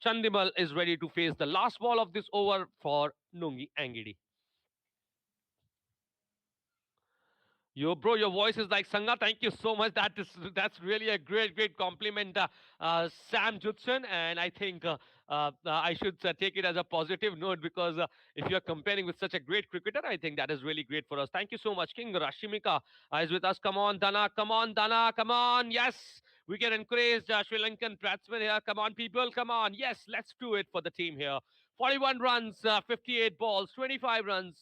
Chandimal is ready to face the last ball of this over for Nungi Angidi. Yo, bro, your voice is like Sangha. Thank you so much. That's really a great compliment, Sam Judson. And I think I should take it as a positive note because if you're comparing with such a great cricketer, I think that is really great for us. Thank you so much. King Rashimika is with us. Come on, Dana. Come on, Dana. Come on. Yes, we can encourage Sri Lankan batsmen here. Come on, people. Come on. Yes, let's do it for the team here. 41 runs, 58 balls, 25 runs.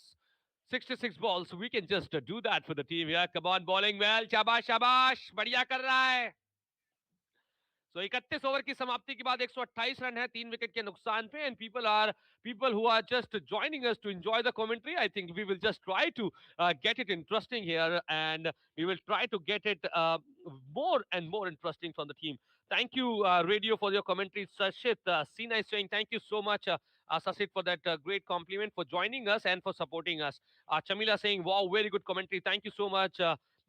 66 balls. We can just do that for the team here. Come on, bowling well. Shabash, shabash. बढ़िया कर रहा है. So 31 over की समाप्ति के बाद 128 run है 3 wicket के नुकसान पे and people who are just joining us to enjoy the commentary. I think we will just try to get it interesting here and we will try to get it more and more interesting from the team. Thank you, radio, for your commentary. Sashit Sina is saying thank you so much, Sashit, for that great compliment, for joining us and for supporting us. Chamila saying wow, very good commentary. Thank you so much.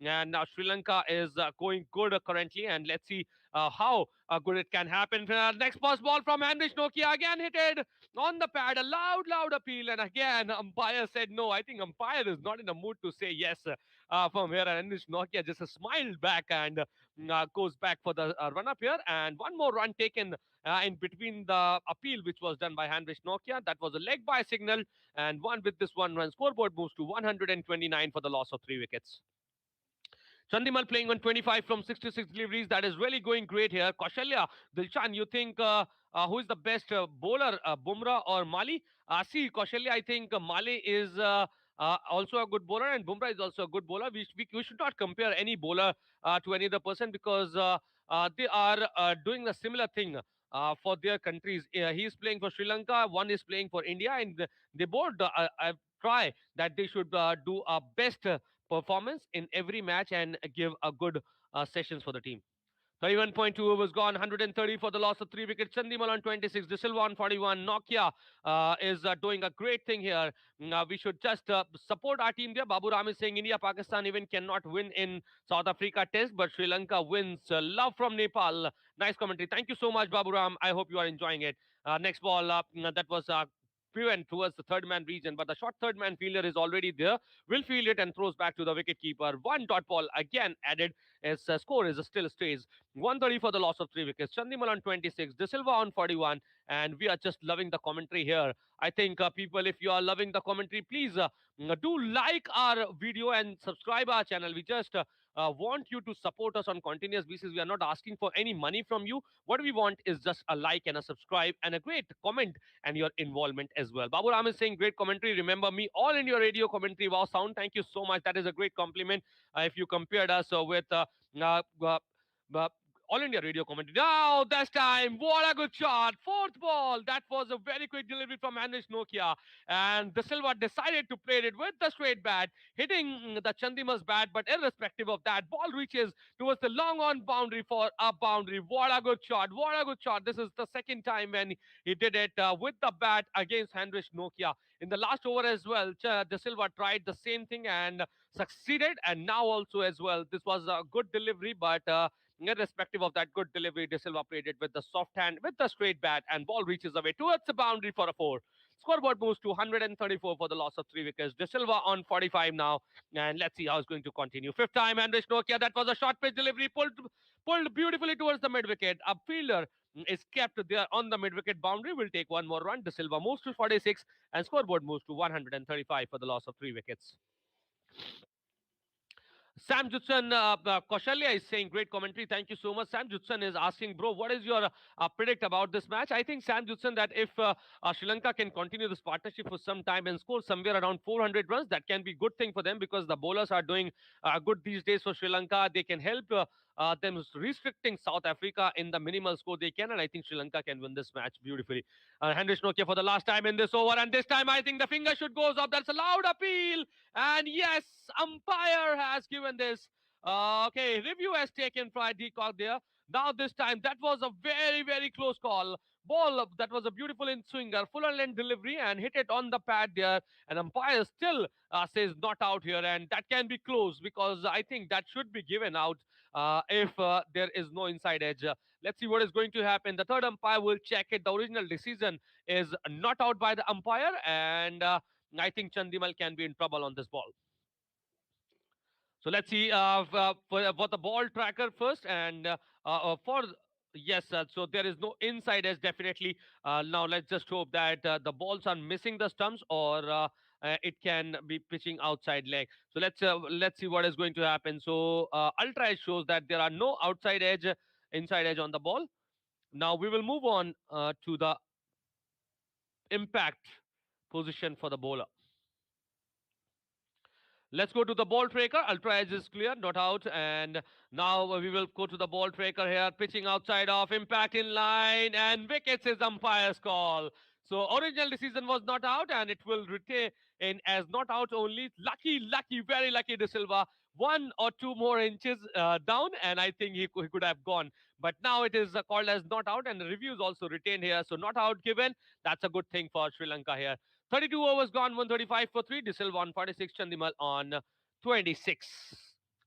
And now Sri Lanka is going good currently, and let's see how good it can happen. Next pass ball from Hamish Nokia, again hit it on the pad. A loud appeal, and again umpire said no. I think umpire is not in the mood to say yes from here. And Hamish Nokia just smiled back and goes back for the run up here. And one more run taken in between the appeal which was done by Hamish Nokia. That was a leg by signal, and one with this one run scoreboard moves to 129 for the loss of 3 wickets. Chandimal playing on 25 from 66 deliveries. That is really going great here. Kaushalya, Dilshan, you think who is the best bowler, Bumrah or Mali? See, Kaushalya, I think Mali is also a good bowler and Bumrah is also a good bowler. We should not compare any bowler to any other person because they are doing a similar thing. For their countries, he is playing for Sri Lanka. One is playing for India, and they both try that they should do a best performance in every match and give a good sessions for the team. 31.2 overs gone, 130 for the loss of 3 wickets. Chandimal on 26, De Silva on 41. Nokia is doing a great thing here. We should just support our team there. Babu Ram is saying India, Pakistan even cannot win in South Africa test, but Sri Lanka wins. Love from Nepal. Nice commentary. Thank you so much, Babu Ram. I hope you are enjoying it. Next ball, that was driven towards the third man region, but the short third man fielder is already there. Will field it and throws back to the wicket keeper. One dot ball again added. His score is still stays 130 for the loss of 3 wickets. Chandimal on 26, De Silva on 41, and we are just loving the commentary here. I think people, if you are loving the commentary, please do like our video and subscribe our channel. We just want you to support us on continuous basis. We are not asking for any money from you. What we want is just a like and a subscribe and a great comment and your involvement as well. Babu Ram is saying great commentary. Remember me all in your radio commentary. Wow, sound. Thank you so much. That is a great compliment. If you compared us with uh, uh, all India radio commentary. Now, this time, what a good shot. Fourth ball. That was a very quick delivery from Hamish Nokia. And De Silva decided to play it with the straight bat, hitting the Chandimal's bat. But irrespective of that, ball reaches towards the long on boundary for a boundary. What a good shot. What a good shot. This is the second time when he did it with the bat against Hamish Nokia. In the last over as well, De Silva tried the same thing and succeeded. And now also as well, this was a good delivery, but irrespective of that good delivery, De Silva played it with the soft hand, with the straight bat, and ball reaches away towards the boundary for a four. Scoreboard moves to 134 for the loss of 3 wickets. De Silva on 45 now, and let's see how it's going to continue. Fifth time, Hamish Nokia. That was a short pitch delivery, pulled beautifully towards the mid wicket. A fielder is kept there on the mid wicket boundary. Will take one more run. De Silva moves to 46, and scoreboard moves to 135 for the loss of 3 wickets. Sam Judson, Kaushalya is saying great commentary. Thank you so much. Sam Judson is asking, bro, what is your predict about this match? I think, Sam Judson, that if Sri Lanka can continue this partnership for some time and score somewhere around 400 runs, that can be good thing for them because the bowlers are doing good these days for Sri Lanka. They can help them restricting South Africa in the minimal score they can, and I think Sri Lanka can win this match beautifully. Hamish Nokia for the last time in this over, and this time I think the finger should goes up. That's a loud appeal, and yes, umpire has given this. Okay, review has taken Friday Deacock there. Now this time that was a very close call. Ball that was a beautiful in swinger, full on length delivery, and hit it on the pad there. And umpire still says not out here, and that can be closed because I think that should be given out if there is no inside edge. Let's see what is going to happen. The third umpire will check it. The original decision is not out by the umpire, and I think Chandimal can be in trouble on this ball. So let's see for the ball tracker first, and for yes, so there is no inside edge definitely. Now let's just hope that the balls are missing the stumps, or it can be pitching outside leg. So let's see what is going to happen. So ultra edge shows that there are no outside edge, inside edge on the ball. Now we will move on to the impact position for the bowler. Let's go to the ball tracker. Ultra edge is clear, not out. And now we will go to the ball tracker here. Pitching outside off, impact in line, and wickets is umpire's call. So original decision was not out, and it will retain in as not out only. Lucky, lucky, very lucky De Silva. 1 or 2 more inches down, and I think he could have gone. But now it is called as not out, and the review is also retained here. So not out given. That's a good thing for Sri Lanka here. 32 overs gone, 135 for 3. De Silva on 46, Chandimal on 26.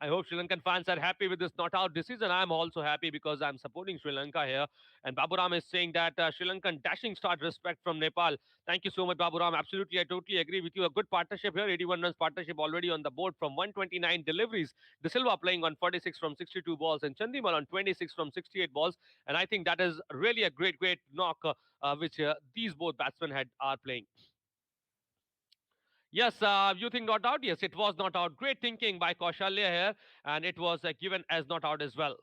I hope Sri Lankan fans are happy with this not out decision. I'm also happy because I'm supporting Sri Lanka here. And Baburam is saying that Sri Lankan dashing start respect from Nepal. Thank you so much, Baburam. Absolutely, I totally agree with you. A good partnership here. 81 runs partnership already on the board from 129 deliveries. De Silva playing on 46 from 62 balls, and Chandimal on 26 from 68 balls. And I think that is really a great, great knock which these both batsmen are playing. Yes, you think not out? Yes, it was not out. Great thinking by Kaushalya here, and it was given as not out as well.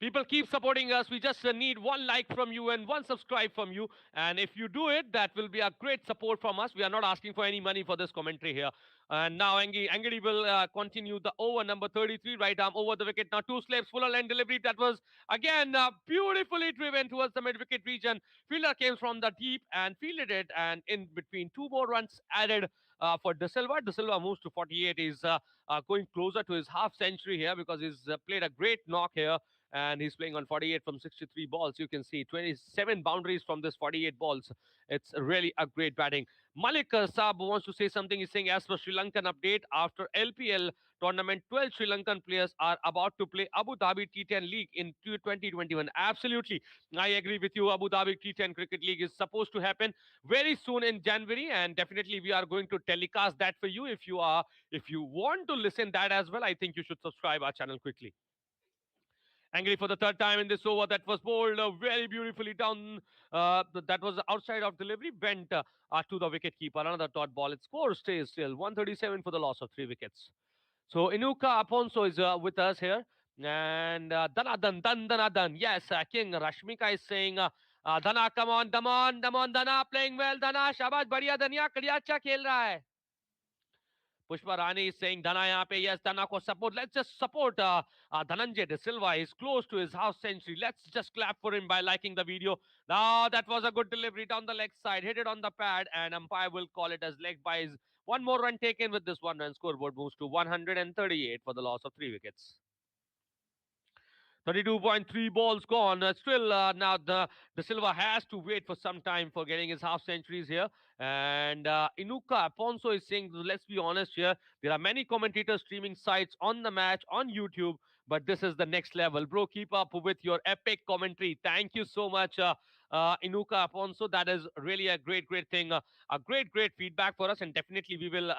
People keep supporting us. We just need one like from you and one subscribe from you. And if you do it, that will be a great support from us. We are not asking for any money for this commentary here. And now Angadi will continue the over number 33, right arm over the wicket. Now two slips, full line delivery. That was again beautifully driven towards the mid wicket region. Fielder came from the deep and fielded it. And in between, 2 more runs added for De Silva. De Silva moves to 48. He's going closer to his half century here because he's played a great knock here, and he's playing on 48 from 63 balls. You can see 27 boundaries from this 48 balls. It's really a great batting. Malik Saab wants to say something. He's saying, as per Sri Lankan update, after LPL tournament, 12 Sri Lankan players are about to play Abu Dhabi T10 League in 2021. Absolutely. I agree with you. Abu Dhabi T10 Cricket League is supposed to happen very soon in January, and definitely we are going to telecast that for you. If you want to listen that as well, I think you should subscribe our channel quickly. Angry for the third time in this over. That was bowled very beautifully down. That was outside of delivery, bent to the wicket keeper. Another dot ball. Its score stays still 137 for the loss of 3 wickets. So Inuka Aponso is with us here. And Dana Dan Dan Dana Dan. Yes, King Rashmika is saying, Dana, come on, come on, come on, Dana playing well. Dana, शाबाश बढ़िया दनिया कड़िया अच्छा खेल रहा है. Pushpa Rani is saying Dhana yahan pe, yes, Dhana ko support. Let's just support Dhananjay De Silva. He's close to his half century. Let's just clap for him by liking the video. Now that was a good delivery down the leg side. Hit it on the pad, and umpire will call it as leg by his. One more run taken with this one run. Scoreboard moves to 138 for the loss of 3 wickets. 32.3 balls gone. Still, now the Silva has to wait for some time for getting his half centuries here. And Inuka Aponso is saying, let's be honest here, there are many commentators streaming sites on the match on YouTube, but this is the next level. Bro, keep up with your epic commentary. Thank you so much, Inuka Aponso. That is really a great, great thing. A great, great feedback for us, and definitely we will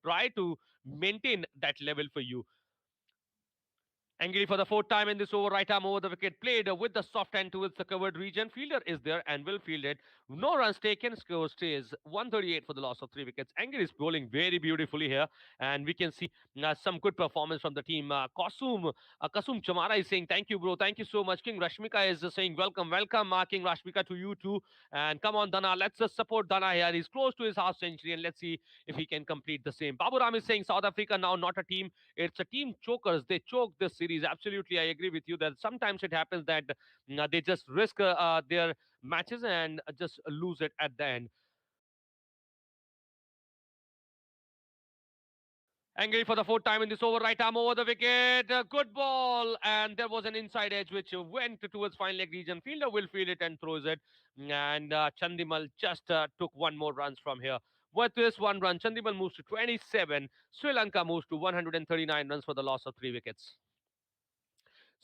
try to maintain that level for you. Angry for the fourth time in this over, right arm over the wicket, played with the soft end towards the covered region. Fielder is there and will field it. No runs taken, score stays 138 for the loss of 3 wickets. Angry is bowling very beautifully here, and we can see some good performance from the team. Kasum Chamara is saying, thank you, bro. Thank you so much. King Rashmika is saying, welcome, welcome, King Rashmika, to you too. And come on, Dana, let's just support Dana here. He's close to his half century, and let's see if he can complete the same. Babu Ram is saying, South Africa now not a team, it's a team chokers. They choke this series. Absolutely, I agree with you that sometimes it happens that they just risk their matches and just lose it at the end. Angry for the fourth time in this over, right arm over the wicket. Good ball. And there was an inside edge which went towards fine leg region. Fielder will field it and throws it. And Chandimal just took one more runs from here. With this one run, Chandimal moves to 27. Sri Lanka moves to 139 runs for the loss of 3 wickets.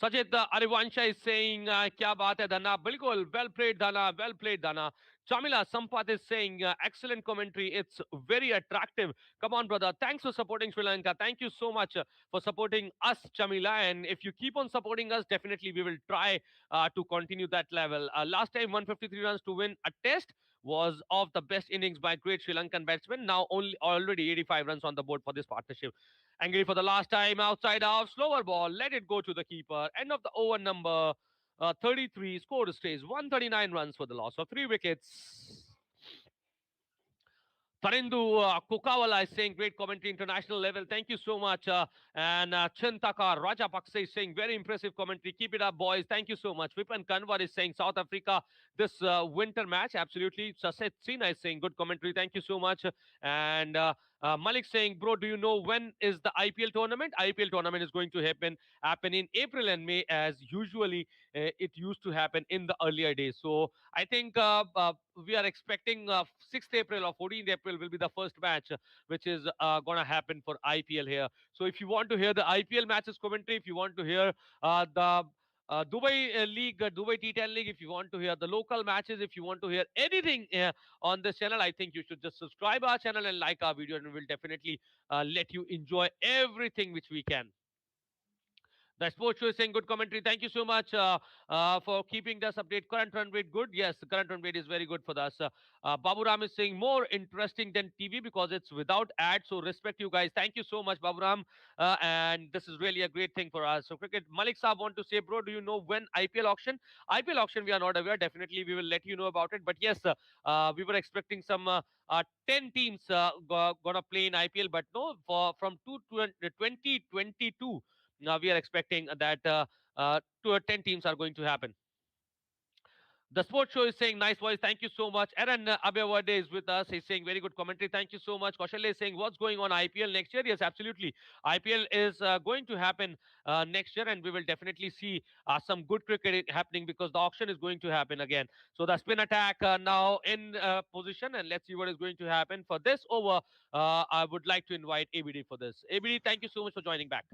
Sajid Arivansha is saying, Kya baat hai Dana? Bilkul, well played Dana, well played Dana. Chamila Sampath is saying, excellent commentary. It's very attractive. Come on, brother. Thanks for supporting Sri Lanka. Thank you so much for supporting us, Chamila. And if you keep on supporting us, definitely we will try to continue that level. Last time, 153 runs to win a test was of the best innings by great Sri Lankan batsmen. Now only already 85 runs on the board for this partnership. Angry for the last time, outside off, slower ball, let it go to the keeper. End of the over number 33. Score stays 139 runs for the loss of 3 wickets. Tarindu Kukawala is saying great commentary international level. Thank you so much. And Chintaka Rajapaksa is saying very impressive commentary. Keep it up, boys. Thank you so much. Vipan Kanwar is saying South Africa this winter match. Absolutely. Saset Sina is saying good commentary. Thank you so much. And Malik saying, bro, do you know when is the IPL tournament? IPL tournament is going to happen in April and May as usually it used to happen in the earlier days. So I think we are expecting 6th April or 14th April will be the first match, which is going to happen for IPL here. So if you want to hear the IPL matches commentary, if you want to hear the Dubai League, Dubai T10 League, if you want to hear the local matches, if you want to hear anything on this channel, I think you should just subscribe our channel and like our video, and we'll definitely let you enjoy everything which we can. The sports show is saying good commentary. Thank you so much for keeping this update. Current run rate good. Yes, the current run rate is very good for us. Babu Ram is saying more interesting than TV because it's without ads. So respect you guys. Thank you so much, Babu Ram. And this is really a great thing for us. So cricket, Malik Saab want to say, bro, do you know when IPL auction? IPL auction, we are not aware. Definitely, we will let you know about it. But yes, we were expecting some 10 teams gonna play in IPL, but no, from 2022 now we are expecting that 10 teams are going to happen. The sports show is saying nice voice. Thank you so much. Aaron Abhyawade is with us. He's saying very good commentary. Thank you so much. Kaushal is saying what's going on IPL next year? Yes, absolutely. IPL is going to happen next year, and we will definitely see some good cricket happening because the auction is going to happen again. So the spin attack now in position, and let's see what is going to happen for this over. I would like to invite ABD for this. ABD, thank you so much for joining back.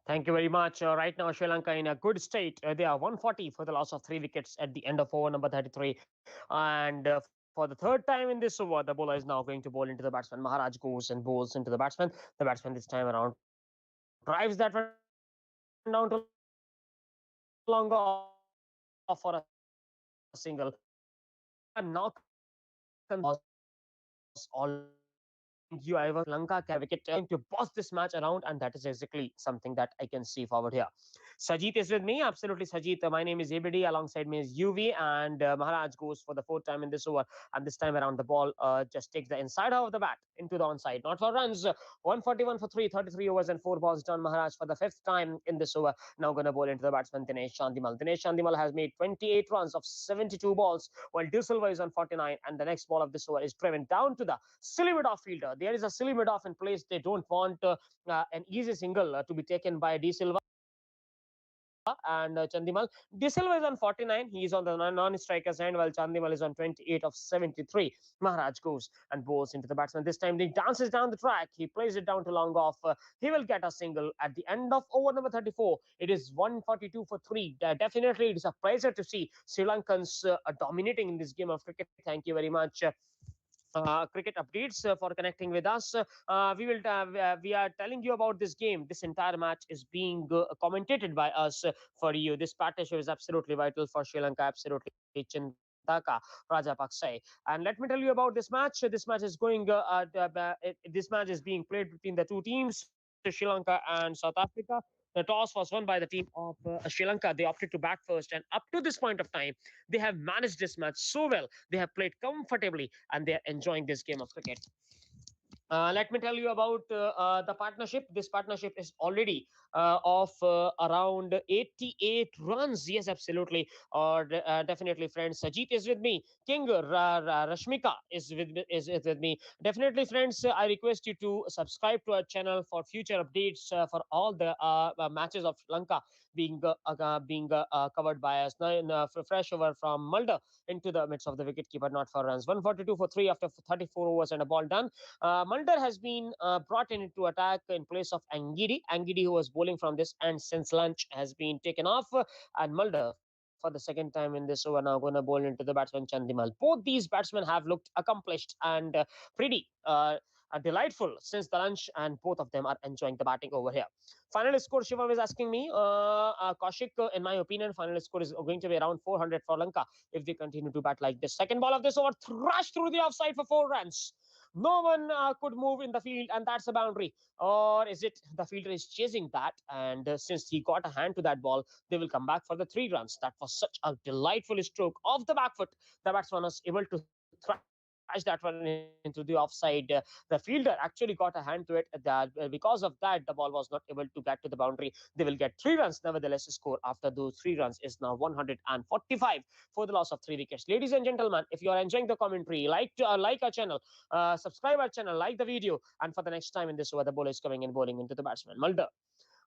Thank you very much. Right now, Sri Lanka in a good state. They are 140 for the loss of 3 wickets at the end of over number 33. And for the third time in this over, the bowler is now going to bowl into the batsman. Maharaj goes and bowls into the batsman. The batsman this time around drives that one down to longer off for a single. And now comes the ball for a six. Lanka now can take the lead. Was already mind you, I was Lanka can wicket to boss this match around, and that is exactly something that I can see forward here. Sajit is with me, absolutely Sajit. My name is ABD, alongside me is UV, and Maharaj goes for the fourth time in this over, and this time around the ball just takes the inside of the bat into the onside, not for runs. 141 for 3, 33 overs and 4 balls done. Maharaj for the fifth time in this over. Now going to bowl into the batsman Dinesh Chandimal. Dinesh Chandimal has made 28 runs of 72 balls, while De Silva is on 49, and the next ball of this over is driven down to the silly mid-off fielder. There is a silly mid-off in place. They don't want an easy single to be taken by De Silva and Chandimal. De Silva is on 49. He is on the non-striker's end, while Chandimal is on 28 of 73. Maharaj goes and bowls into the batsman. This time he dances down the track. He plays it down to long off. He will get a single at the end of over number 34. It is 142 for 3. Definitely, it is a pleasure to see Sri Lankans dominating in this game of cricket. Thank you very much. Cricket updates for connecting with us. We are telling you about this game. This entire match is being commentated by us for you. This partnership is absolutely vital for Sri Lanka. Absolutely, Chintaka Rajapaksa. And let me tell you about this match. This match is going. This match is being played between the two teams, Sri Lanka and South Africa. The toss was won by the team of Sri Lanka. They opted to bat first, and up to this point of time, they have managed this match so well. They have played comfortably, and they are enjoying this game of cricket. Let me tell you about the partnership. This partnership is already of around 88 runs. Yes, absolutely. Or definitely, friends. Sajit is with me. King Rashmika is with me. Definitely, friends. I request you to subscribe to our channel for future updates for all the matches of Lanka being covered by us. Now, fresh over from Mulder into the midst of the wicketkeeper, not for runs. 142 for three after 34 overs and a ball done. Mulder has been brought in into attack in place of Angidi. Angidi, who was bowling from this end since lunch, has been taken off. And Mulder, for the second time in this over, now going to bowl into the batsman Chandimal. Both these batsmen have looked accomplished and pretty delightful since the lunch, and both of them are enjoying the batting over here. Final score, Shivam is asking me. Kaushik, in my opinion, final score is going to be around 400 for Lanka if they continue to bat like this. Second ball of this over, thrashed through the offside for 4 runs. No one could move in the field, and that's a boundary. Or is it the fielder is chasing that? And since he got a hand to that ball, they will come back for the 3 runs. That was such a delightful stroke off the back foot. The batsman was able to thrash that one into the offside. The fielder actually got a hand to it. Because of that, the ball was not able to get to the boundary. They will get 3 runs. Nevertheless, score after those 3 runs is now 145 for the loss of 3 wickets. Ladies and gentlemen, if you are enjoying the commentary, like our channel, subscribe our channel, like the video, and for the next time in this over, the bowler is coming and bowling into the batsman Mulder.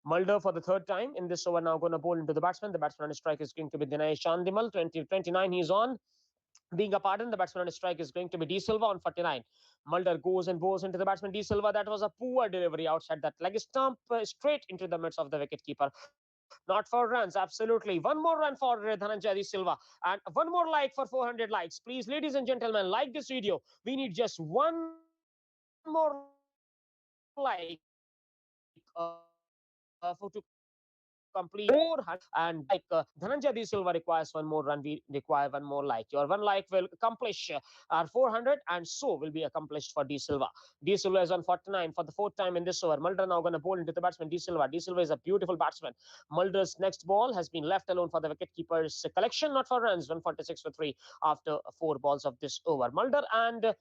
Mulder for the third time in this over, now going to bowl into the batsman. The batsman on strike is going to be Dinesh Chandimal, 2029. He's on. Being a pardon, the batsman on strike is going to be D Silva on 49. Mulder goes and bowls into the batsman D Silva. That was a poor delivery outside that leg stump, straight into the midst of the wicketkeeper. Not for runs, absolutely. One more run for Dhananjay D Silva, and one more like for 400 likes. Please, ladies and gentlemen, like this video. We need just one more like for to complete 400 and Dhananjay D Silva requires one more run. We require one more like. Your one like will accomplish our 400, and so will be accomplished for D Silva. D Silva is on 49 for the fourth time in this over. Mulder now going to bowl into the batsman D Silva. D Silva is a beautiful batsman. Mulder's next ball has been left alone for the wicketkeeper's collection, not for runs. 146 for three after 4 balls of this over. Mulder and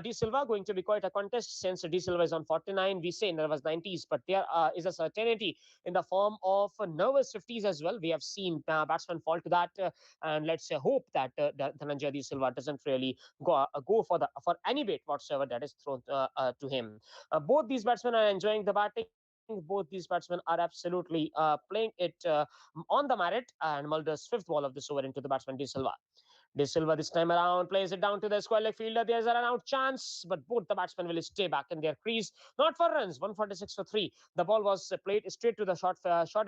D Silva going to be quite a contest since D Silva is on 49. We say nervous 90s, but there is a certainty in the form of nervous 50s as well. We have seen batsmen fall to that, and let's hope that Dhananjay De Silva doesn't really go for any bait whatsoever that is thrown to him. Both these batsmen are enjoying the batting. Both these batsmen are absolutely playing it on the merit. And Mulder's fifth ball of this over into the batsman De Silva. De Silva this time around plays it down to the square leg fielder. There's a run out chance, but both the batsmen will stay back in their crease. Not for runs, 146 for three. The ball was played straight to the short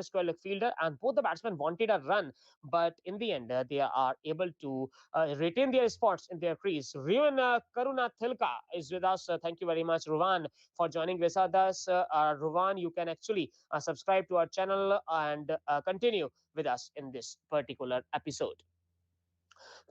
square leg fielder, and both the batsmen wanted a run, but in the end, they are able to retain their spots in their crease. Ruvan Karuna Thilka is with us. Thank you very much, Ruvan, for joining with us. Ruvan, you can actually subscribe to our channel and continue with us in this particular episode.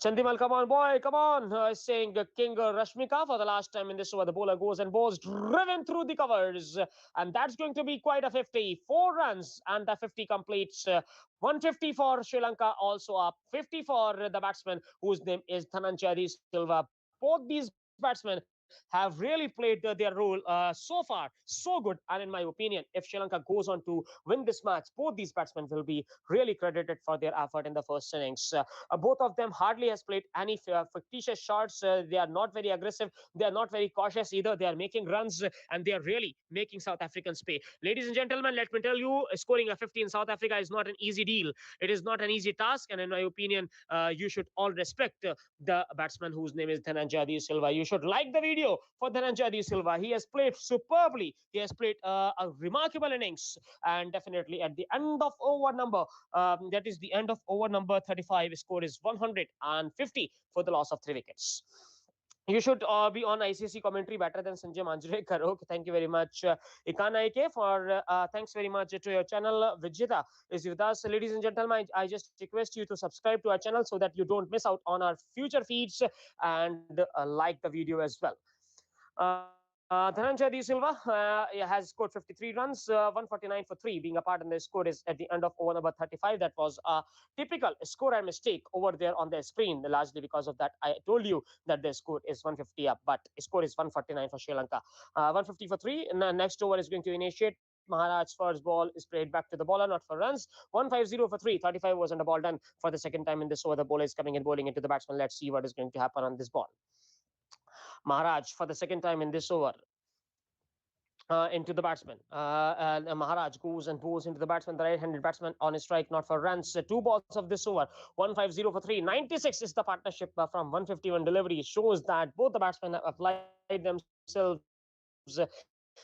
Chandimal, come on, boy, come on. Saying King Rashmika for the last time in this over. The bowler goes and bowls driven through the covers. And that's going to be quite a 50. 4 runs, and the 50 completes. 150 for Sri Lanka, also up. 50 for the batsman, whose name is Dhananjay Silva. Both these batsmen have really played their role so far so good. And in my opinion, if Sri Lanka goes on to win this match, both these batsmen will be really credited for their effort in the first innings. Both of them hardly has played any fictitious shots. They are not very aggressive. They are not very cautious either. They are making runs, and they are really making South Africans pay. Ladies and gentlemen, let me tell you, scoring a 50 in South Africa is not an easy deal. It is not an easy task, and in my opinion, you should all respect the batsman whose name is Dhananjay De Silva. You should like the video for Dhananjay De Silva. He has played superbly. He has played a remarkable innings, and definitely at the end of over number, that is the end of over number 35. Score is 150 for the loss of 3 wickets. You should be on ICC commentary better than Sanjay Manjrekar. Okay, thank you very much, Ikan Aike, for thanks very much to your channel. Vijita is with us. Ladies and gentlemen, I just request you to subscribe to our channel so that you don't miss out on our future feeds and like the video as well. Dhananjay De Silva has scored 53 runs, 149 for 3. Being apart, and the score is at the end of over number 35. That was a typical score and mistake over there on the screen, largely because of that. I told you that the score is 150 up, but score is 149 for Sri Lanka. 150 for 3. And next over is going to initiate. Maharaj's first ball is played back to the bowler, not for runs. 150 for 3. 35 was under ball done for the second time in this over. The bowler is coming and bowling into the batsman. Let's see what is going to happen on this ball. Maharaj for the second time in this over into the batsman. And Maharaj goes and bowls into the batsman, the right-handed batsman on a strike, not for runs. Two balls of this over, 150 for 3. 96 is the partnership from 151 delivery. Shows that both the batsmen have applied themselves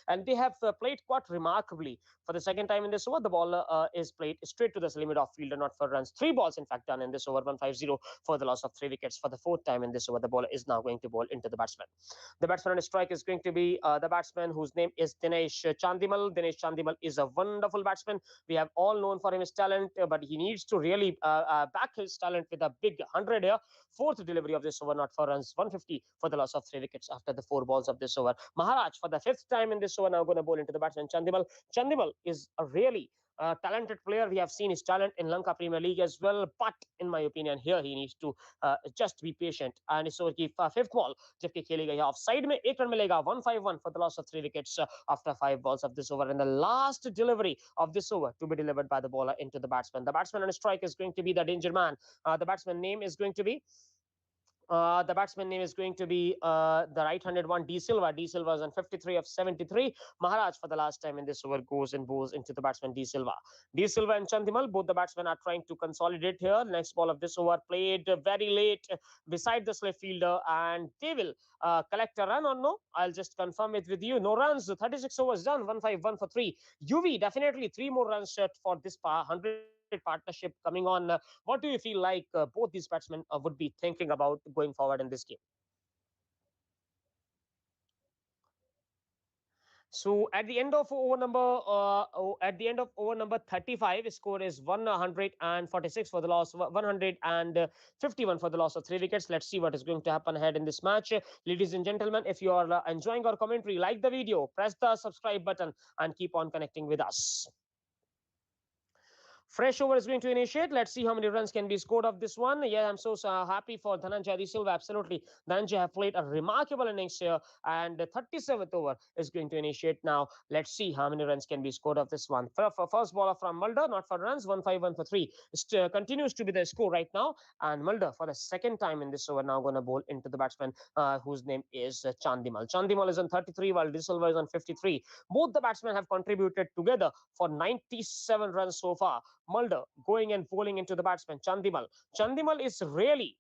and they have played quite remarkably. For the second time in this over, the ball is played straight to the limit of fielder, not for runs. Three balls, in fact, done in this over, 150 for the loss of 3 wickets. For the fourth time in this over, the ball is now going to bowl into the batsman. The batsman on a strike is going to be the batsman whose name is Dinesh Chandimal. Dinesh Chandimal is a wonderful batsman. We have all known for him his talent, but he needs to really back his talent with a big 100 here. Fourth delivery of this over, not for runs, 150 for the loss of 3 wickets after the 4 balls of this over. Maharaj, for the fifth time in this over, now going to bowl into the batsman Chandimal. Chandimal is a really talented player. We have seen his talent in Lanka Premier League as well, but in my opinion, here he needs to just be patient. And इस over की fifth ball जबकि खेली गई है of side में 1 run मिलेगा 151 for the loss of 3 wickets after 5 balls of this over. And the last delivery of this over to be delivered by the bowler into the batsman. The batsman on strike is going to be the danger man. The batsman name is going to be the batsman name is going to be the right-handed one, De Silva. De Silva is on 53 of 73. Maharaj, for the last time in this over, goes and bows into the batsman De Silva. De Silva and Chandimal, both the batsmen are trying to consolidate here. Next ball of this over played very late beside the slip fielder, and they will collect a run or no? I'll just confirm it with you. No runs. 36 overs done. 151 for 3. UV definitely 3 more runs set for this 100 partnership coming on. What do you feel like both these batsmen would be thinking about going forward in this game? So at the end of over number 35, score is 146 for the loss, 151 for the loss of 3 wickets. Let's see what is going to happen ahead in this match. Ladies and gentlemen, if you are enjoying our commentary, like the video, press the subscribe button, and keep on connecting with us. Fresh over is going to initiate. Let's see how many runs can be scored of this one. Yeah, I'm so happy for Dhananjay De Silva. Absolutely. Dhananjay have played a remarkable innings here. And the 37th over is going to initiate now. Let's see how many runs can be scored of this one. First baller from Mulder, not for runs, 151 for 3. It continues to be the score right now. And Mulder, for the second time in this over, now going to bowl into the batsman whose name is Chandimal. Chandimal is on 33 while De Silva is on 53. Both the batsmen have contributed together for 97 runs so far. Mulder going and bowling into the batsman Chandimal. Chandimal is really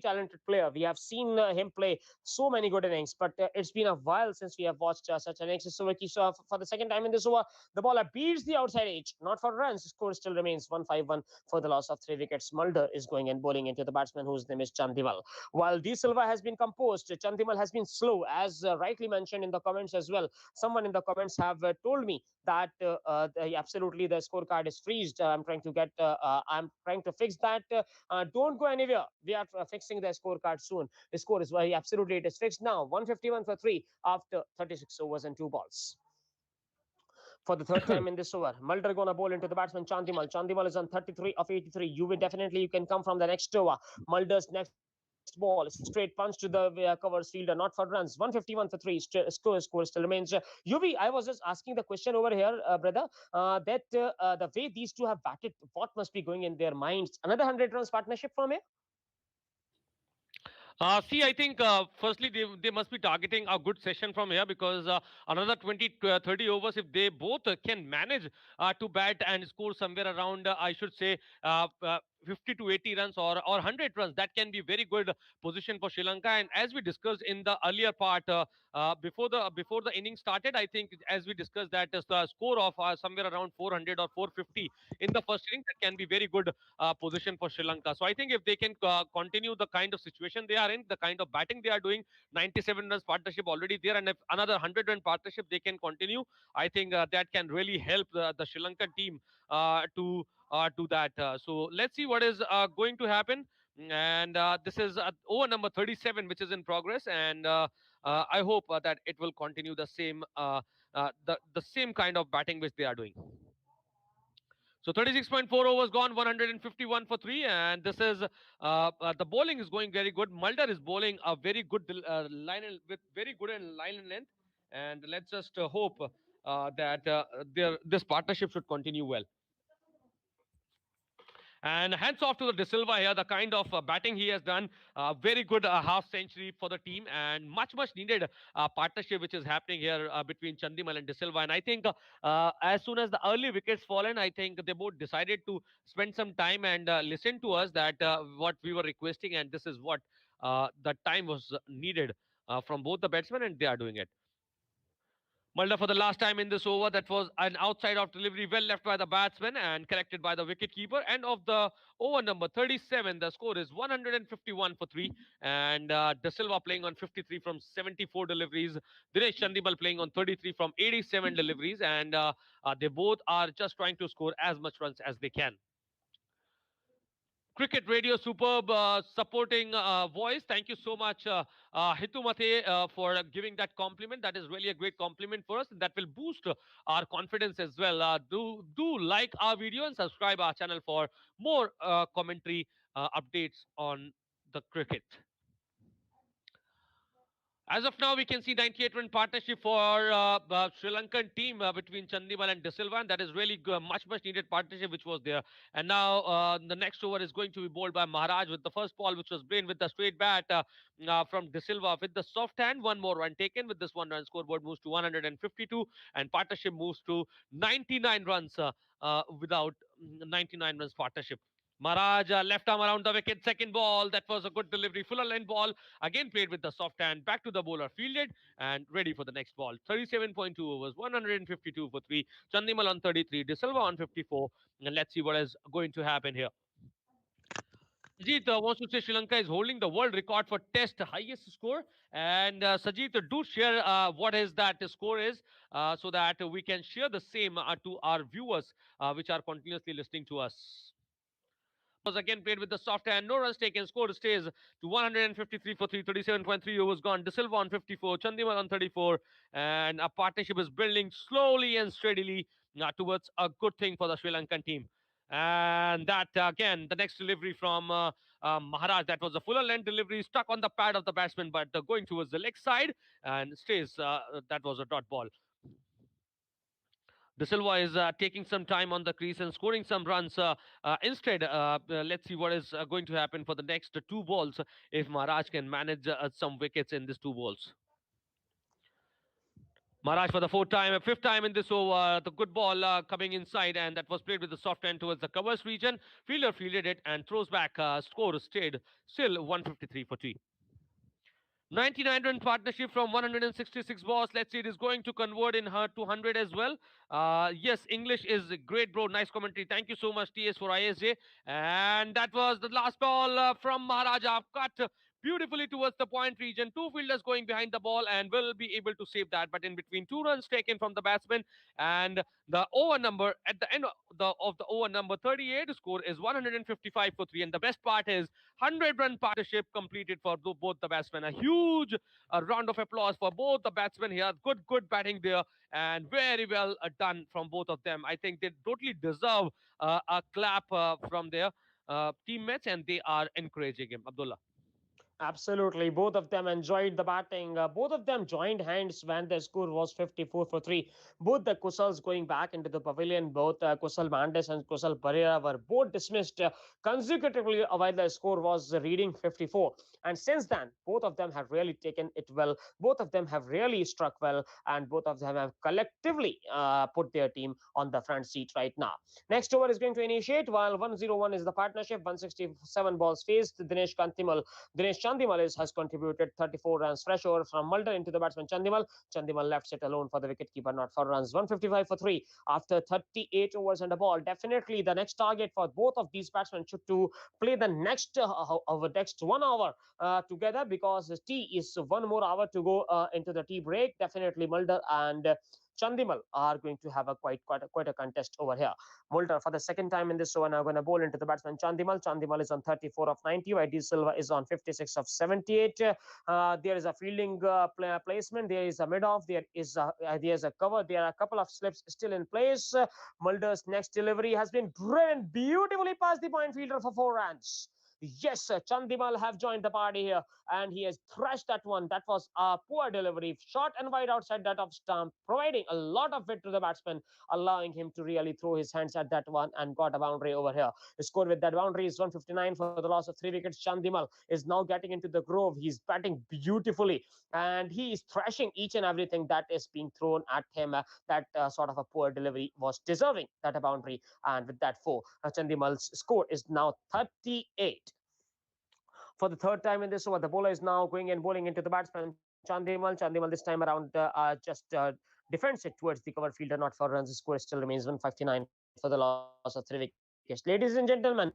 talented player. We have seen him play so many good innings, but it's been a while since we have watched such an innings. So for the second time in this over, the baller beats the outside edge, not for runs. The score still remains 151 for the loss of 3 wickets. Mulder is going and bowling into the batsman whose name is Chandimal. While De Silva has been composed, Chandimal has been slow, as rightly mentioned in the comments as well. Someone in the comments have told me that absolutely the scorecard is freezed. I'm trying to fix that. Don't go anywhere. We are fixing the scorecard soon. The score is absolutely it is fixed now. 151 for 3 after 36 overs and 2 balls. For the third time in this over, Mulder gonna bowl into the batsman Chandimal. Chandimal is on 33 of 83. You will definitely you can come from the next over. Mulder's next ball, straight punch to the covers fielder, not for runs. 151 for 3. Score still remains. UV, I was just asking the question over here, brother, that the way these two have batted, what must be going in their minds? Another 100 runs partnership from here. See, I think firstly they must be targeting a good session from here because another 20 to 30 overs, if they both can manage to bat and score somewhere around, I should say, 50 to 80 runs or 100 runs, that can be very good position for Sri Lanka. And as we discussed in the earlier part, before the inning started, I think as we discussed that the score of somewhere around 400 or 450 in the first inning, that can be very good position for Sri Lanka. So I think if they can continue the kind of situation they are in, the kind of batting they are doing, 97 runs partnership already there, and if another 100-run partnership they can continue, I think that can really help the Sri Lankan team to do that. So let's see what is going to happen. And this is over number 37, which is in progress. And I hope that it will continue the same kind of batting which they are doing. So 36.4 overs gone, 151 for three, and this is the bowling is going very good. Mulder is bowling a very good with very good and line and length, and let's just hope that this partnership should continue well. And hands off to the De Silva here, the kind of batting he has done. Very good half century for the team, and much needed partnership which is happening here between Chandimal and De Silva. And I think as soon as the early wickets fallen, I think they both decided to spend some time and listen to us that what we were requesting, and this is what the time was needed from both the batsmen, and they are doing it. Mulder for the last time in this over. That was an outside off delivery, well left by the batsman and corrected by the wicketkeeper. End of the over number 37. The score is 151 for three. And De Silva playing on 53 from 74 deliveries. Dinesh Chandimal playing on 33 from 87 deliveries. And they both are just trying to score as much runs as they can. Cricket Radio, superb supporting voice. Thank you so much, Hitu Mathe, for giving that compliment. That is really a great compliment for us. That will boost our confidence as well. Do like our video and subscribe our channel for more commentary updates on the cricket. As of now, we can see 98-run partnership for Sri Lankan team between Chandimal and De Silva, and that is really good, much needed partnership which was there. And now the next over is going to be bowled by Maharaj with the first ball, which was brain with the straight bat from De Silva with the soft hand. One more run taken with this one run scoreboard moves to 152, and partnership moves to 99 runs without 99 runs partnership. Maharaj left arm around the wicket. Second ball. That was a good delivery. Fuller line ball. Again played with the soft hand. Back to the bowler. Fielded and ready for the next ball. 37.2 overs. 152 for three. Chandimal on 33. De Silva on 54. And let's see what is going to happen here. Sajid wants to say Sri Lanka is holding the world record for test highest score. And Sajid, do share what is that score is so that we can share the same to our viewers which are continuously listening to us. Was again played with the soft hand. No runs taken. Score stays to 153 for 337.3 overs gone. De Silva on 54. Chandimal on 34. And a partnership is building slowly and steadily towards a good thing for the Sri Lankan team. And that again, the next delivery from Maharaj. That was a fuller length delivery, stuck on the pad of the batsman, but going towards the leg side and stays. That was a dot ball. De Silva is taking some time on the crease and scoring some runs. Instead, let's see what is going to happen for the next two balls if Maharaj can manage some wickets in these two balls. Maharaj for the fifth time in this over. The good ball coming inside, and that was played with the soft end towards the covers region. Fielder fielded it and throws back. Score stayed still 153 for 3. 99-run partnership from 166 balls. Let's see, it is going to convert in her to 100 as well. Yes, English is great, bro. Nice commentary. Thank you so much, TS, for ISJ. And that was the last ball from Maharaja. Cut beautifully towards the point region. Two fielders going behind the ball and will be able to save that. But in between, two runs taken from the batsman. And the over number at the end of the over number 38 score is 155 for 3. And the best part is 100-run partnership completed for both the batsmen. A huge round of applause for both the batsmen here. Good batting there, and very well done from both of them. I think they totally deserve a clap from their teammates, and they are encouraging him. Abdullah. Absolutely. Both of them enjoyed the batting. Both of them joined hands when the score was 54 for 3. Both the Kusals going back into the pavilion, both Kusal Mandes and Kusal Pereira were both dismissed consecutively while the score was reading 54. And since then, both of them have really taken it well. Both of them have really struck well, and both of them have collectively put their team on the front seat right now. Next over is going to initiate while 101 is the partnership. 167 balls faced. Dinesh Chandimal has contributed 34 runs fresh over from Mulder into the batsman Chandimal. Chandimal left it alone for the wicketkeeper, not for runs. 155 for 3 after 38 overs and a ball. Definitely the next target for both of these batsmen should to play the next 1 hour together, because the tea is one more hour to go into the tea break. Definitely Mulder and Chandimal are going to have a quite a contest over here. Mulder for the second time in this over now going to bowl into the batsman Chandimal. Chandimal is on 34 of 90. YD Silva is on 56 of 78. There is a fielding placement. There is a mid off. There is a cover. There are a couple of slips still in place. Mulder's next delivery has been driven beautifully past the point fielder for 4 runs. Yes, Chandimal have joined the party here, and he has thrashed that one. That was a poor delivery, short and wide outside that of stump, providing a lot of width to the batsman, allowing him to really throw his hands at that one and got a boundary over here. The score with that boundary is 159 for the loss of 3 wickets. Chandimal is now getting into the grove. He's batting beautifully, and he is thrashing each and everything that is being thrown at him. That sort of a poor delivery was deserving that a boundary, and with that four, Chandimal's score is now 38 for the third time in this over. The bowler is now going and bowling into the batsman Chandimal. Chandimal this time around just defends it towards the cover fielder, not for runs. The score still remains 159 for the loss of 3 wickets. Ladies and gentlemen,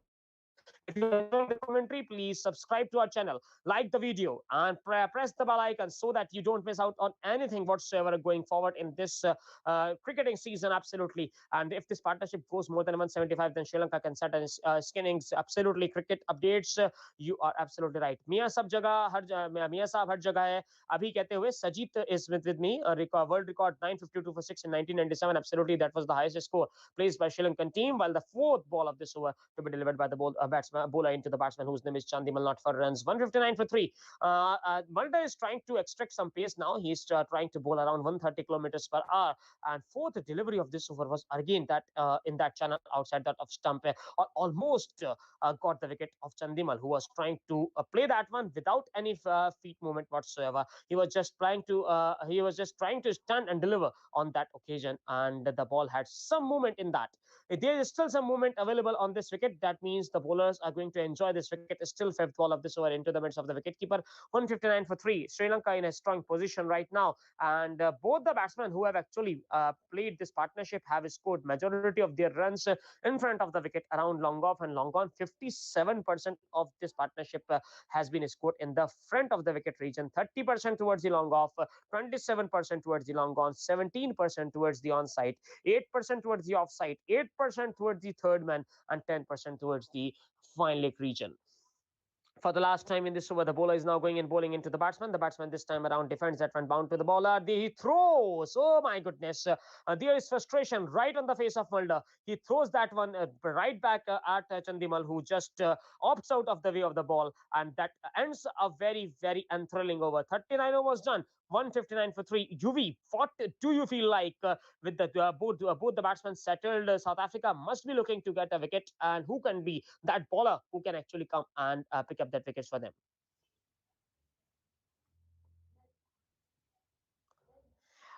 if you are enjoying the commentary, please subscribe to our channel, like the video, and press the bell icon so that you don't miss out on anything whatsoever going forward in this cricketing season. Absolutely. And if this partnership goes more than 175, then Sri Lanka can set an skinnings. Absolutely, cricket updates. You are absolutely right. Mia Saab har jagah hai. Abhi kehte हुए Sajid is with me. World record 952 for 6 in 1997. Absolutely, that was the highest score placed by Sri Lankan team. While the fourth ball of this over to be delivered by the bowler into the batsman whose name is Chandimal, not for runs. 159 for three. Mulder is trying to extract some pace now. He's trying to bowl around 130 kilometers per hour. And fourth delivery of this over was again that in that channel outside that of stump, almost got the wicket of Chandimal, who was trying to play that one without any feet movement whatsoever. He was just trying to stand and deliver on that occasion, and the ball had some movement in that. If there is still some movement available on this wicket, that means the bowlers are going to enjoy this wicket. Still fifth ball of this over into the midst of the wicketkeeper. 159 for three. Sri Lanka in a strong position right now, and both the batsmen who have actually played this partnership have scored majority of their runs in front of the wicket around long off and long on. 57% of this partnership has been scored in the front of the wicket region, 30% towards the long off, 27% towards the long on, 17% towards the onside, 8% towards the offside, 8% towards the third man, and 10% towards the fine leg region. For the last time in this over, the bowler is now going and bowling into the batsman. The batsman this time around defends that one bound to the bowler. He throws. Oh my goodness. There is frustration right on the face of Mulder. He throws that one right back at Chandimal, who just opts out of the way of the ball. And that ends a very, very enthralling over. 39 overs done. 159 for three. UV, what do you feel like with the both the batsmen settled? South Africa must be looking to get a wicket, and who can be that bowler who can actually come and pick up that wickets for them?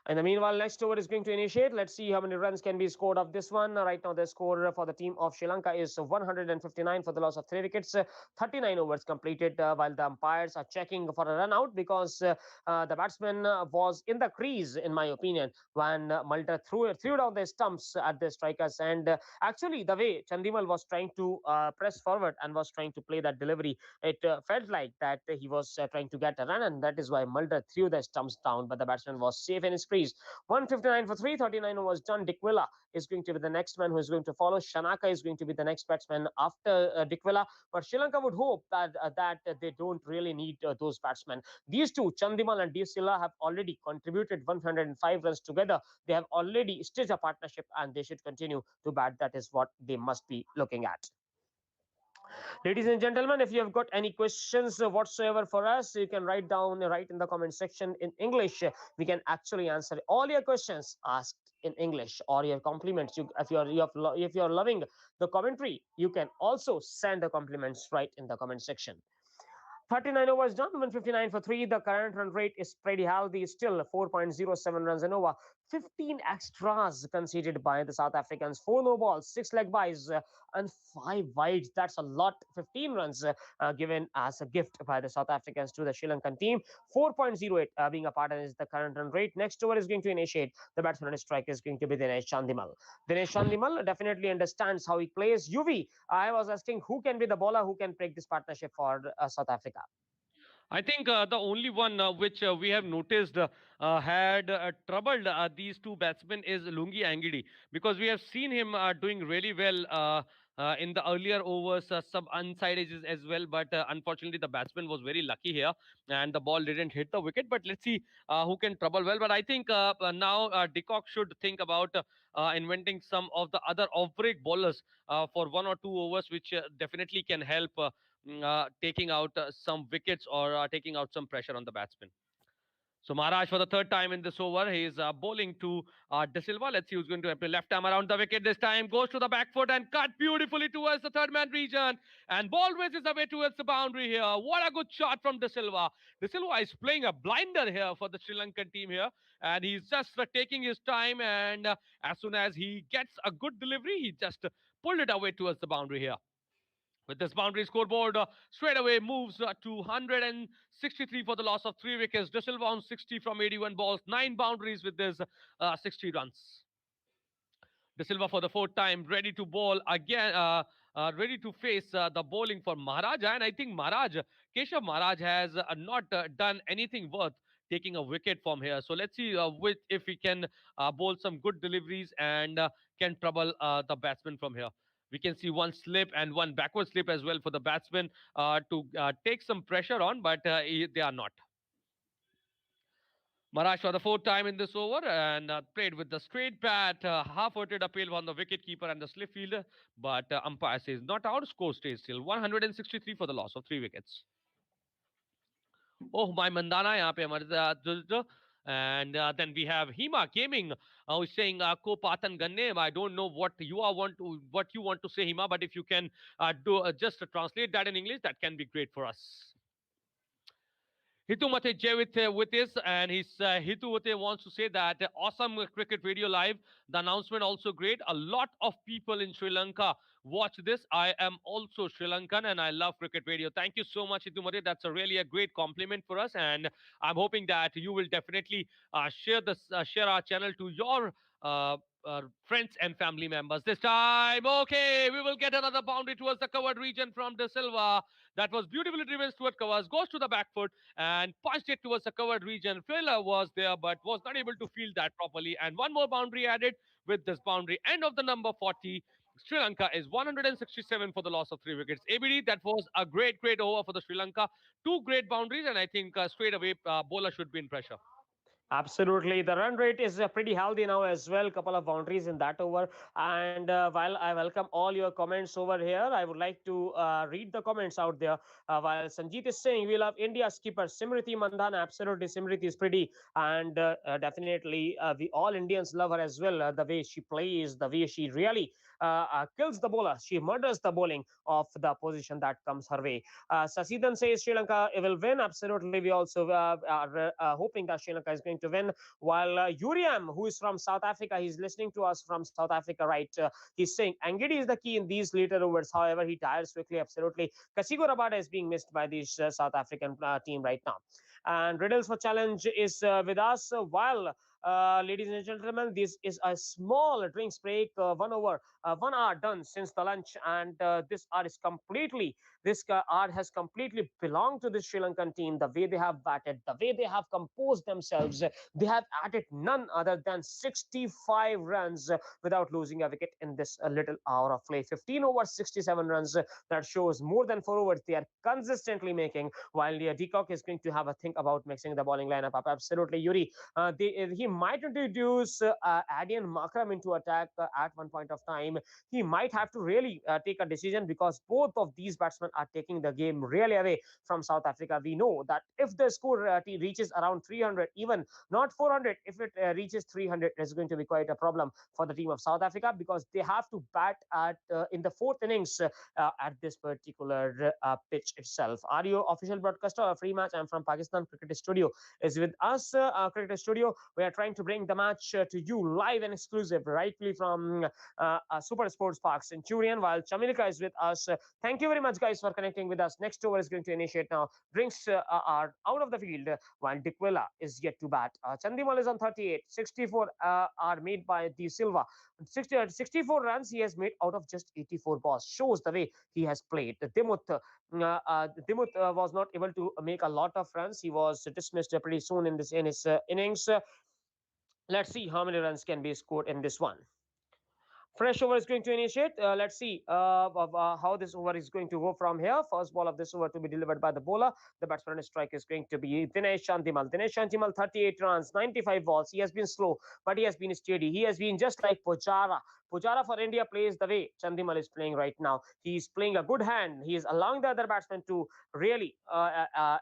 In the meanwhile, next over is going to initiate. Let's see how many runs can be scored of this one. Right now, the score for the team of Sri Lanka is 159 for the loss of 3 wickets. 39 overs completed, while the umpires are checking for a run out because the batsman was in the crease, in my opinion, when Malta threw down the stumps at the strikers. And actually, the way Chandimal was trying to press forward and was trying to play that delivery, it felt like that he was trying to get a run, and that is why Mulder threw the stumps down, but the batsman was safe in his crease. 159 for 3, 39 overs done. Dikwila is going to be the next man who is going to follow. Shanaka is going to be the next batsman after Dikwila. But Sri Lanka would hope that they don't really need those batsmen. These two, Chandimal and De Silva, have already contributed 105 runs together. They have already stitched a partnership, and they should continue to bat. That is what they must be looking at. Ladies and gentlemen, if you have got any questions whatsoever for us, you can write in the comment section in English. We can actually answer all your questions asked in English, or your compliments. If you're loving the commentary, you can also send the compliments right in the comment section. 39 overs done, 159 for three. The current run rate is pretty healthy, still 4.07 runs an over. 15 extras conceded by the South Africans, 4 no balls, 6 leg byes, and 5 wides. That's a lot. 15 runs given as a gift by the South Africans to the Sri Lankan team. 4.08 being a partner is the current run rate. Next over is going to initiate. The batsman and strike is going to be Dinesh Chandimal. Dinesh Chandimal definitely understands how he plays. UV, I was asking who can be the bowler who can break this partnership for South Africa. I think the only one which we have noticed had troubled these two batsmen is Lungi Angidi, because we have seen him doing really well in the earlier overs, some unside edges as well. But unfortunately, the batsman was very lucky here and the ball didn't hit the wicket. But let's see who can trouble well. But I think now Decock should think about inventing some of the other off-break bowlers for 1 or 2 overs, which definitely can help. Taking out some wickets or taking out some pressure on the batsman. So Maharaj for the third time in this over, he is bowling to De Silva. Let's see who's going to play left arm around the wicket this time. Goes to the back foot and cut beautifully towards the third man region. And ball whizzes away towards the boundary here. What a good shot from De Silva. De Silva is playing a blinder here for the Sri Lankan team here. And he's just taking his time. And as soon as he gets a good delivery, he just pulled it away towards the boundary here. With this boundary scoreboard, straight away moves to 163 for the loss of 3 wickets. De Silva on 60 from 81 balls, 9 boundaries with this 60 runs. De Silva for the fourth time, ready to bowl again, ready to face the bowling for Maharaj. And I think Keshav Maharaj has not done anything worth taking a wicket from here. So let's see if he can bowl some good deliveries and can trouble the batsman from here. We can see one slip and one backward slip as well for the batsman to take some pressure on, but they are not. Maharaj for the fourth time in this over and played with the straight bat, half-hearted appeal on the wicket-keeper and the slip fielder, but umpire says not out, score stays still. 163 for the loss of 3 wickets. Oh, my Mandana यहाँ पे हमारे and then we have Hima Gaming who's saying ko patan ganne. I don't know what you want to say, Hima, but if you can do just translate that in English, that can be great for us. Hitumate J with this, and his Hitumate wants to say that awesome cricket radio live. The announcement also great. A lot of people in Sri Lanka watch this. I am also Sri Lankan, and I love cricket radio. Thank you so much, Hitumate. That's a really a great compliment for us, and I'm hoping that you will definitely share our channel to your. Friends and family members. This time, okay, we will get another boundary towards the covered region from De Silva. That was beautifully driven towards covers, goes to the back foot and punched it towards the covered region. Fielder was there but was not able to field that properly. And one more boundary added with this boundary. End of the number 40. Sri Lanka is 167 for the loss of 3 wickets. ABD, that was a great over for the Sri Lanka. Two great boundaries, and I think straight away bowler should be in pressure. Absolutely. The run rate is pretty healthy now as well. Couple of boundaries in that over. And while I welcome all your comments over here, I would like to read the comments out there. While Sanjeet is saying, we love India skipper Simriti Mandhana. Absolutely. Simriti is pretty. And definitely, we all Indians love her as well. The way she plays, the way she really kills the bowler. She murders the bowling of the position that comes her way. Sasidan says Sri Lanka will win. Absolutely. We also are hoping that Sri Lanka is going to win. While Uriam, who is from South Africa, he's listening to us from South Africa, right? He's saying Angidi is the key in these later overs. However, he tires quickly. Absolutely. Kasigo Rabada is being missed by this South African team right now. And Riddles for Challenge is with us. While ladies and gentlemen, this is a small drinks break, 1 hour, 1 hour done since the lunch, and this hour is completely this hour has completely belonged to the Sri Lankan team. The way they have batted, the way they have composed themselves, they have added none other than 65 runs without losing a wicket in this little hour of play. 15 over 67 runs. That shows more than 4 overs they are consistently making. While Decock is going to have a think about mixing the bowling lineup up. Absolutely, Yuri. He might introduce Adian Makram into attack at one point of time. He might have to really take a decision because both of these batsmen are taking the game really away from South Africa. We know that if the score reaches around 300, even not 400, if it reaches 300, it's going to be quite a problem for the team of South Africa because they have to bat at in the fourth innings at this particular pitch itself. Are you official broadcaster of free match? I'm from Pakistan Cricket Studio. Is with us, Cricket Studio. We are trying trying to bring the match to you live and exclusive, rightly from Super Sports Park Centurion, while Chamilika is with us. Thank you very much, guys, for connecting with us. Next over is going to initiate now. Drinks are out of the field, while Diquila is yet to bat. Chandimal is on 38. 64 are made by De Silva. 64 runs he has made out of just 84 balls. Shows the way he has played. Dimut was not able to make a lot of runs. He was dismissed pretty soon in his innings. Let's see how many runs can be scored in this one. Fresh over is going to initiate. Let's see how this over is going to go from here. First ball of this over to be delivered by the bowler. The batsman on strike is going to be Dinesh Chandimal. Dinesh Chandimal, 38 runs, 95 balls. He has been slow, but he has been steady. He has been just like Pujara. Pujara for India plays the way Chandimal is playing right now. He is playing a good hand. He is allowing the other batsman to really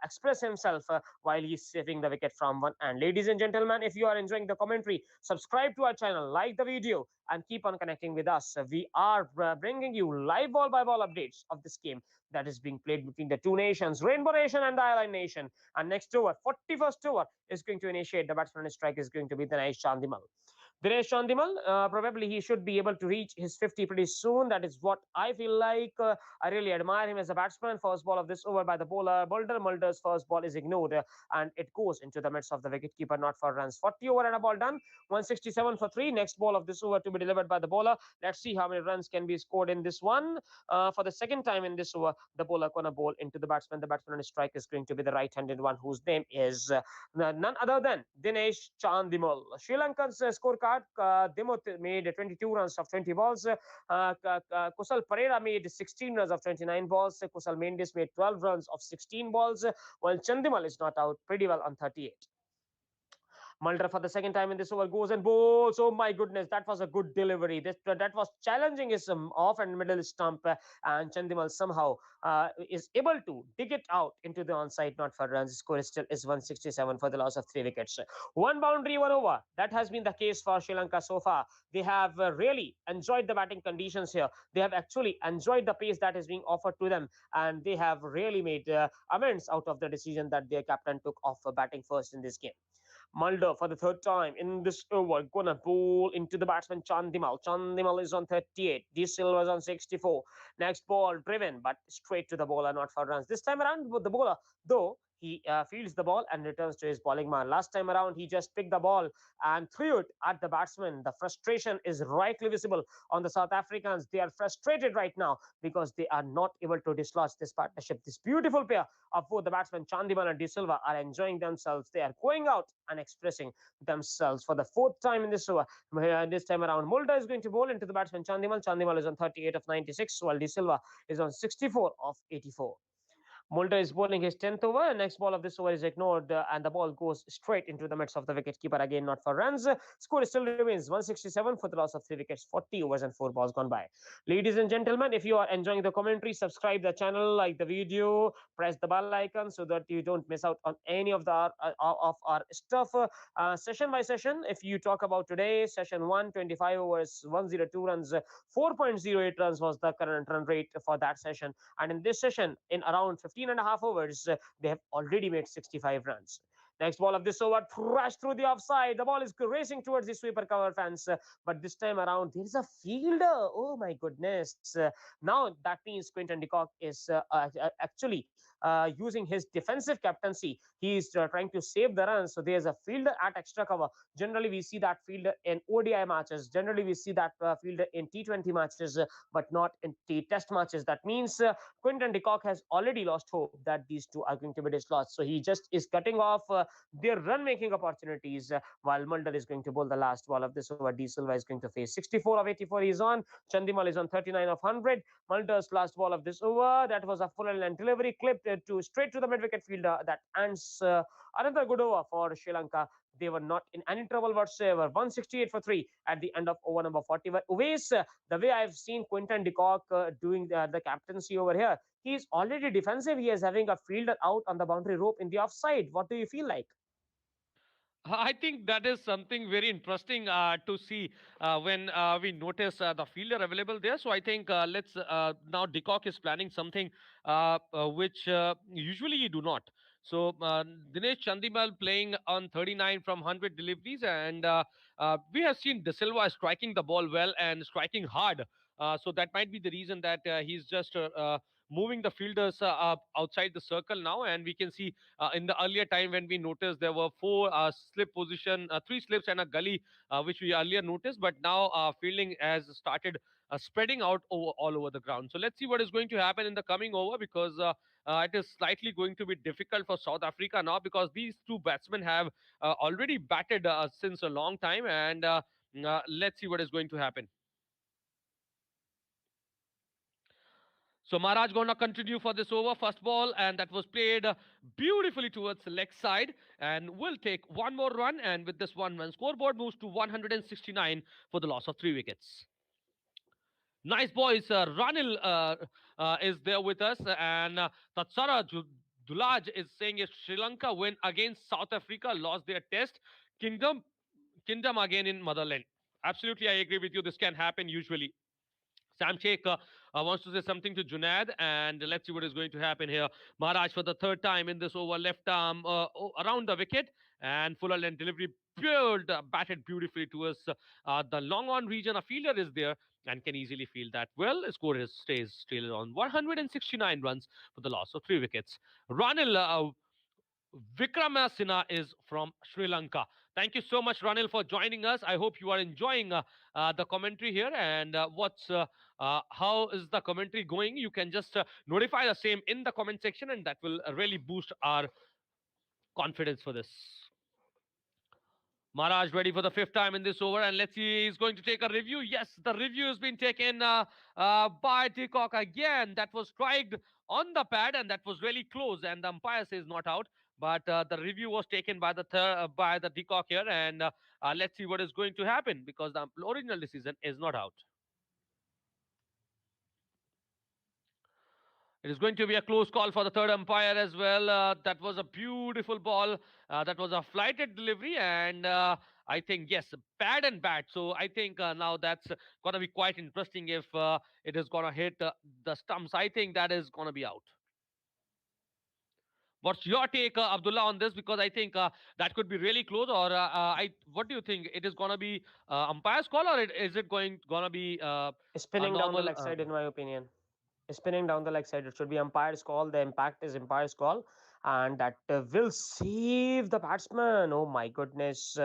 express himself while he's saving the wicket from one. And ladies and gentlemen, if you are enjoying the commentary, subscribe to our channel, like the video, and keep on connecting with us. We are bringing you live ball by ball updates of this game that is being played between the two nations, Rainbow Nation and the Island Nation. And next over, 41st over, is going to initiate. The batsman strike is going to be Dinesh Chandimal. Dinesh Chandimal, probably he should be able to reach his 50 pretty soon. That is what I feel like. I really admire him as a batsman. First ball of this over by the bowler. Mulder's first ball is ignored and it goes into the midst of the wicketkeeper, not for runs. 40 over and a ball done. 167 for 3. Next ball of this over to be delivered by the bowler. Let's see how many runs can be scored in this one. For the second time in this over, the bowler gonna bowl into the batsman. The batsman on strike is going to be the right-handed one, whose name is none other than Dinesh Chandimal. Sri Lanka's scorecard: Dimut made 22 runs of 20 balls. Kusal Pereira made 16 runs of 29 balls. Kusal Mendes made 12 runs of 16 balls. While Chandimal is not out pretty well on 38. Mulder for the second time in this over goes and bowls. Oh my goodness, that was a good delivery. That was challenging his off and middle stump, and Chandimal somehow is able to dig it out into the onside, not for runs. Score still is 167 for the loss of 3 wickets. One boundary, one over. That has been the case for Sri Lanka so far. They have really enjoyed the batting conditions here. They have actually enjoyed the pace that is being offered to them, and they have really made amends out of the decision that their captain took of batting first in this game. Mulder for the third time in this over, gonna bowl into the batsman Chandimal. Chandimal is on 38. De Silva is on 64. Next ball driven, but straight to the bowler, not for runs. This time around, with the bowler, though, he fields the ball and returns to his bowling man. Last time around, he just picked the ball and threw it at the batsman. The frustration is rightly visible on the South Africans. They are frustrated right now because they are not able to dislodge this partnership. This beautiful pair of both the batsmen Chandimal and De Silva are enjoying themselves. They are going out and expressing themselves for the fourth time in this over. This time around, Mulder is going to bowl into the batsman Chandimal. Chandimal is on 38 of 96, while De Silva is on 64 of 84. Mulder is bowling his 10th over. Next ball of this over is ignored, and the ball goes straight into the midst of the wicketkeeper. Again, not for runs. Score still remains 167 for the loss of 3 wickets, 40 overs, and 4 balls gone by. Ladies and gentlemen, if you are enjoying the commentary, subscribe the channel, like the video, press the bell icon so that you don't miss out on any of our stuff. Session by session, if you talk about today, session 1, 25 overs, 102 runs, 4.08 runs was the current run rate for that session. And in this session, in around 15 and a half overs, they have already made 65 runs. Next ball of this over, thrashed through the offside. The ball is racing towards the sweeper cover fence. But this time around, there is a fielder. Oh my goodness. Now that means Quinton de Kock is actually using his defensive captaincy. He is trying to save the runs. So there's a fielder at extra cover. Generally, we see that fielder in ODI matches. Generally, we see that fielder in T20 matches, but not in Test matches. That means Quinton de Kock has already lost hope that these two are going to be dislodged. So he just is cutting off their run making opportunities while Mulder is going to bowl the last ball of this over. De Silva is going to face 64 of 84. He's on. Chandimal is on 39 of 100. Mulder's last ball of this over. That was a full and delivery clipped to straight to the mid wicket fielder. That ends another good over for Sri Lanka. They were not in any trouble whatsoever. 168 for 3 at the end of over number 40. But Uwais, the way I've seen Quinton de Kock doing the captaincy over here, he is already defensive. He is having a fielder out on the boundary rope in the offside. What do you feel like? I think that is something very interesting to see when we notice the fielder available there. So I think let's now De Kock is planning something which usually you do not. So Dinesh Chandimal playing on 39 from 100 deliveries, and we have seen De Silva striking the ball well and striking hard. So that might be the reason that he's just moving the fielders up outside the circle now. And we can see in the earlier time when we noticed there were four slip position, three slips and a gully, which we earlier noticed. But now fielding has started spreading out all over the ground. So let's see what is going to happen in the coming over, because it is slightly going to be difficult for South Africa now, because these two batsmen have already batted since a long time, and let's see what is going to happen. So Maharaj gonna continue for this over. First ball, and that was played beautifully towards the leg side, and will take one more run. And with this one-run scoreboard moves to 169 for the loss of 3 wickets. Nice boys. Ranil is there with us, and Tatsara Dulaj is saying if Sri Lanka win against South Africa, lost their test, kingdom, kingdom again in motherland. Absolutely, I agree with you. This can happen usually. Sam Sheikh wants to say something to Junaid, and let's see what is going to happen here. Maharaj for the third time in this over, left arm around the wicket, and full length delivery, batted beautifully towards the long on region. A fielder is there and can easily field that well. The score stays still on 169 runs for the loss of 3 wickets. Ranil Vikramasinghe is from Sri Lanka. Thank you so much, Ranil, for joining us. I hope you are enjoying the commentary here. And how is the commentary going? You can just notify the same in the comment section, and that will really boost our confidence for this. Maharaj ready for the fifth time in this over, and let's see, he's going to take a review. Yes, the review has been taken by Deacock again. That was striked on the pad, and that was really close. And the umpire says not out, but the review was taken by the Deacock here, and let's see what is going to happen, because the original decision is not out. It is going to be a close call for the third umpire as well. That was a beautiful ball. That was a flighted delivery, and I think yes, bad and bad. So I think now that's going to be quite interesting if it is going to hit the stumps. I think that is going to be out. What's your take, Abdullah, on this? Because I think that could be really close. Or what do you think? It is going to be umpire's call, or is it going to be a Spinning down the normal? leg side, in my opinion. Spinning down the leg side. It should be umpire's call. The impact is umpire's call, and that will save the batsman. Oh my goodness!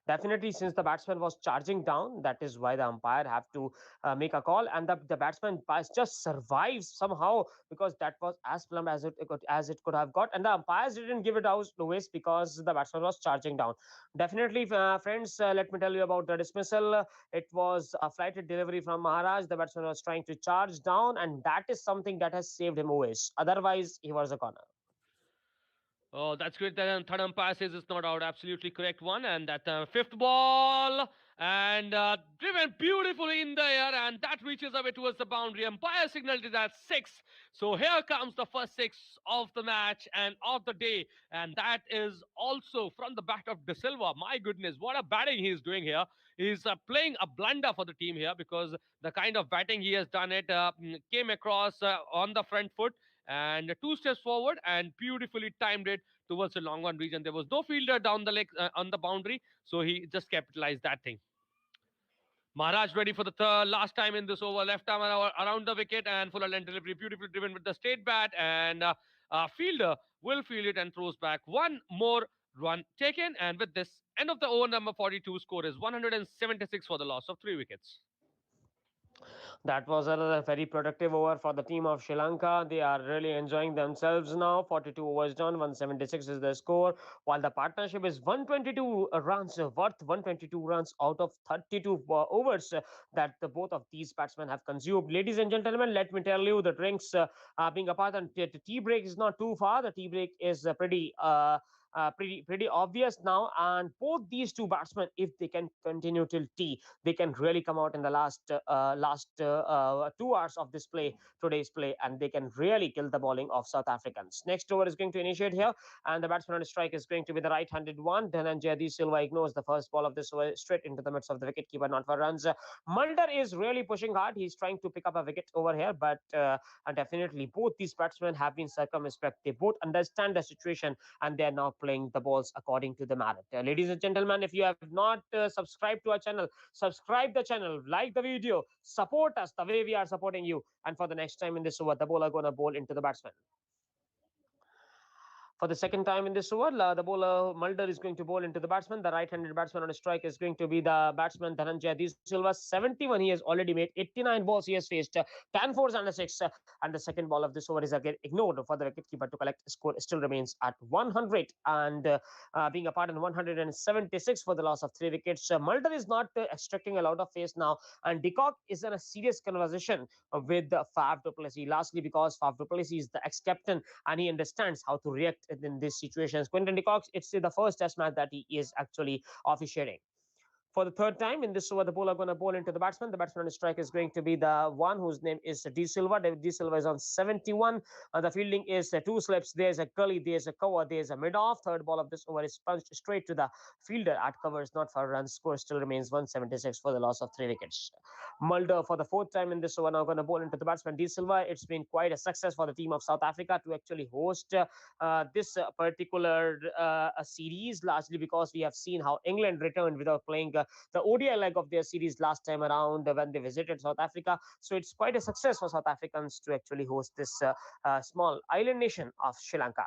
Definitely, since the batsman was charging down, that is why the umpire have to make a call, and the batsman just survives somehow, because that was as plumb as it could have got, and the umpires didn't give it out to waste because the batsman was charging down. Definitely, friends, let me tell you about the dismissal. It was a flighted delivery from Maharaj. The batsman was trying to charge down, and that is something that has saved him always. Otherwise, he was a corner. Oh, that's great. That third umpire says it's not out. Absolutely correct one. And that fifth ball, and driven beautifully in the air, and that reaches away towards the boundary. Umpire signaled it as six. So here comes the first six of the match and of the day, and that is also from the bat of De Silva. My goodness, what a batting he is doing here. He's playing a blunder for the team here, because the kind of batting he has done it came across on the front foot, and 2 steps forward and beautifully timed it towards the long one region. There was no fielder down the leg on the boundary, so he just capitalized that thing. Maharaj ready for the last time in this over, left arm around the wicket, and full length delivery, beautifully driven with the straight bat, and fielder will field it and throws back. One more run taken, and with this, end of the over number 42, score is 176 for the loss of 3 wickets. That was another very productive over for the team of Sri Lanka. They are really enjoying themselves now. 42 overs done, 176 is the score. While the partnership is 122 runs, worth 122 runs out of 32 overs that the both of these batsmen have consumed. Ladies and gentlemen, let me tell you, the drinks being apart, and the tea break is not too far. The tea break is pretty. pretty obvious now. And both these two batsmen, if they can continue till T, they can really come out in the last 2 hours of this play, today's play, and they can really kill the bowling of South Africans. Next over is going to initiate here, and the batsman on strike is going to be the right-handed one. Dhananjaya De Silva ignores the first ball of this over straight into the midst of the wicketkeeper, not for runs. Mulder is really pushing hard. He's trying to pick up a wicket over here, but definitely both these batsmen have been circumspect. They both understand the situation, and they are now playing the balls according to the merit. Ladies and gentlemen, if you have not subscribed to our channel, subscribe the channel, like the video, support us the way we are supporting you. And for the next time in this over, the bowler gonna bowl into the batsman. For the second time in this over, the bowler Mulder is going to bowl into the batsman. The right-handed batsman on a strike is going to be the batsman Dhananjaya De Silva. 71 he has already made. 89 balls he has faced. 10 fours and a 6. And the second ball of this over is again ignored for the wicketkeeper to collect. Score still remains at 100 and being a part in 176 for the loss of 3 wickets. Mulder is not extracting a lot of pace now, and De Kock is in a serious conversation with Faf du Plessis. Lastly, because Faf du Plessis is the ex-captain and he understands how to react in these situations. Quinton de Kock, it's the first test match that he is actually officiating. For the third time in this over, the bowler going to bowl into the batsman. The batsman on strike is going to be the one whose name is De Silva. David De Silva is on 71. The fielding is two slips. There's a gully, there's a cover, there's a mid-off. Third ball of this over is punched straight to the fielder at covers, not for a run. Score still remains 176 for the loss of 3 wickets. Mulder for the fourth time in this over now going to bowl into the batsman De Silva. It's been quite a success for the team of South Africa to actually host this particular series, largely because we have seen how England returned without playing the ODI leg of their series last time around when they visited South Africa. So it's quite a success for South Africans to actually host this small island nation of Sri Lanka.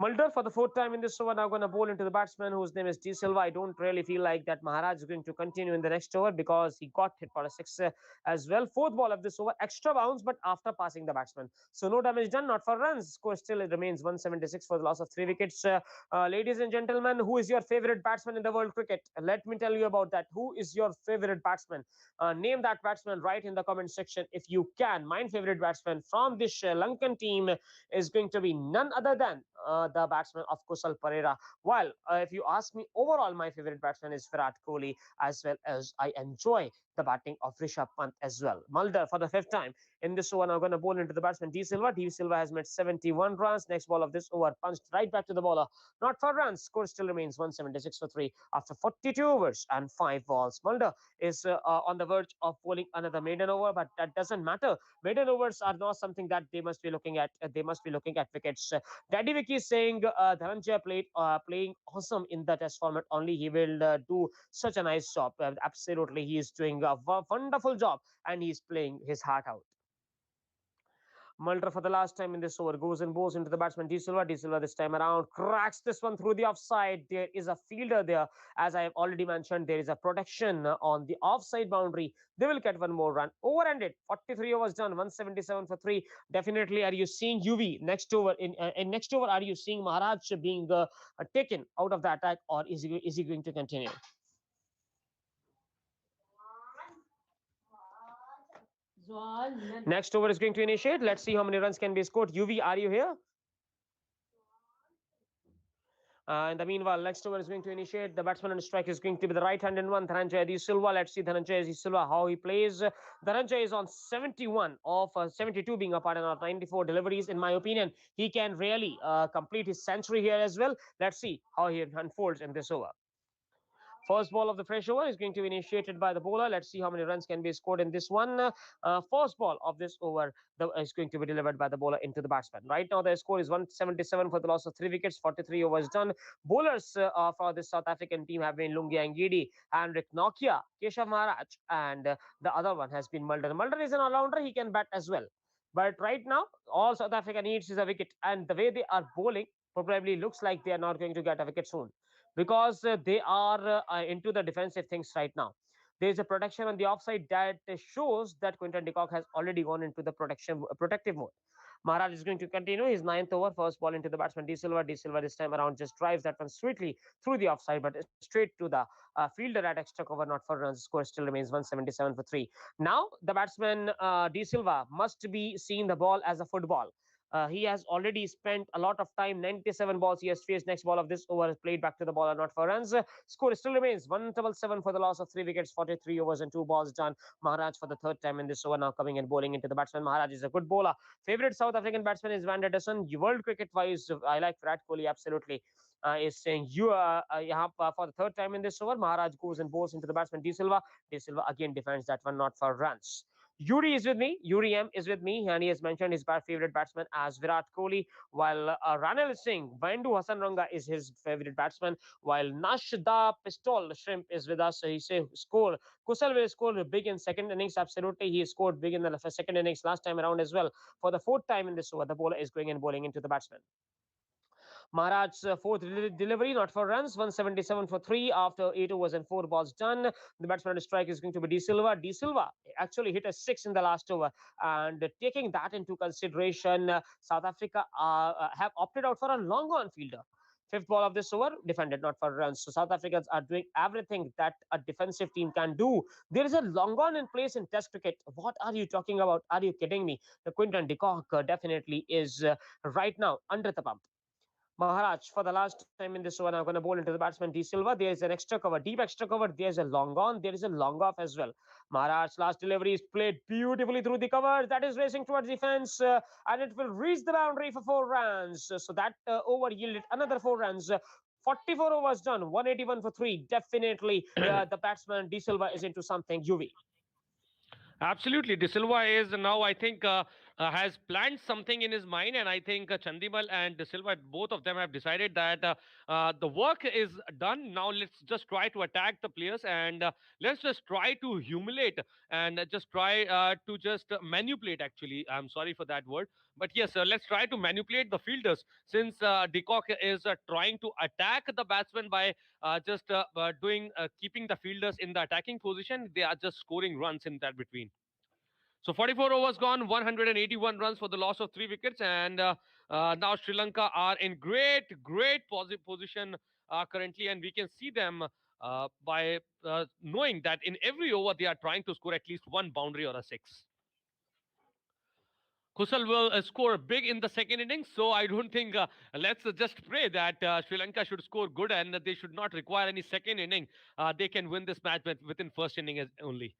Mulder for the fourth time in this over now going to bowl into the batsman whose name is De Silva. I don't really feel like that Maharaj is going to continue in the next over because he got hit for a six as well. Fourth ball of this over, extra bounce, but after passing the batsman. So no damage done, not for runs. Score still it remains 176 for the loss of 3 wickets. Ladies and gentlemen, who is your favorite batsman in the world cricket? Let me tell you about that. Who is your favorite batsman? Name that batsman right in the comment section if you can. My favorite batsman from this Sri Lankan team is going to be none other than the batsman of Kusal Pereira. While if you ask me, overall my favorite batsman is Virat Kohli, as well as I enjoy the batting of Rishabh Pant as well. Mulder for the fifth time in this over now going to bowl into the batsman De Silva. De Silva has made 71 runs. Next ball of this over punched right back to the bowler. Not for runs. Score still remains 176 for 3 after 42 overs and 5 balls. Mulder is on the verge of bowling another maiden over, but that doesn't matter. Maiden overs are not something that they must be looking at. They must be looking at wickets. Daddy Vicky is saying Dhananjaya playing awesome in the test format only. He will do such a nice job. Absolutely, he is doing a wonderful job and he's playing his heart out. Mulder for the last time in this over goes and bowls into the batsman De Silva. De Silva this time around cracks this one through the offside. There is a fielder there. As I have already mentioned, there is a protection on the offside boundary. They will get one more run. Over ended. 43 overs done. 177 for 3. Definitely, are you seeing UV next over? In next over, are you seeing Maharaj being taken out of the attack, or is he going to continue? Next over is going to initiate. Let's see how many runs can be scored. UV, are you here? In the meanwhile, next over is going to initiate. The batsman on strike is going to be the right-handed one, Dhananjaya De Silva. Let's see Dhananjaya De Silva how he plays. Dhananjaya is on 71 of 72 being a part of 94 deliveries. In my opinion, he can really complete his century here as well. Let's see how he unfolds in this over. First ball of the fresh over is going to be initiated by the bowler. Let's see how many runs can be scored in this one. First ball of this over is going to be delivered by the bowler into the batsman. Right now, the score is 177 for the loss of 3 wickets. 43 overs done. Bowlers for the South African team have been Lungi Ngidi, Henrik Nokia, Keshav Maharaj, and the other one has been Mulder. Mulder is an all-rounder. He can bat as well. But right now, all South Africa needs is a wicket. And the way they are bowling probably looks like they are not going to get a wicket soon because they are into the defensive things right now. There is a protection on the offside that shows that Quinton de Kock has already gone into the protective mode. Maharaj is going to continue his ninth over. First ball into the batsman De Silva. De Silva this time around just drives that one sweetly through the offside, but straight to the fielder at extra cover, not for runs. Score still remains 177 for 3. Now the batsman De Silva must be seeing the ball as a football. He has already spent a lot of time. 97 balls he has faced. Next ball of this over is played back to the ball and not for runs. Score still remains 177 for the loss of 3 wickets. 43 overs and 2 balls done. Maharaj for the third time in this over now coming and bowling into the batsman. Maharaj is a good bowler. Favorite South African batsman is Van der Dussen. World cricket wise, I like Virat Kohli absolutely. Is saying you for the third time in this over. Maharaj goes and bowls into the batsman De Silva. De Silva again defends that one, not for runs. Yuri is with me. Yuri M is with me, and he has mentioned his favorite batsman as Virat Kohli. While Ranil is saying Vandu Hasanranga is his favorite batsman. While Nash the Pistol Shrimp is with us, so he say score. Kusal will score big in second innings. Absolutely, he scored big in the second innings last time around as well. For the fourth time in this over, the bowler is going and bowling into the batsman. Maharaj's fourth delivery, not for runs, 177 for three after 8 overs and 4 balls done. The batsman to strike is going to be De Silva. De Silva actually hit a six in the last over, and taking that into consideration, South Africa have opted out for a long on fielder. Fifth ball of this over, defended not for runs. So South Africans are doing everything that a defensive team can do. There is a long on in place in Test cricket. What are you talking about? Are you kidding me? The Quinton de Kock definitely is right now under the pump. Maharaj for the last time in this one. I'm going to bowl into the batsman De Silva. There is an extra cover, deep extra cover. There's a long on. There is a long off as well. Maharaj's last delivery is played beautifully through the cover. That is racing towards the fence, and it will reach the boundary for 4 runs. So that over yielded another 4 runs. 44 overs done, 181 for three. Definitely, the batsman De Silva is into something. UV. Absolutely. De Silva is now, I think, has planned something in his mind, and I think Chandimal and De Silva, both of them have decided that the work is done. Now let's just try to attack the players, and let's just try to humiliate and just try to just manipulate. Actually, I'm sorry for that word, but yes, let's try to manipulate the fielders since De Kock is trying to attack the batsman by just doing keeping the fielders in the attacking position. They are just scoring runs in that between. So 44 overs gone, 181 runs for the loss of 3 wickets, and now Sri Lanka are in great position currently, and we can see them by knowing that in every over they are trying to score at least one boundary or a six. Kusal will score big in the second innings, so I don't think. Let's just pray that Sri Lanka should score good and they should not require any second inning. They can win this match within first inning only.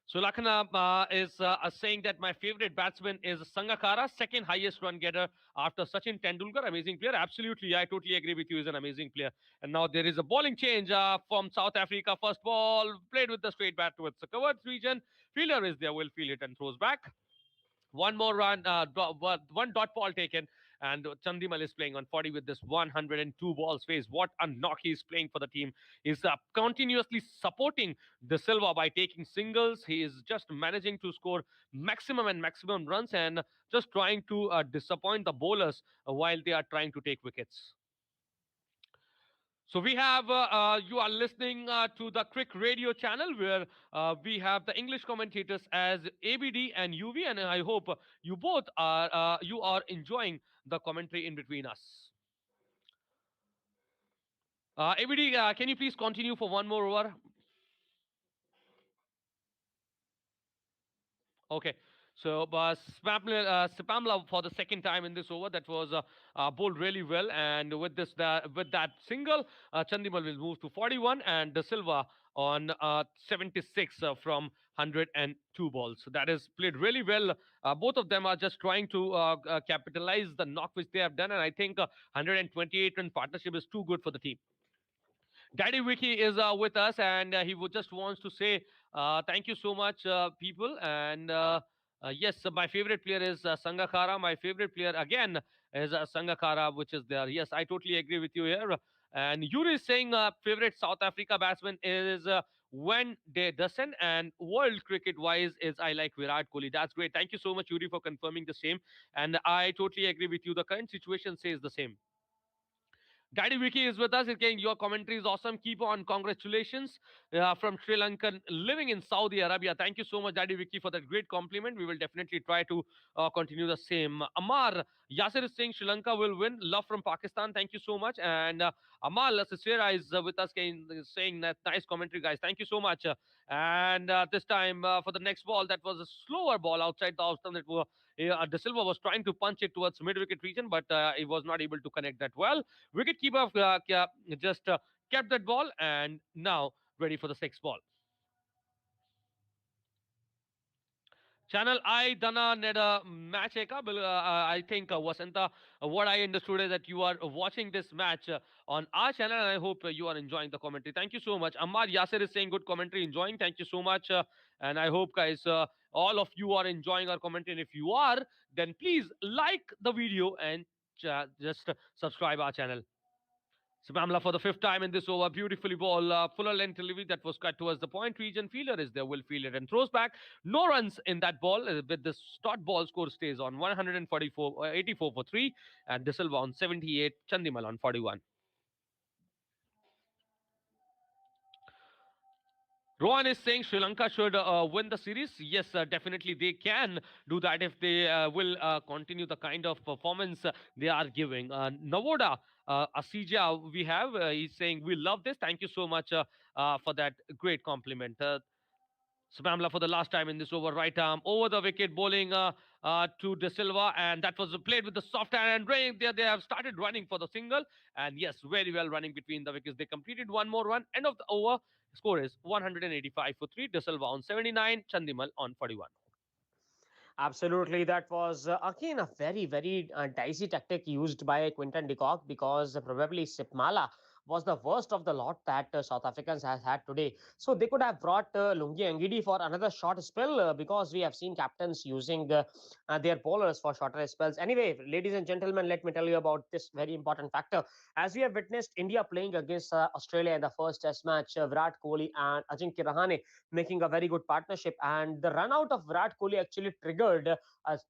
So Lakana is saying that my favorite batsman is Sangakkara, second highest run getter after Sachin Tendulkar. Amazing player. Absolutely, I totally agree with you. He's an amazing player. And now there is a bowling change from South Africa. First ball played with the straight bat towards the covered region. Fielder is there, will field it and throws back. One more run, one dot ball taken, and Chandimal is playing on 40 with this 102 balls faced. What a knock he's playing for the team. He's continuously supporting De Silva by taking singles. He is just managing to score maximum and maximum runs and just trying to disappoint the bowlers while they are trying to take wickets. So we have you are listening to the Crick Radio channel where we have the English commentators as ABD and UV, and I hope you are enjoying the commentary in between us. ABD, can you please continue for one more over? Okay. So Spamla for the second time in this over that was bowled really well, and with that single, Chandimal will move to 41, and De Silva on 76 from 102 balls. So that is played really well. Both of them are just trying to capitalize the knock which they have done, and I think 128 run partnership is too good for the team. Daddy Wiki is with us, and he would just wants to say thank you so much, people. And yes, my favorite player is Sangakkara. My favorite player again is Sangakkara, which is there. Yes, I totally agree with you here. And Yuri is saying favorite South Africa batsman is Wen De Dussen, and world cricket wise is I like Virat Kohli. That's great. Thank you so much, Yuri, for confirming the same. And I totally agree with you. The current situation says the same. Daddy Vicky is with us. Again, your commentary is awesome. Keep on. Congratulations from Sri Lankan living in Saudi Arabia. Thank you so much, Daddy Vicky, for that great compliment. We will definitely try to continue the same. Amar Yasir is saying Sri Lanka will win. Love from Pakistan. Thank you so much. And Amal Sisera is with us saying that nice commentary, guys. Thank you so much. And this time for the next ball, that was a slower ball outside the off stump. De Silva was trying to punch it towards mid wicket region, but he was not able to connect that well. Wicketkeeper just kept that ball, and now ready for the sixth ball. Channel I Dana Neda match eka. I think Vasanta, what I understood is that you are watching this match on our channel, and I hope you are enjoying the commentary. Thank you so much. Ammar Yasser is saying good commentary, enjoying. Thank you so much, and I hope guys, all of you are enjoying our commentary. And if you are, then please like the video and just subscribe our channel. Samamla for the fifth time in this over. Beautifully ball. Fuller length delivery that was cut towards the point region. Fielder is there. Will field it and throws back. No runs in that ball. With the start ball score stays on 144, 84 for 3. And De Silva on 78. Chandimal on 41. Rohan is saying Sri Lanka should win the series. Yes, definitely they can do that if they will continue the kind of performance they are giving. Navoda Asija, we have, he's saying, we love this. Thank you so much for that great compliment. Spamla for the last time in this over, right arm over the wicket, bowling to De Silva, and that was played with the soft hand. And they have started running for the single, and yes, very well running between the wickets. They completed one more run. End of the over. Score is 185 for 3. De Silva on 79, Chandimal on 41. Absolutely, that was again a very dicey tactic used by Quinton de Kock because probably Sipmala was the worst of the lot that South Africans has had today. So they could have brought Lungi Angidi for another short spell because we have seen captains using their bowlers for shorter spells. Anyway, ladies and gentlemen, let me tell you about this very important factor. As we have witnessed India playing against Australia in the first Test match, Virat Kohli and Ajinkya Rahane making a very good partnership. And the run out of Virat Kohli actually triggered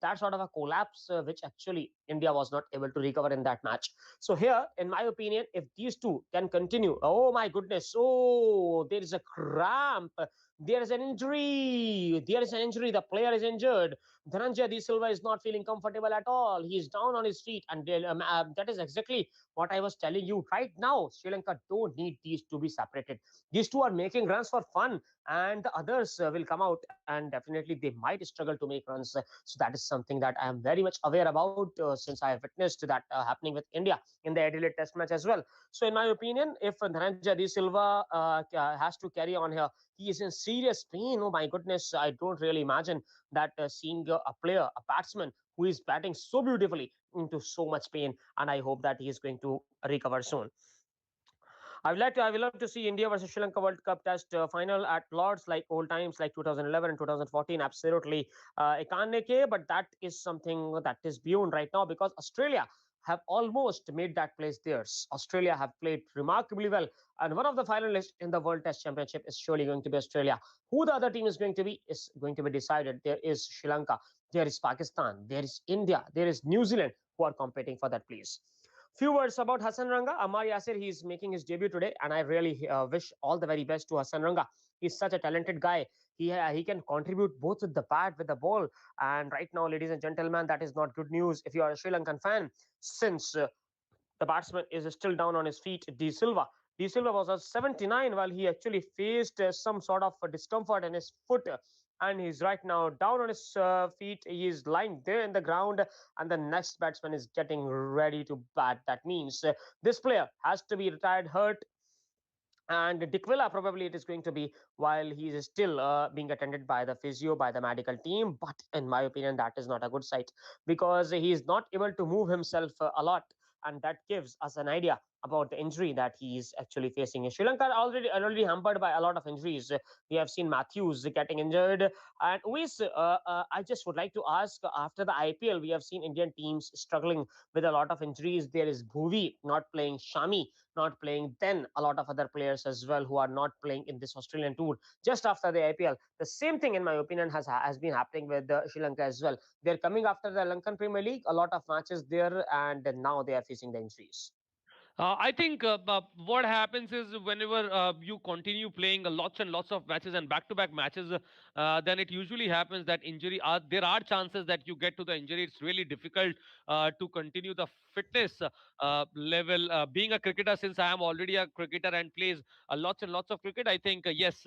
that sort of a collapse, which actually India was not able to recover in that match. So here, in my opinion, if these two can continue, oh my goodness, oh, there is a cramp. There is an injury. There is an injury. The player is injured. Dhananjay De Silva is not feeling comfortable at all. He is down on his feet, and that is exactly what I was telling you right now. Sri Lanka don't need these to be separated. These two are making runs for fun, and the others will come out, and definitely they might struggle to make runs. So that is something that I am very much aware about since I have witnessed that happening with India in the Adelaide Test match as well. So in my opinion, if Dhananjay De Silva has to carry on here, he is in serious pain. Oh my goodness, I don't really imagine that seeing a player, a batsman who is batting so beautifully into so much pain, and I hope that he is going to recover soon. I would love to see India versus Sri Lanka World Cup Test final at Lords like old times, like 2011 and 2014. Absolutely, Ekaneke, but that is something that is beyond right now because Australia have almost made that place theirs. Australia have played remarkably well, and one of the finalists in the World Test Championship is surely going to be Australia. Who the other team is going to be decided. There is Sri Lanka, there is Pakistan, there is India, there is New Zealand who are competing for that place. Few words about Hassan Ranga. Ammar Yasir, he is making his debut today, and I really wish all the very best to Hassan Ranga. He's such a talented guy. He can contribute both with the bat, with the ball. And right now, ladies and gentlemen, that is not good news if you are a Sri Lankan fan, since the batsman is still down on his feet. De Silva. De Silva was at 79 while he actually faced some sort of discomfort in his foot. And he's right now down on his feet. He is lying there in the ground, and the next batsman is getting ready to bat. That means this player has to be retired hurt, and Dikwila probably it is going to be while he is still being attended by the physio, by the medical team. But in my opinion, that is not a good sight because he is not able to move himself a lot, and that gives us an idea about the injury that he is actually facing. Sri Lanka are already hampered by a lot of injuries. We have seen Matthews getting injured, and Uis, I just would like to ask after the IPL, we have seen Indian teams struggling with a lot of injuries. There is Bhuvi not playing, Shami not playing, then a lot of other players as well who are not playing in this Australian tour just after the IPL. The same thing, in my opinion, has been happening with Sri Lanka as well. They're coming after the Lankan Premier League, a lot of matches there, and now they are facing the injuries. I think what happens is whenever you continue playing lots and lots of matches and back-to-back matches, then it usually happens that there are chances that you get to the injury. It's really difficult to continue the fitness level, being a cricketer, since I am already a cricketer and plays lots and lots of cricket, I think yes,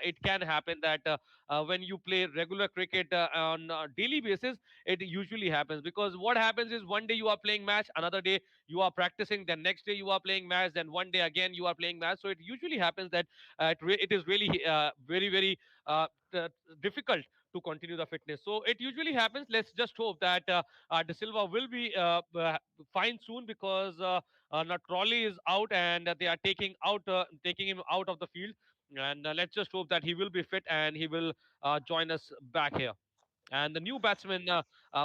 it can happen that when you play regular cricket on a daily basis, it usually happens. Because what happens is, one day you are playing match, another day you are practicing, then next day you are playing match, then one day again you are playing match. So it usually happens that it is really very very uh, t- difficult to continue the fitness. So it usually happens. Let's just hope that De Silva will be fine soon, because Trolley is out, and they are taking him out of the field. And let's just hope that he will be fit and he will join us back here. And the new batsman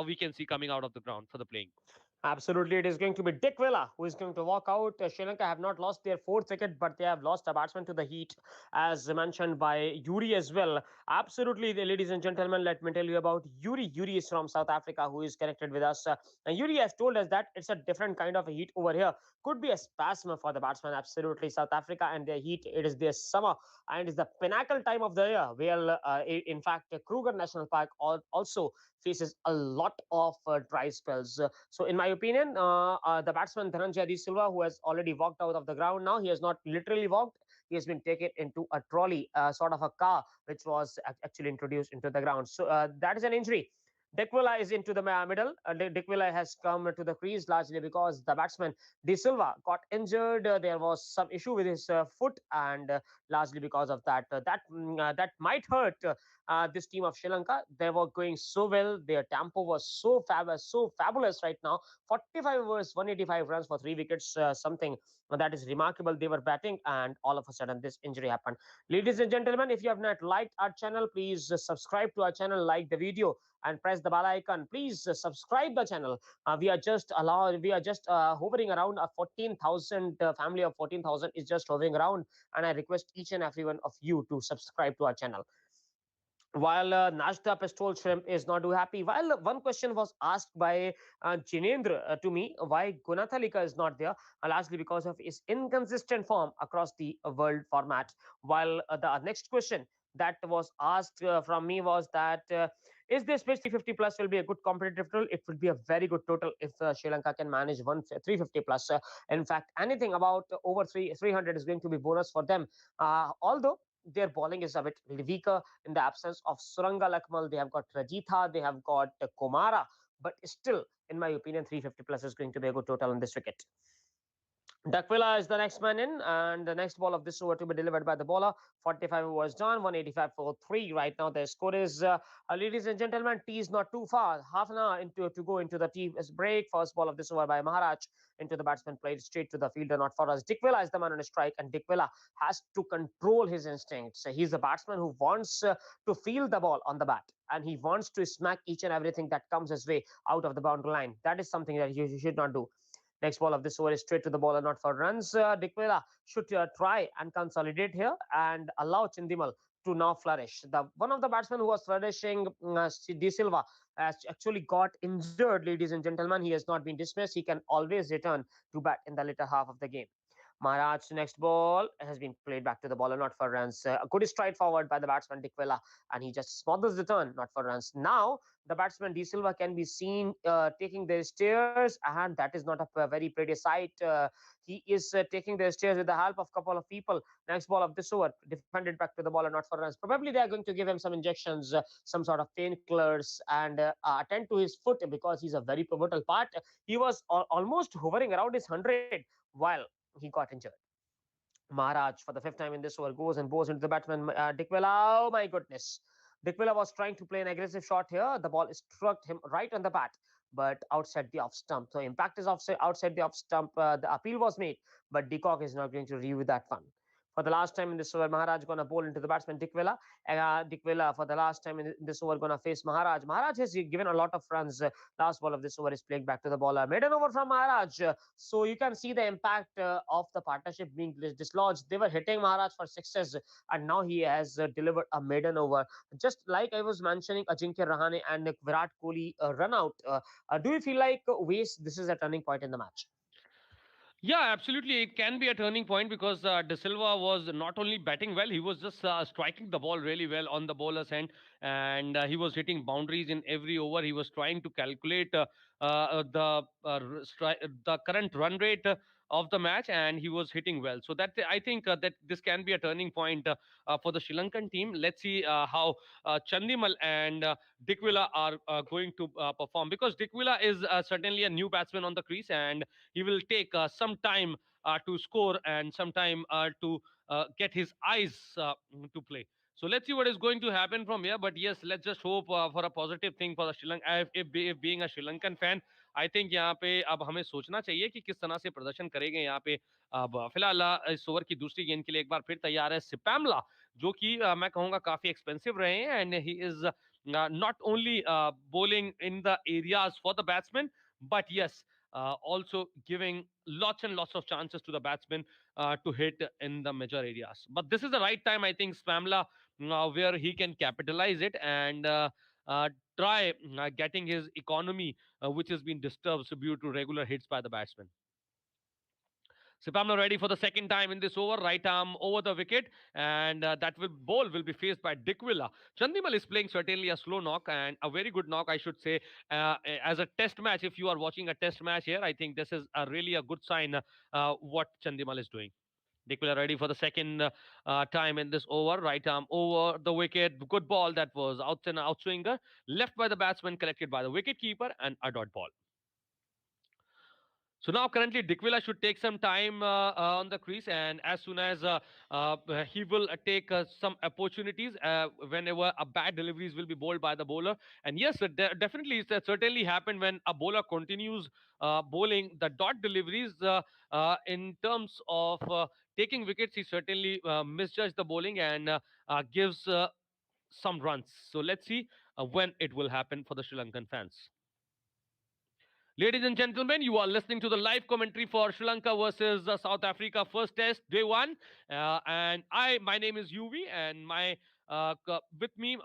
we can see coming out of the ground for the playing. Absolutely, it is going to be Dick Villa who is going to walk out. Sri Lanka have not lost their fourth wicket, but they have lost a batsman to the heat, as mentioned by Yuri as well. Absolutely, ladies and gentlemen, let me tell you about Yuri. Yuri is from South Africa, who is connected with us. And Yuri has told us that it's a different kind of a heat over here. Could be a spasm for the batsman. Absolutely, South Africa and their heat. It is their summer, and it's the pinnacle time of the year. Where, in fact, Kruger National Park also faces a lot of dry spells. So, in my opinion, the batsman Dhananjay De Silva, who has already walked out of the ground now, he has not literally walked. He has been taken into a trolley, sort of a car, which was actually introduced into the ground. So that is an injury. Dekwila is into the middle. Dekwila has come to the crease largely because the batsman De Silva got injured. There was some issue with his foot, and largely because of that, that might hurt this team of Sri Lanka. They were going so well. Their tempo was so fabulous right now. 45 overs, 185 runs for 3 wickets, something that is remarkable. They were batting, and all of a sudden, this injury happened. Ladies and gentlemen, if you have not liked our channel, please subscribe to our channel, like the video, and press the bell icon. Please subscribe the channel. We are just hovering around a 14,000 family of 14,000 is just hovering around, and I request each and every one of you to subscribe to our channel. While Nashta Pistol Shrimp is not too happy, while one question was asked by Jinendra to me, why Gunathalika is not there, largely because of his inconsistent form across the world format. While the next question that was asked from me was that is this pitch 350 plus will be a good competitive total? It will be a very good total if Sri Lanka can manage 350 plus. In fact, anything about over 300 is going to be bonus for them. Although their bowling is a bit weaker in the absence of Suranga Lakmal. They have got Rajitha, they have got Komara, but still, in my opinion, 350 plus is going to be a good total on this wicket. Dakwila is the next man in, and the next ball of this over to be delivered by the bowler. 45 overs done, 185 for 3. Right now, the score is, ladies and gentlemen, tea is not too far. Half an hour into to go into the tea break. First ball of this over by Maharaj into the batsman, played straight to the fielder, not for us. Dikwila is the man on a strike, and Dikwila has to control his instincts. He's a batsman who wants to feel the ball on the bat, and he wants to smack each and everything that comes his way out of the boundary line. That is something that you should not do. Next ball of this over is straight to the ball and not for runs. Dikwela should try and consolidate here and allow Chindimal to now flourish. The one of the batsmen who was flourishing, De Silva, has actually got injured, ladies and gentlemen. He has not been dismissed. He can always return to bat in the later half of the game. Maharaj's next ball has been played back to the bowler, not for runs. A good stride forward by the batsman Dikwela, and he just smothers the turn, not for runs. Now, the batsman De Silva can be seen taking the stairs, and that is not a very pretty sight. He is taking the stairs with the help of a couple of people. Next ball of this over, defended back to the bowler, not for runs. Probably they are going to give him some injections, some sort of painkillers, and attend to his foot because he's a very pivotal part. He was almost hovering around his 100 while he got injured. Maharaj, for the fifth time in this over, goes and bows into the batsman Dikwela. Oh my goodness. Dikwela was trying to play an aggressive shot here. The ball struck him right on the bat, but outside the off stump. So impact is outside the off stump. The appeal was made, but Decock is not going to review that one. For the last time in this over, Maharaj gonna bowl into the batsman Dikwela. Dikwela for the last time in this over gonna face Maharaj. Maharaj has given a lot of runs. Last ball of this over is played back to the bowler. Maiden over from Maharaj. So you can see the impact of the partnership being dislodged. They were hitting Maharaj for sixes, and now he has delivered a maiden over. Just like I was mentioning, Ajinkya Rahane and Virat Kohli run out. Do you feel like, Ways, this is a turning point in the match? Yeah, absolutely. It can be a turning point, because De Silva was not only batting well, he was just striking the ball really well on the bowler's end. and he was hitting boundaries in every over. He was trying to calculate the current run rate of the match, and he was hitting well. So that I think that this can be a turning point for the Sri Lankan team. Let's see how Chandimal and Dikwila are going to perform, because Dikwila is certainly a new batsman on the crease, and he will take some time to score and some time to get his eyes to play. So let's see what is going to happen from here. But yes, let's just hope for a positive thing for the Sri Lanka. If being a Sri Lankan fan, I think यहाँ पे अब हमें सोचना चाहिए कि किस तरह से प्रदर्शन करेंगे यहाँ पे. अब फिलहाल इस ओवर की दूसरी गेंद के लिए एक बार फिर तैयार है सिपैमला, जो कि मैं कहूंगा काफी एक्सपेंसिव रहे हैं, and he is not only bowling in the areas for the batsman, but yes, also giving lots and lots of chances to the batsman to hit in the major areas. But this is the right time, I think, Spamla, where he can capitalize it and uh, try getting his economy, which has been disturbed due to regular hits by the batsman. Sipamna ready for the second time in this over, right arm over the wicket, and ball will be faced by Dikwila. Chandimal is playing certainly a slow knock and a very good knock, I should say. As a test match, if you are watching a test match here, I think this is really a good sign what Chandimal is doing. Dikwila ready for the second time in this over, right arm over the wicket. Good ball that was out and outswinger, left by the batsman, collected by the wicket keeper, and a dot ball. So now, currently, Dikwila should take some time on the crease, and as soon as he will take some opportunities whenever a bad deliveries will be bowled by the bowler. And yes, definitely, it certainly happened when a bowler continues bowling the dot deliveries. In terms of taking wickets, he certainly misjudged the bowling and gives some runs. So let's see when it will happen for the Sri Lankan fans. Ladies and gentlemen, you are listening to the live commentary for Sri Lanka versus South Africa first test, day one. My name is UV, and with me,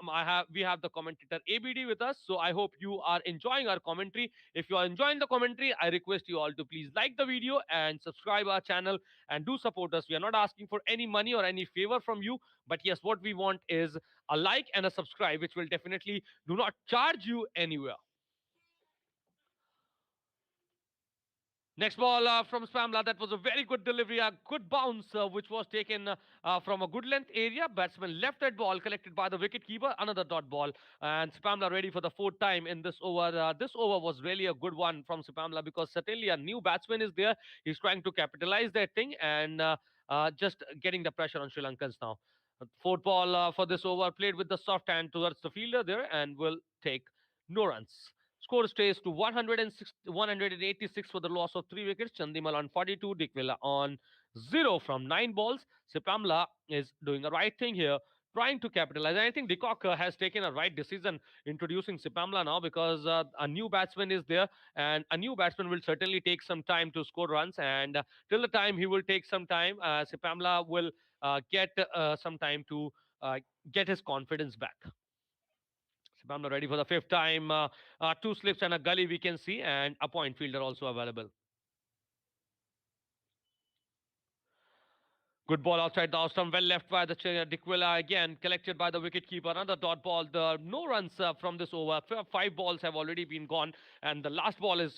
we have the commentator ABD with us. So I hope you are enjoying our commentary. If you are enjoying the commentary, I request you all to please like the video and subscribe our channel and do support us. We are not asking for any money or any favor from you, but yes, what we want is a like and a subscribe, which will definitely do not charge you anywhere. Next ball from Spamla. That was a very good delivery, a good bounce, which was taken from a good length area. Batsman left that ball, collected by the wicket keeper. Another dot ball, and Spamla ready for the fourth time in this over. This over was really a good one from Spamla, because certainly a new batsman is there. He's trying to capitalize that thing and just getting the pressure on Sri Lankans now. Fourth ball for this over, played with the soft hand towards the fielder there, and will take no runs. Score stays to 186 for the loss of 3 wickets. Chandimal on 42, Dikwila on 0 from 9 balls. Sipamla is doing the right thing here, trying to capitalize. And I think Decock has taken a right decision introducing Sipamla now, because a new batsman is there, and a new batsman will certainly take some time to score runs. And till the time he will take some time, Sipamla will get some time to get his confidence back. Sibamla ready for the fifth time. Two slips and a gully we can see, and a point fielder also available. Good ball outside the off stump, well left by the Dikwila again, collected by the wicketkeeper. Another dot ball. No runs from this over. Five balls have already been gone, and the last ball is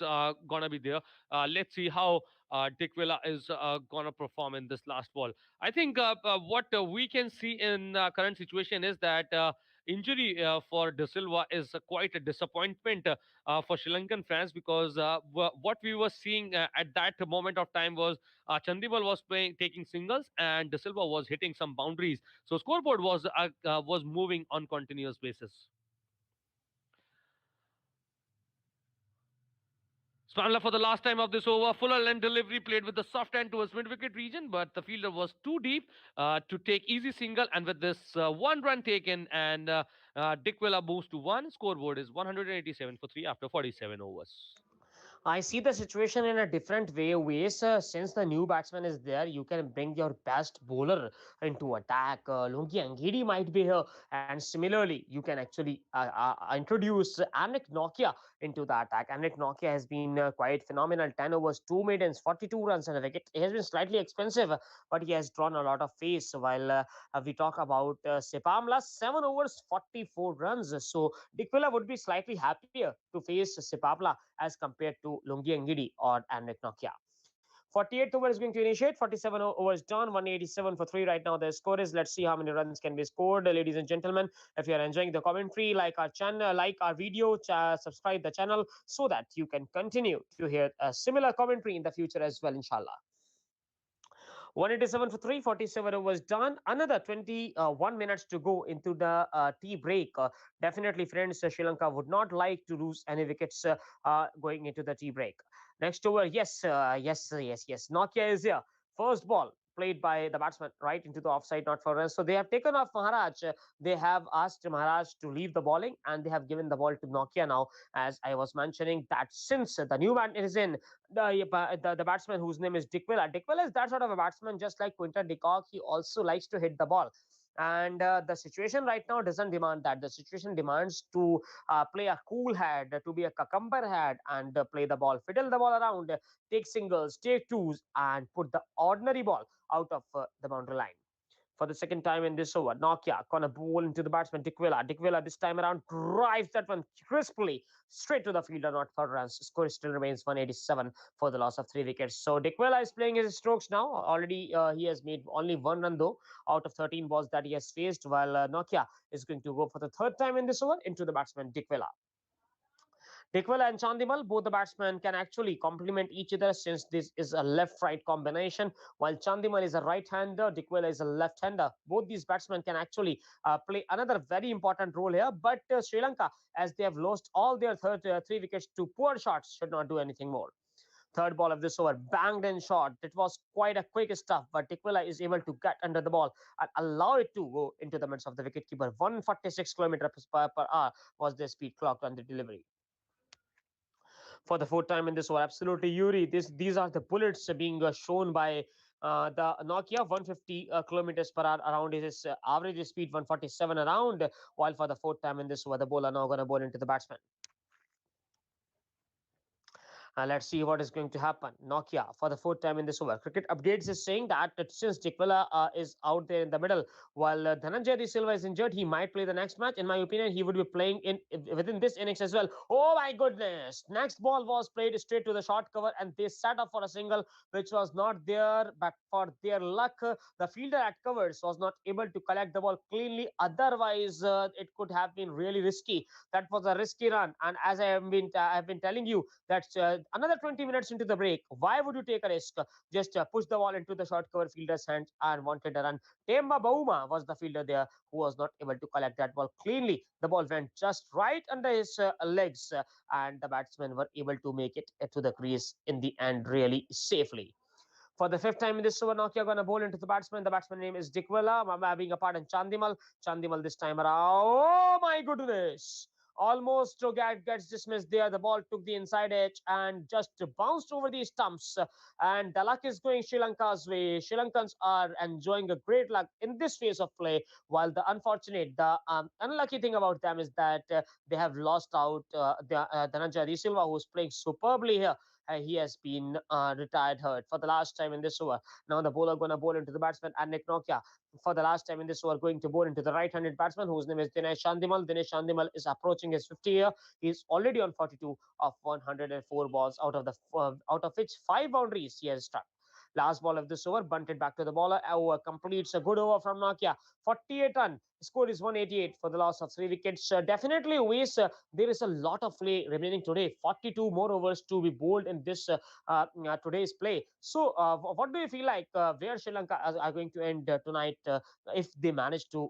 gonna be there. Let's see how Dikwila is gonna perform in this last ball. I think what we can see in current situation is that. Injury for De Silva is quite a disappointment for Sri Lankan fans, because what we were seeing at that moment of time was Chandimal was taking singles, and De Silva was hitting some boundaries. So scoreboard was moving on continuous basis. Spanla for the last time of this over. Fuller length delivery, played with the soft end towards mid wicket region, but the fielder was too deep to take easy single. And with this one run taken, and Dikwila moves to one. Scoreboard is 187 for 3 after 47 overs. I see the situation in a different ways. Since the new batsman is there, you can bring your best bowler into attack. Lungi Angidi might be here, and similarly, you can actually introduce Amnik Nokia into the attack. Amnik Nokia has been quite phenomenal. 10 overs, 2 maidens, 42 runs and a wicket. He has been slightly expensive, but he has drawn a lot of face. While we talk about Sepamla, 7 overs, 44 runs. So Dikwila would be slightly happier to face Sepapla as compared to Lungi Ngidi or Anrik Nokia. 48th over is going to initiate. 47 overs done. 187 for 3 right now. The score is. Let's see how many runs can be scored. Ladies and gentlemen, if you are enjoying the commentary, like our channel, like our video, subscribe the channel so that you can continue to hear a similar commentary in the future as well, inshallah. 187 for 3, 47 overs done. Another 21 minutes to go into the tea break. Definitely, friends, Sri Lanka would not like to lose any wickets going into the tea break. Next over, yes. Nokia is here. First ball played by the batsman right into the offside, not for runs. So they have taken off Maharaj. They have asked Maharaj to leave the bowling and they have given the ball to Nokia now. As I was mentioning, that since the new man is in, the batsman whose name is Dickwella. Dickwella is that sort of a batsman, just like Quinton de Kock. He also likes to hit the ball. And the situation right now doesn't demand that. The situation demands to play a cool head, to be a cucumber head, and play the ball, fiddle the ball around, take singles, take twos, and put the ordinary ball out of the boundary line for the second time in this over. Nokia gonna ball into the batsman Dikwela. Dikwela this time around drives that one crisply straight to the fielder, not for runs. Score still remains 187 for the loss of 3 wickets. So Dikwela is playing his strokes now. Already he has made only 1 run though out of 13 balls that he has faced, while Nokia is going to go for the third time in this over into the batsman Dikwela. Dikwela and Chandimal, both the batsmen can actually complement each other since this is a left-right combination. While Chandimal is a right-hander, Dikwela is a left-hander. Both these batsmen can actually play another very important role here. But Sri Lanka, as they have lost all their 3 wickets to poor shots, should not do anything more. Third ball of this over, banged and shot. It was quite a quick stuff, but Dikwela is able to get under the ball and allow it to go into the midst of the wicketkeeper. 146 kilometers per hour was the speed clocked on the delivery for the fourth time in this war. Absolutely, Yuri. These are the bullets being shown by the Nokia 150 kilometers per hour around his average speed 147 around. While for the fourth time in this war, the bowler now going to bowl into the batsman. Let's see what is going to happen. Nokia for the fourth time in this over. Cricket Updates is saying that since Dikwela is out there in the middle, while Dhananjay De Silva is injured, he might play the next match. In my opinion, he would be playing in within this innings as well. Oh my goodness! Next ball was played straight to the short cover, and they set up for a single, which was not there. But for their luck, the fielder at covers was not able to collect the ball cleanly. Otherwise, it could have been really risky. That was a risky run, and as I have been telling you, that's another 20 minutes into the break. Why would you take a risk? Just push the ball into the short cover fielder's hands and wanted a run. Temba Bauma was the fielder there who was not able to collect that ball cleanly. The ball went just right under his legs, and the batsmen were able to make it to the crease in the end really safely. For the fifth time in this over, Nokia gonna bowl into the batsman. The batsman name is Dikwela. Being a part in Chandimal. Chandimal this time around. Oh my goodness! Almost to gets dismissed there. The ball took the inside edge and just bounced over the stumps. And the luck is going Sri Lanka's way. Sri Lankans are enjoying a great luck in this phase of play. While the unlucky thing about them is that they have lost out Dhananjay De Silva, who's playing superbly here. He has been retired hurt for the last time in this over. Now the bowler going to bowl into the batsman and Nick Nokia for the last time in this over, going to bowl into the right-handed batsman whose name is Dinesh Chandimal. Dinesh Chandimal is approaching his 50 year. He's already on 42 of 104 balls out of which 5 boundaries he has struck. Last ball of this over, bunted back to the bowler. Over completes a good over from Nokia. 48 run. Score is 188 for the loss of 3 wickets. Definitely, ways there is a lot of play remaining today. 42 more overs to be bowled in this today's play. So, what do you feel like where Sri Lanka are going to end tonight if they manage to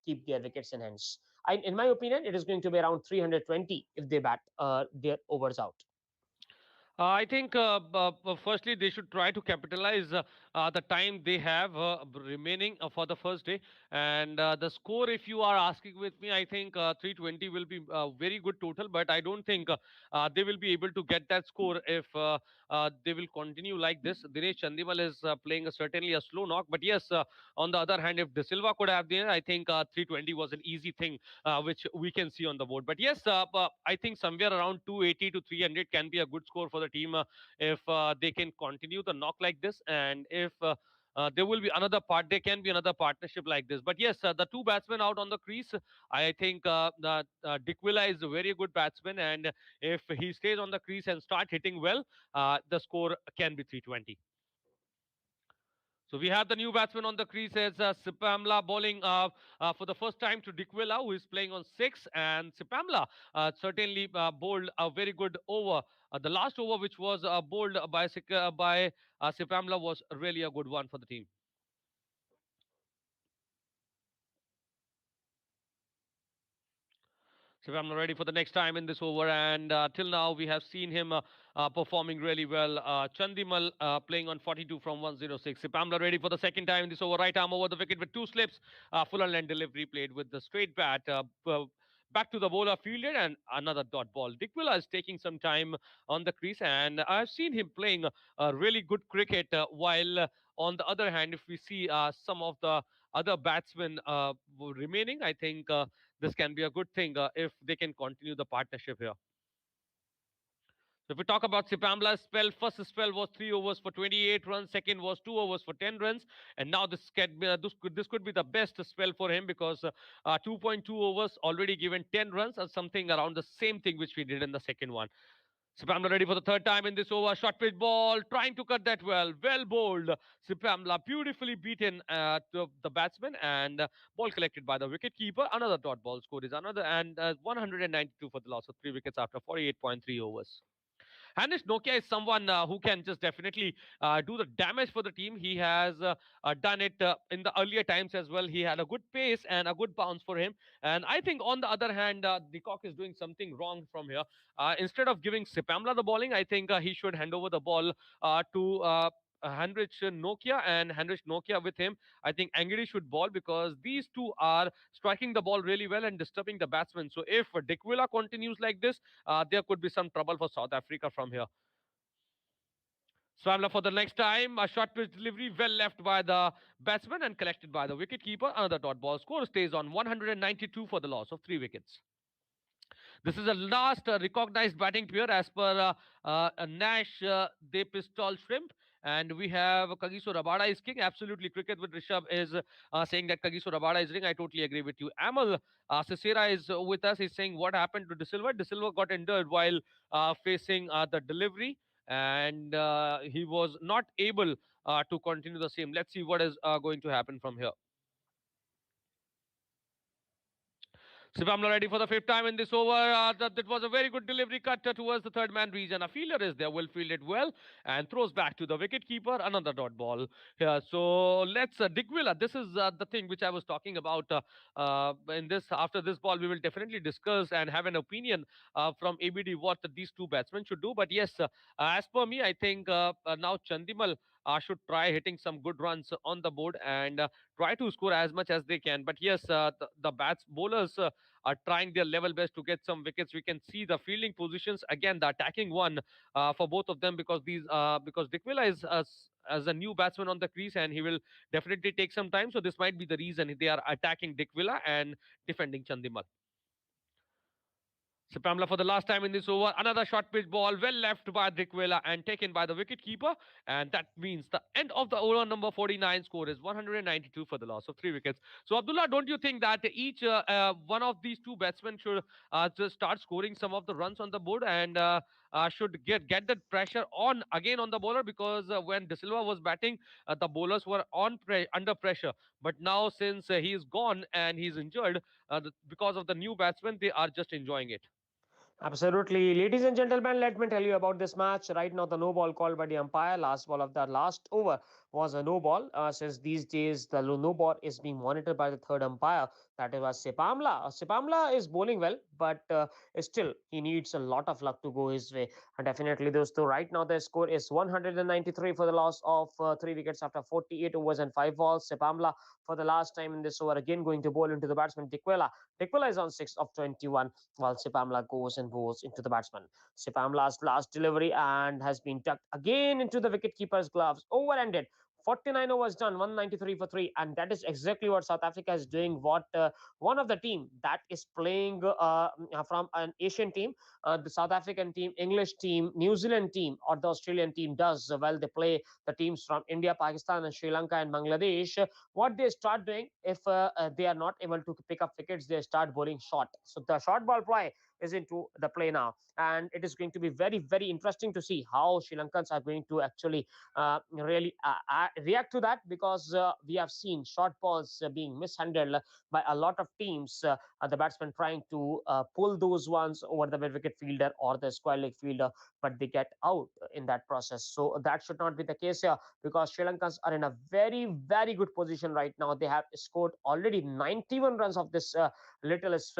keep their wickets in hands? In my opinion, it is going to be around 320 if they bat their overs out. I think, firstly, they should try to capitalize the time they have remaining for the first day. And the score, if you are asking with me, I think 320 will be a very good total, but I don't think they will be able to get that score if they will continue like this. Dinesh Chandimal is playing certainly a slow knock, but yes, on the other hand, if De Silva could have been, I think 320 was an easy thing which we can see on the board. But yes, I think somewhere around 280 to 300 can be a good score for the team if they can continue the knock like this, and if there will be another part. There can be another partnership like this. But yes, the two batsmen out on the crease. I think Dikwila is a very good batsman, and if he stays on the crease and start hitting well, the score can be 320. So we have the new batsman on the crease as Sipamla bowling for the first time to Dikwila, who is playing on six. And Sipamla certainly bowled a very good over. The last over, which was bowled by Sipamla, was really a good one for the team. So I'm ready for the next time in this over, and till now we have seen him performing really well. Chandimal playing on 42 from 106. Sipamla ready for the second time in this over, right arm over the wicket with two slips. Full and land delivery played with the straight bat. Back to the bowler fielded and another dot ball. Dikwila is taking some time on the crease, and I've seen him playing really good cricket. While on the other hand, if we see some of the other batsmen remaining, I think this can be a good thing if they can continue the partnership here. So if we talk about Sipamla's spell, first spell was 3 overs for 28 runs, second was 2 overs for 10 runs, and now this could be the best spell for him because 2.2 overs already given 10 runs, or something around the same thing which we did in the second one. Sipamla ready for the third time in this over. Short pitch ball, trying to cut that well. Well bowled. Sipamla beautifully beaten to the batsman, and ball collected by the wicket keeper. Another dot ball score is another, and 192 for the loss of 3 wickets after 48.3 overs. Hanish Nokia is someone who can just definitely do the damage for the team. He has done it in the earlier times as well. He had a good pace and a good bounce for him. And I think, on the other hand, the Cock is doing something wrong from here. Instead of giving Sipamla the bowling, I think he should hand over the ball to. Heinrich Nokia, and Heinrich Nokia with him. I think Angry should ball because these two are striking the ball really well and disturbing the batsman. So if Dikwila continues like this, there could be some trouble for South Africa from here. Swamler for the next time. A short pitch delivery well left by the batsman and collected by the wicketkeeper. Another dot ball. Score stays on 192 for the loss of 3 wickets. This is the last recognized batting pair as per Nash De Pistol Shrimp. And we have Kagiso Rabada is king. Absolutely, cricket with Rishabh is saying that Kagiso Rabada is ring. I totally agree with you. Amal Sisera is with us. He's saying what happened to De Silva. De Silva got injured while facing the delivery, and he was not able to continue the same. Let's see what is going to happen from here. Sivamla ready for the fifth time in this over. That was a very good delivery cut towards the third man region. A fielder is there, will field it well and throws back to the wicket keeper. Another dot ball. Yeah, so let's Digwilla. This is the thing which I was talking about. In this, after this ball, we will definitely discuss and have an opinion from ABD what these two batsmen should do. But yes, as per me, I think now Chandimal should try hitting some good runs on the board and try to score as much as they can. But yes, the bats bowlers are trying their level best to get some wickets. We can see the fielding positions again, the attacking one for both of them because Dikwila is as a new batsman on the crease and he will definitely take some time. So this might be the reason they are attacking Dikwila and defending Chandimal. Sapamla for the last time in this over. Another short pitch ball, well left by Dikwela and taken by the wicketkeeper. And that means the end of the over number 49. Score is 192 for the loss of 3 wickets. So, Abdullah, don't you think that each one of these two batsmen should just start scoring some of the runs on the board and should get that pressure on again on the bowler? Because when De Silva was batting, the bowlers were under pressure. But now, since he is gone and he's injured, because of the new batsman, they are just enjoying it. Absolutely. Ladies and gentlemen, let me tell you about this match. Right now, the no ball called by the umpire. Last ball of the last over was a no ball. Since these days, the no ball is being monitored by the third umpire. That was Sepamla. Sepamla is bowling well, but still he needs a lot of luck to go his way. And definitely, those two. Right now, the score is 193 for the loss of 3 wickets after 48 overs and 5 balls. Sepamla, for the last time in this over, again going to bowl into the batsman Dikwela. Dikwela is on 6 of 21, while Sepamla goes and bowls into the batsman. Sepamla's last delivery and has been tucked again into the wicketkeeper's gloves. Over ended. 49 overs done, 193 for 3, and that is exactly what South Africa is doing. What one of the team that is playing from an Asian team, the South African team, English team, New Zealand team, or the Australian team does well. They play the teams from India, Pakistan, and Sri Lanka and Bangladesh. What they start doing, if they are not able to pick up wickets, they start bowling short. So the short ball play is into the play now, and it is going to be very, very interesting to see how Sri Lankans are going to actually really react to that, because we have seen short balls being mishandled by a lot of teams. The batsman trying to pull those ones over the mid wicket fielder or the square leg fielder, but they get out in that process. So that should not be the case here, because Sri Lankans are in a very, very good position right now. They have scored already 91 runs of this littlest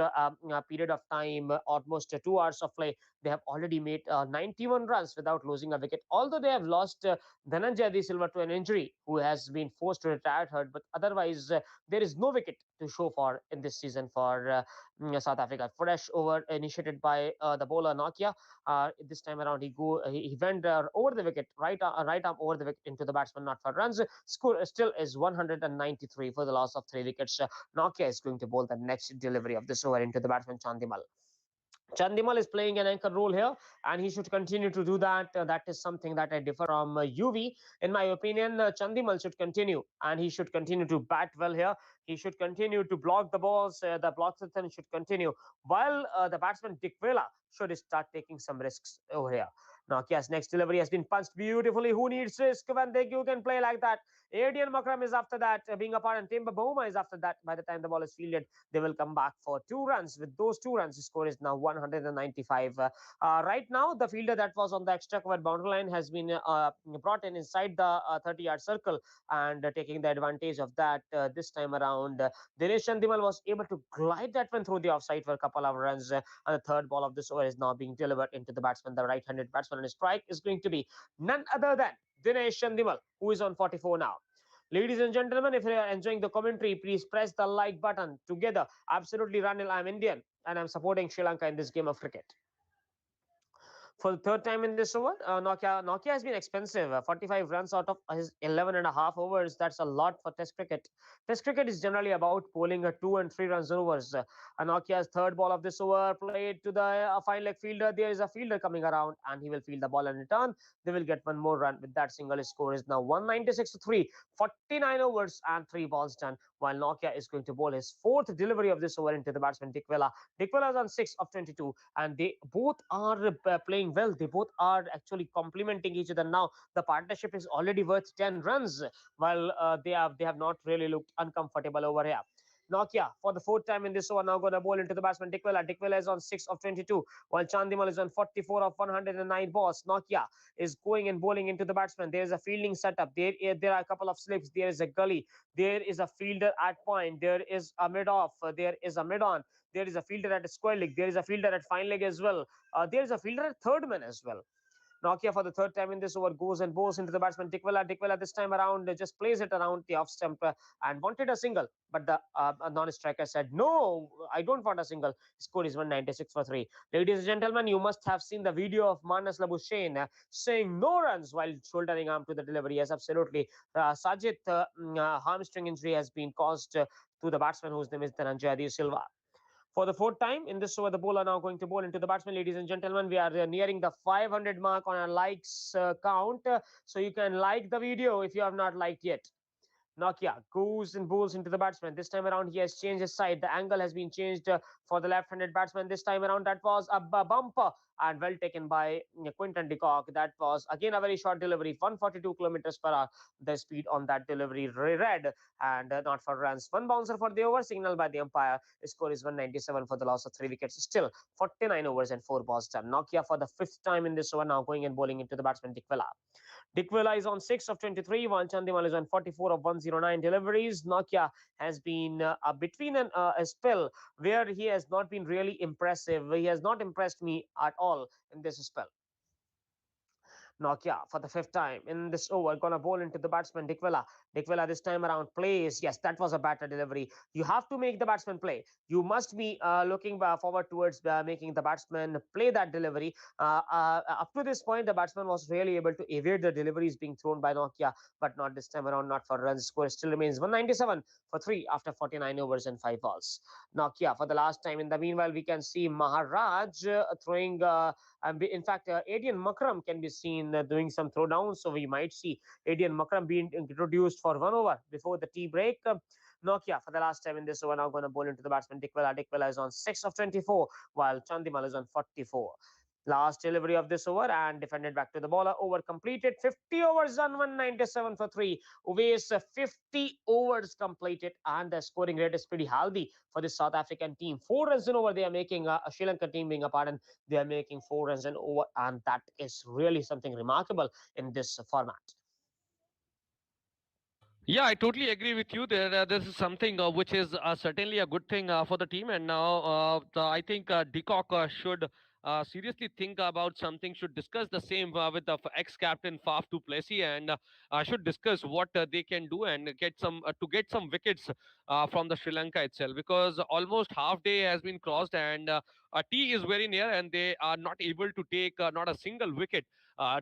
period of time, almost 2 hours of play. They have already made 91 runs without losing a wicket. Although they have lost Dhananjaya De Silva to an injury, who has been forced to retire hurt, but otherwise there is no wicket to show for in this season for South Africa. Fresh over initiated by the bowler Nokia. This time around, he went over the wicket, right arm over the wicket into the batsman, not for runs. Score still is 193 for the loss of 3 wickets. Nokia is going to bowl the next delivery of this over into the batsman Chandimal. Chandimal is playing an anchor role here, and he should continue to do that. That is something that I differ from UV. In my opinion, Chandimal should continue, and he should continue to bat well here. He should continue to block the balls. The block system should continue, while the batsman Dick Vela should start taking some risks over here. Nokia's next delivery has been punched beautifully. Who needs risk when you can play like that? Adian Makram is after that, being a part, and Timber Boma is after that. By the time the ball is fielded, they will come back for 2 runs. With those 2 runs, the score is now 195. Right now, the fielder that was on the extra cover boundary line has been brought in inside the 30-yard circle, and taking the advantage of that this time around, Dinesh Chandimal was able to glide that one through the offside for a couple of runs. And the third ball of this over is now being delivered into the batsman, the right-handed batsman, and his strike is going to be none other than Dinesh Chandimal, who is on 44 now. Ladies and gentlemen, if you are enjoying the commentary, please press the like button. Together, absolutely, Ranil, I'm Indian and I'm supporting Sri Lanka in this game of cricket. For the third time in this over, Nokia has been expensive. 45 runs out of his 11 and a half overs. That's a lot for Test cricket. Test cricket is generally about bowling a 2 and 3 runs overs. Nokia's third ball of this over played to the fine leg fielder. There is a fielder coming around, and he will field the ball and return. They will get one more run. With that, single score is now 196 to 3. 49 overs and 3 balls done. While Nokia is going to bowl his fourth delivery of this over into the batsman Dikwela. Dikwela is on 6 of 22, and they both are playing well. They both are actually complementing each other now. The partnership is already worth 10 runs, while they have not really looked uncomfortable over here. Nokia, for the fourth time in this over, now going to bowl into the batsman Dikwela. Dikwela is on 6 of 22, while Chandimal is on 44 of 109 balls. Nokia is going and bowling into the batsman. There is a fielding setup. There are a couple of slips. There is a gully. There is a fielder at point. There is a mid off. There is a mid on. There is a fielder at square leg. There is a fielder at fine leg as well. There is a fielder at third man as well. Nokia, for the third time in this over, goes and bowls into the batsman Dikwela. Dikwela this time around just plays it around the off stump and wanted a single, but the non-striker said, "No, I don't want a single." Score is 196 for 3. Ladies and gentlemen, you must have seen the video of Manas Labuschagne saying no runs while shouldering arm to the delivery. Yes, absolutely. Sajid hamstring injury has been caused to the batsman whose name is Dhananjaya De Silva. For the fourth time in this over, the bowler now going to bowl into the batsman. Ladies and gentlemen, we are nearing the 500 mark on our likes count. So you can like the video if you have not liked yet. Nokia goes and bowls into the batsman. This time around, he has changed his side. The angle has been changed for the left-handed batsman. This time around, that was a bumper and well taken by Quinton de Kock. That was again a very short delivery, 142 kilometers per hour. The speed on that delivery read, and not for runs. One bouncer for the over, signaled by the umpire. The score is 197 for the loss of 3 wickets. Still 49 overs and 4 balls done. Nokia for the fifth time in this over now going and bowling into the batsman Dikwela. Dikwela is on 6 of 23, while Chandimal is on 44 of 109 deliveries. Nokia has been between a spell where he has not been really impressive. He has not impressed me at all in this spell. Nokia for the fifth time in this over, gonna bowl into the batsman Dikwela. Dikwela this time around plays. Yes, that was a batter delivery. You have to make the batsman play. You must be looking forward towards making the batsman play that delivery. Up to this point, the batsman was really able to evade the deliveries being thrown by Nokia, but not this time around, not for runs. Score still remains 197 for 3 after 49 overs and 5 balls. Nokia for the last time. In the meanwhile, we can see Maharaj throwing in fact, Adian Makram can be seen doing some throwdowns. So we might see Adian Makram being introduced for 1 over before the tea break. Nokia for the last time in this over now going to bowl into the batsman Dikwela. Dikwela is on 6 of 24, while Chandimal is on 44. Last delivery of this over and defended back to the bowler. Over completed. 50 overs done. 197 for 3. Uwais 50 overs completed, and the scoring rate is pretty healthy for the South African team. 4 runs in over they are making. A Sri Lanka team being a part, and they are making 4 runs in over, and that is really something remarkable in this format. Yeah, I totally agree with you. This is something which is certainly a good thing for the team. And now I think De Kock should seriously think about something. Should discuss the same with the ex-captain Faf du Plessis, and should discuss what they can do and get some wickets from the Sri Lanka itself. Because almost half day has been crossed, and a tea is very near, and they are not able to take not a single wicket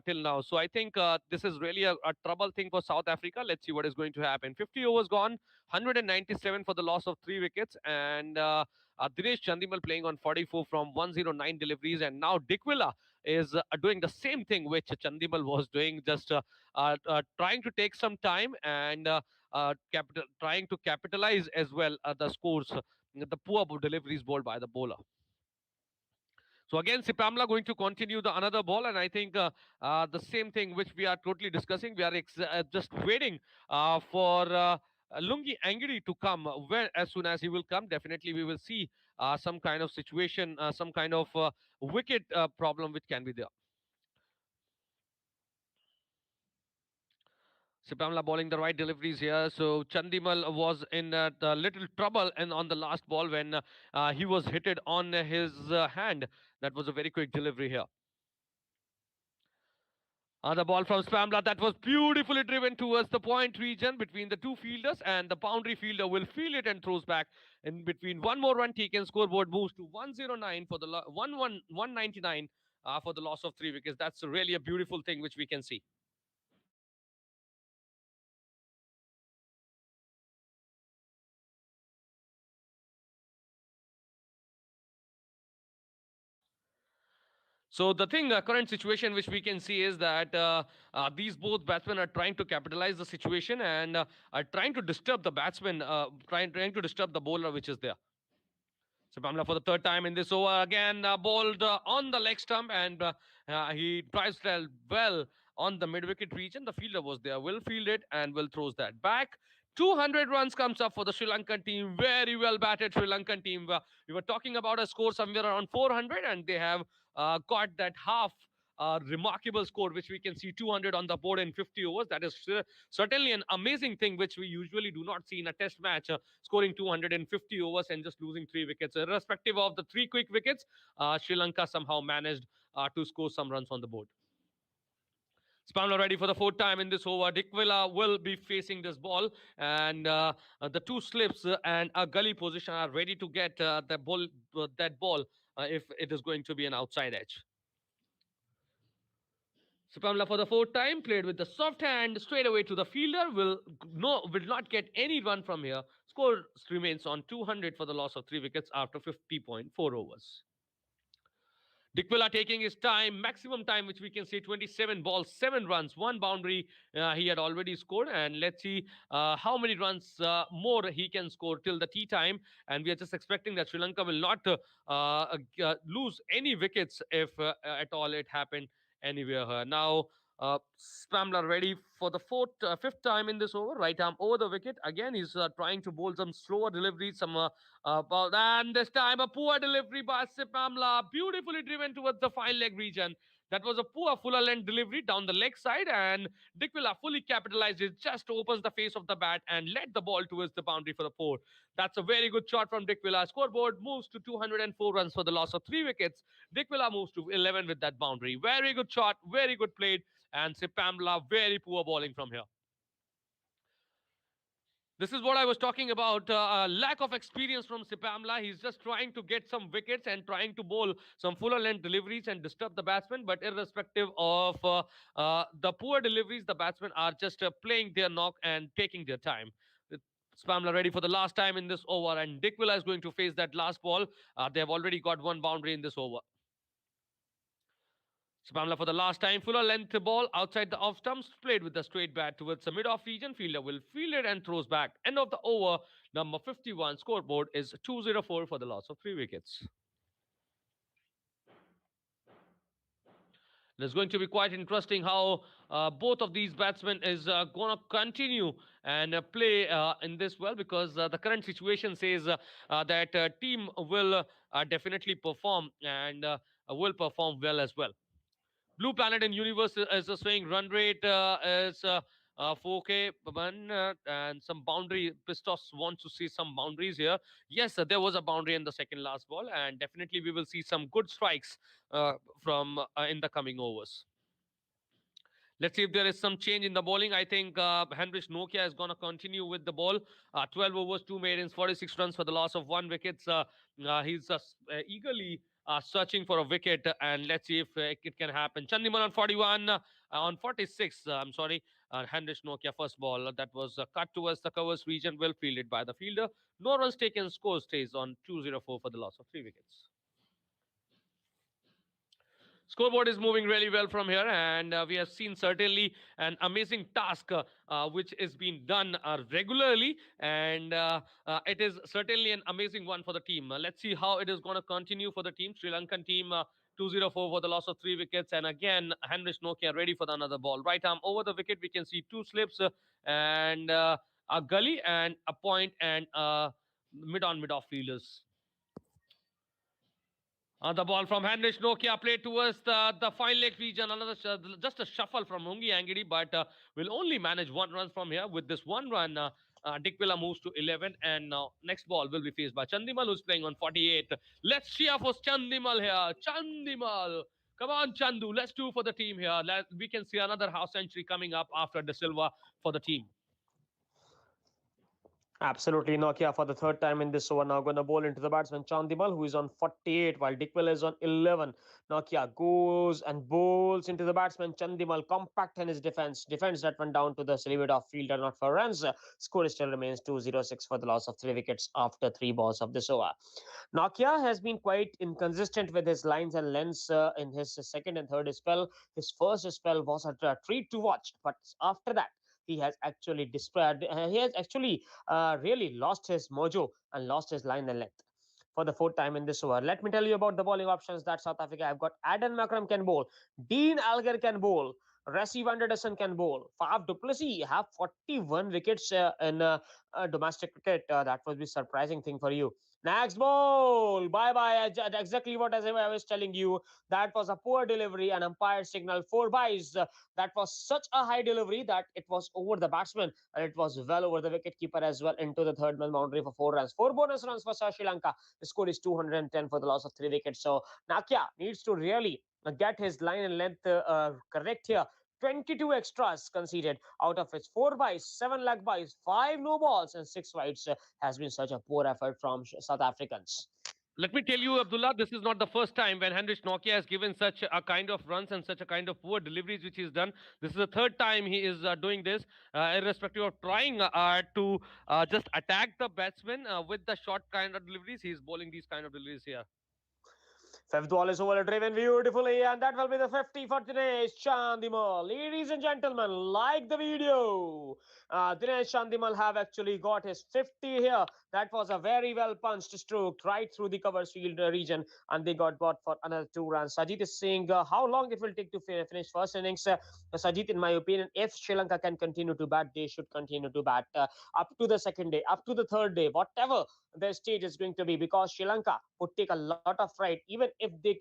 till now. So I think this is really a trouble thing for South Africa. Let's see what is going to happen. 50 overs gone, 197 for the loss of 3 wickets, and Dinesh Chandimal playing on 44 from 109 deliveries, and now Dikwila is doing the same thing which Chandimal was doing, just trying to take some time and trying to capitalize as well the scores, the poor deliveries bowled by the bowler. So again, Sipamla going to continue the another ball, and I think the same thing which we are totally discussing. We are just waiting for Lungi Angry to come. Where as soon as he will come, definitely we will see some kind of situation, some kind of wicket problem which can be there. Sipamla bowling the right deliveries here. So Chandimal was in the little trouble and on the last ball when he was hit it on his hand. That was a very quick delivery here. The ball from Spamla that was beautifully driven towards the point region between the two fielders, and the boundary fielder will field it and throws back in between. One more run taken, scoreboard moves to 109 for the 199 for the loss of 3 wickets. That's really a beautiful thing which we can see. So the thing, current situation which we can see is that these both batsmen are trying to capitalize the situation and are trying to disturb the batsman, trying to disturb the bowler which is there. So Pamela for the third time in this over again bowled on the leg stump, and he tries to well on the mid wicket region. The fielder was there, will field it and will throws that back. 200 runs comes up for the Sri Lankan team. Very well batted Sri Lankan team. We were talking about a score somewhere around 400, and they have got that half remarkable score, which we can see 200 on the board in 50 overs. That is certainly an amazing thing, which we usually do not see in a test match, scoring 250 overs and just losing 3 wickets. Irrespective of the 3 quick wickets, Sri Lanka somehow managed to score some runs on the board. Spamler ready for the fourth time in this over. Dikwila will be facing this ball, and the two slips and a gully position are ready to get that ball if it is going to be an outside edge. Supamla for the fourth time played with the soft hand straight away to the fielder. Will not get any run from here. Score remains on 200 for the loss of 3 wickets after 50.4 overs. Dikwila taking his time, maximum time, which we can say 27 balls, 7 runs, one boundary he had already scored. And let's see how many runs more he can score till the tea time. And we are just expecting that Sri Lanka will not lose any wickets if at all it happened anywhere here. Now, Spamler ready for the fifth time in this over. Right arm over the wicket. Again, he's trying to bowl some slower deliveries, some ball. And this time, a poor delivery by Spamler, beautifully driven towards the fine leg region. That was a poor fuller length delivery down the leg side, and Dikwila fully capitalized it, just opens the face of the bat and led the ball towards the boundary for the four. That's a very good shot from Dikwila. Scoreboard moves to 204 runs for the loss of 3 wickets. Dikwila moves to 11 with that boundary. Very good shot, very good played, and Sipamla, very poor bowling from here. This is what I was talking about. Lack of experience from Sipamla. He's just trying to get some wickets and trying to bowl some fuller length deliveries and disturb the batsman. But irrespective of the poor deliveries, the batsmen are just playing their knock and taking their time. Spamla ready for the last time in this over, and Dickwilla is going to face that last ball. They have already got one boundary in this over. Spamla for the last time. Fuller length ball outside the off stumps. Played with the straight bat towards the mid off region. Fielder will field it and throws back. End of the over. Number 51. Scoreboard is 204 for the loss of 3 wickets. It's going to be quite interesting how both of these batsmen is going to continue and play in this well, because the current situation says that team will definitely perform and will perform well as well. Blue Planet in Universe is saying run rate is 4K, and some boundary. Pistos wants to see some boundaries here. Yes, there was a boundary in the second last ball, and definitely we will see some good strikes from in the coming overs. Let's see if there is some change in the bowling. I think Henrich Nokia is going to continue with the ball. 12 overs, 2 maidens, 46 runs for the loss of 1 wicket. He's eagerly searching for a wicket, and let's see if it can happen. Chandimal on 41, on 46. I'm sorry, Henrich Nokia first ball that was cut towards the covers region, well fielded by the fielder. No runs taken. Score stays on 204 for the loss of 3 wickets. Scoreboard is moving really well from here, and we have seen certainly an amazing task which is being done regularly, and it is certainly an amazing one for the team. Let's see how it is going to continue for the team. Sri Lankan team 204 for the loss of 3 wickets, and again Henrich Nokia ready for the another ball. Right arm over the wicket. We can see 2 slips and a gully and a point and mid on mid off fielders. The ball from Heinrich Nokia played towards the fine leg region. Another just a shuffle from Mungi Angidi, but will only manage 1 run from here. With this 1 run, Dick Villa moves to 11, and now next ball will be faced by Chandimal, who's playing on 48. Let's cheer for Chandimal here. Chandimal. Come on, Chandu. Let's do for the team here. We can see another half century coming up after De Silva for the team. Absolutely, Nokia for the third time in this over now going to bowl into the batsman Chandimal, who is on 48 while Dickwell is on 11. Nokia goes and bowls into the batsman Chandimal, compact in his defense that went down to the silhouette of fielder, not for runs. Score still remains 206 for the loss of 3 wickets after 3 balls of this over. Nokia has been quite inconsistent with his lines and lengths in his second and third spell. His first spell was a treat to watch, but after that, he has actually really lost his mojo and lost his line and length for the fourth time in this over. Let me tell you about the bowling options that South Africa have got. Aden Makram can bowl, Dean Alger can bowl, Rassie van der Dussen can bowl. Faf du Plessis have 41 wickets in domestic cricket. That would be a surprising thing for you. Next ball. Bye bye. Exactly what as I was telling you. That was a poor delivery and umpire signal 4 byes. That was such a high delivery that it was over the batsman and it was well over the wicket keeper as well into the third man boundary for 4 runs. 4 bonus runs for Sri Lanka. The score is 210 for the loss of 3 wickets. So Nakia needs to really get his line and length correct here. 22 extras conceded out of its 4 byes, 7 leg byes, 5 no balls, and 6 wides has been such a poor effort from South Africans. Let me tell you, Abdullah, this is not the first time when Heinrich Nokia has given such a kind of runs and such a kind of poor deliveries which he's done. This is the third time he is doing this, irrespective of trying to just attack the batsman with the short kind of deliveries. He's bowling these kind of deliveries here. Fifth ball is over, driven beautifully, and that will be the 50 for Dinesh Chandimal. Ladies and gentlemen, like the video. Dinesh Chandimal have actually got his 50 here. That was a very well punched stroke right through the cover field region, and they got bought for another 2 runs. Sajid is saying how long it will take to finish first innings. Sajid, in my opinion, if Sri Lanka can continue to bat, they should continue to bat up to the second day, up to the third day, whatever their stage is going to be, because Sri Lanka would take a lot of pride even if they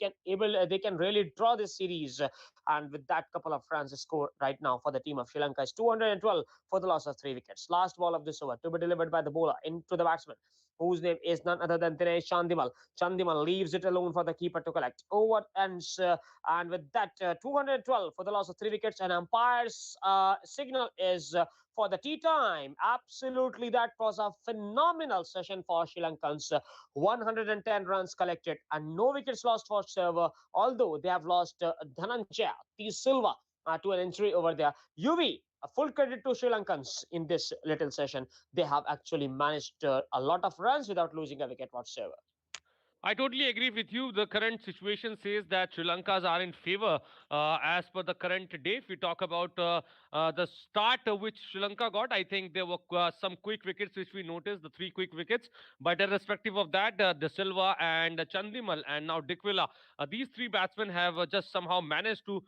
can really draw this series. And with that couple of runs score right now for the team of Sri Lanka is 212 for the loss of 3 wickets. Last ball of this over to be delivered by the bowler into the batsman, whose name is none other than Dinesh Chandimal. Chandimal leaves it alone for the keeper to collect. Over ends, and with that 212 for the loss of 3 wickets, and umpire's signal is for the tea time. Absolutely, that was a phenomenal session for Sri Lankans. 110 runs collected and no wickets lost for server, although they have lost Dhananjaya T. Silva to an injury over there. UV, a full credit to Sri Lankans in this little session. They have actually managed a lot of runs without losing a wicket whatsoever. I totally agree with you. The current situation says that Sri Lankas are in favor as per the current day. If we talk about the start which Sri Lanka got, I think there were some quick wickets which we noticed, the three quick wickets. But irrespective of that, De Silva and Chandimal and now Dikwila, these three batsmen have just somehow managed to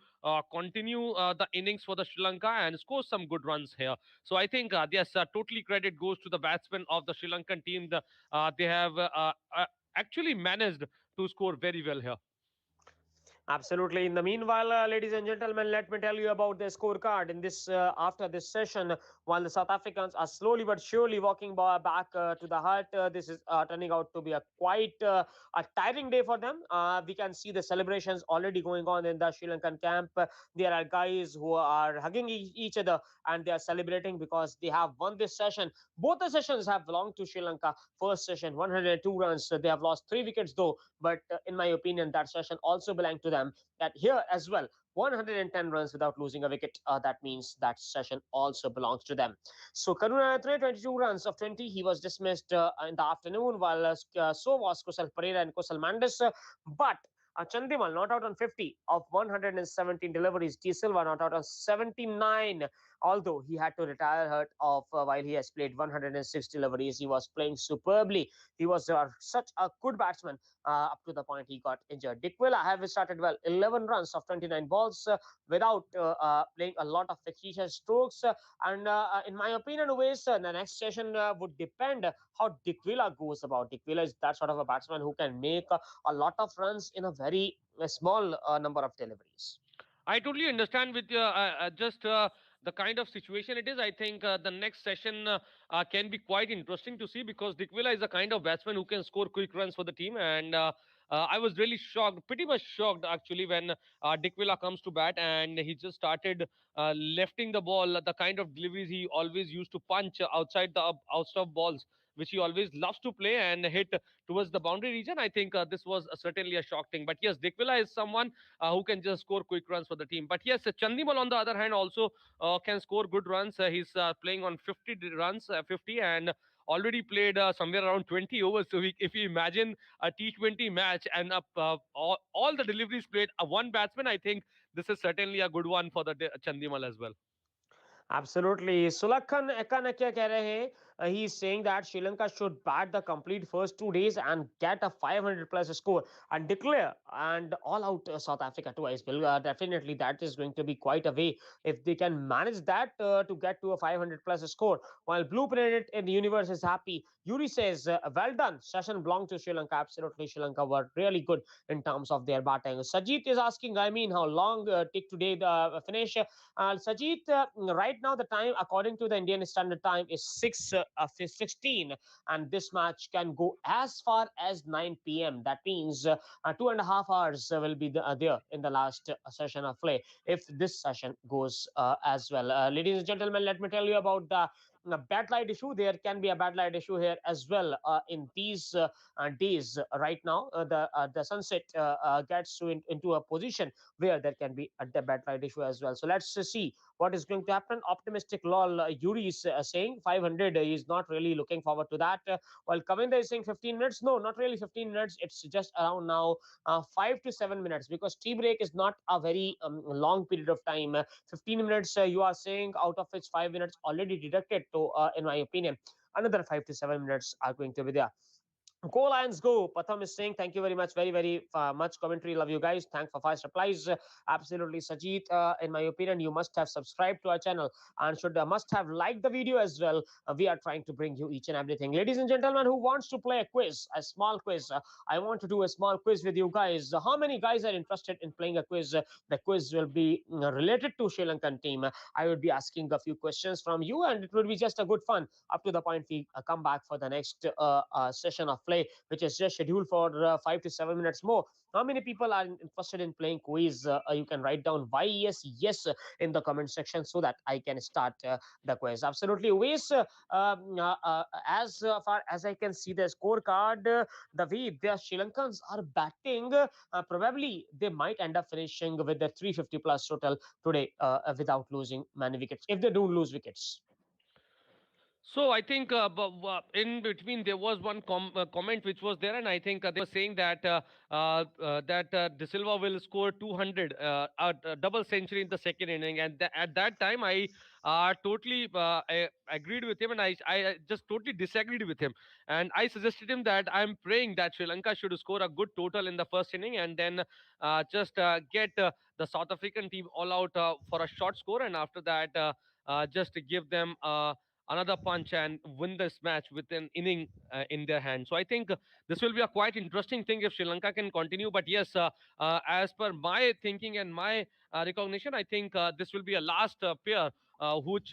continue the innings for the Sri Lanka and score some good runs here. So I think yes, totally credit goes to the batsmen of the Sri Lankan team. They have actually managed to score very well here. Absolutely. In the meanwhile, ladies and gentlemen, let me tell you about the scorecard. In this, after this session, while the South Africans are slowly but surely walking back to the hut, this is turning out to be a quite a tiring day for them. We can see the celebrations already going on in the Sri Lankan camp. There are guys who are hugging each other and they are celebrating because they have won this session. Both the sessions have belonged to Sri Lanka. First session, 102 runs. They have lost 3 wickets though, but in my opinion, that session also belonged to them. That here as well, 110 runs without losing a wicket. That means that session also belongs to them. So Karunaratre, 22 runs of 20. He was dismissed in the afternoon, while so was Kusal Pereira and Kusal Mandis. But Chandimal not out on 50 of 117 deliveries. D Silva not out on 79, although he had to retire hurt of while he has played 106 deliveries. He was playing superbly. He was such a good batsman up to the point he got injured. Dikwila have started well, 11 runs of 29 balls without playing a lot of fictitious strokes. And in my opinion, always the next session would depend how Dikwila goes about. Dikwila is that sort of a batsman who can make a lot of runs in a very small number of deliveries. I totally understand with just the kind of situation it is. I think the next session can be quite interesting to see because Dikwila is a kind of batsman who can score quick runs for the team. And I was really shocked, pretty much shocked actually, when Dikwila comes to bat and he just started lefting the ball, the kind of deliveries he always used to punch outside the out of balls, which he always loves to play and hit towards the boundary region. I think this was certainly a shock thing. But yes, Dikwila is someone who can just score quick runs for the team. But yes, Chandimal on the other hand also can score good runs. He's playing on 50 runs, 50, and already played somewhere around 20 overs. So if you imagine a T20 match and all the deliveries played, one batsman, I think this is certainly a good one for the Chandimal as well. Absolutely. Sulakhan Ekana kya keh rahe hain? He is saying that Sri Lanka should bat the complete first 2 days and get a 500 plus score and declare and all out South Africa twice. Well, definitely that is going to be quite a way if they can manage that to get to a 500 plus score. While Blue Planet in the universe is happy, Yuri says, well done. Session belonged to Sri Lanka. Absolutely, Sri Lanka were really good in terms of their batting. Sajit is asking, I mean, how long take today the finish? Sajit, right now the time according to the Indian Standard Time is 6:16, and this match can go as far as 9 p.m. That means 2.5 hours will be there in the last session of play if this session goes as well. Ladies and gentlemen, let me tell you about the a bad light issue. There can be a bad light issue here as well in these days. Right now, the sunset gets into a position where there can be a bad light issue as well. So let's see what is going to happen. Optimistic lol, Yuri is saying 500. He's not really looking forward to that. While Kavinda is saying 15 minutes. No, not really 15 minutes. It's just around now 5 to 7 minutes, because tea break is not a very long period of time. 15 minutes, you are saying, out of which 5 minutes already deducted. So, in my opinion, another 5 to 7 minutes are going to be there. Go Lions go. Patham is saying thank you very much. Very, very much commentary. Love you guys. Thank for fast replies. Absolutely. Sajit, in my opinion, you must have subscribed to our channel and should must have liked the video as well. We are trying to bring you each and everything. Ladies and gentlemen, who wants to play a quiz, a small quiz? I want to do a small quiz with you guys. How many guys are interested in playing a quiz? The quiz will be related to Sri Lankan team. I would be asking a few questions from you, and it will be just a good fun up to the point we come back for the next session of play, which is just scheduled for 5 to 7 minutes more. How many people are interested in playing quiz? You can write down why yes, yes in the comment section so that I can start the quiz. Absolutely. Ways, as far as I can see the scorecard, the way the Sri Lankans are batting, probably they might end up finishing with the 350 plus total today without losing many wickets, if they don't lose wickets. So I think in between there was one comment which was there, and I think they were saying that De Silva will score 200, a double century in the second inning, and at that time I agreed with him, and I just totally disagreed with him, and I suggested him that I'm praying that Sri Lanka should score a good total in the first inning, and then just get the South African team all out for a short score, and after that just to give them. Another punch and win this match with an inning in their hand. So I think this will be a quite interesting thing if Sri Lanka can continue. But yes, as per my thinking and my recognition, I think this will be a last pair, which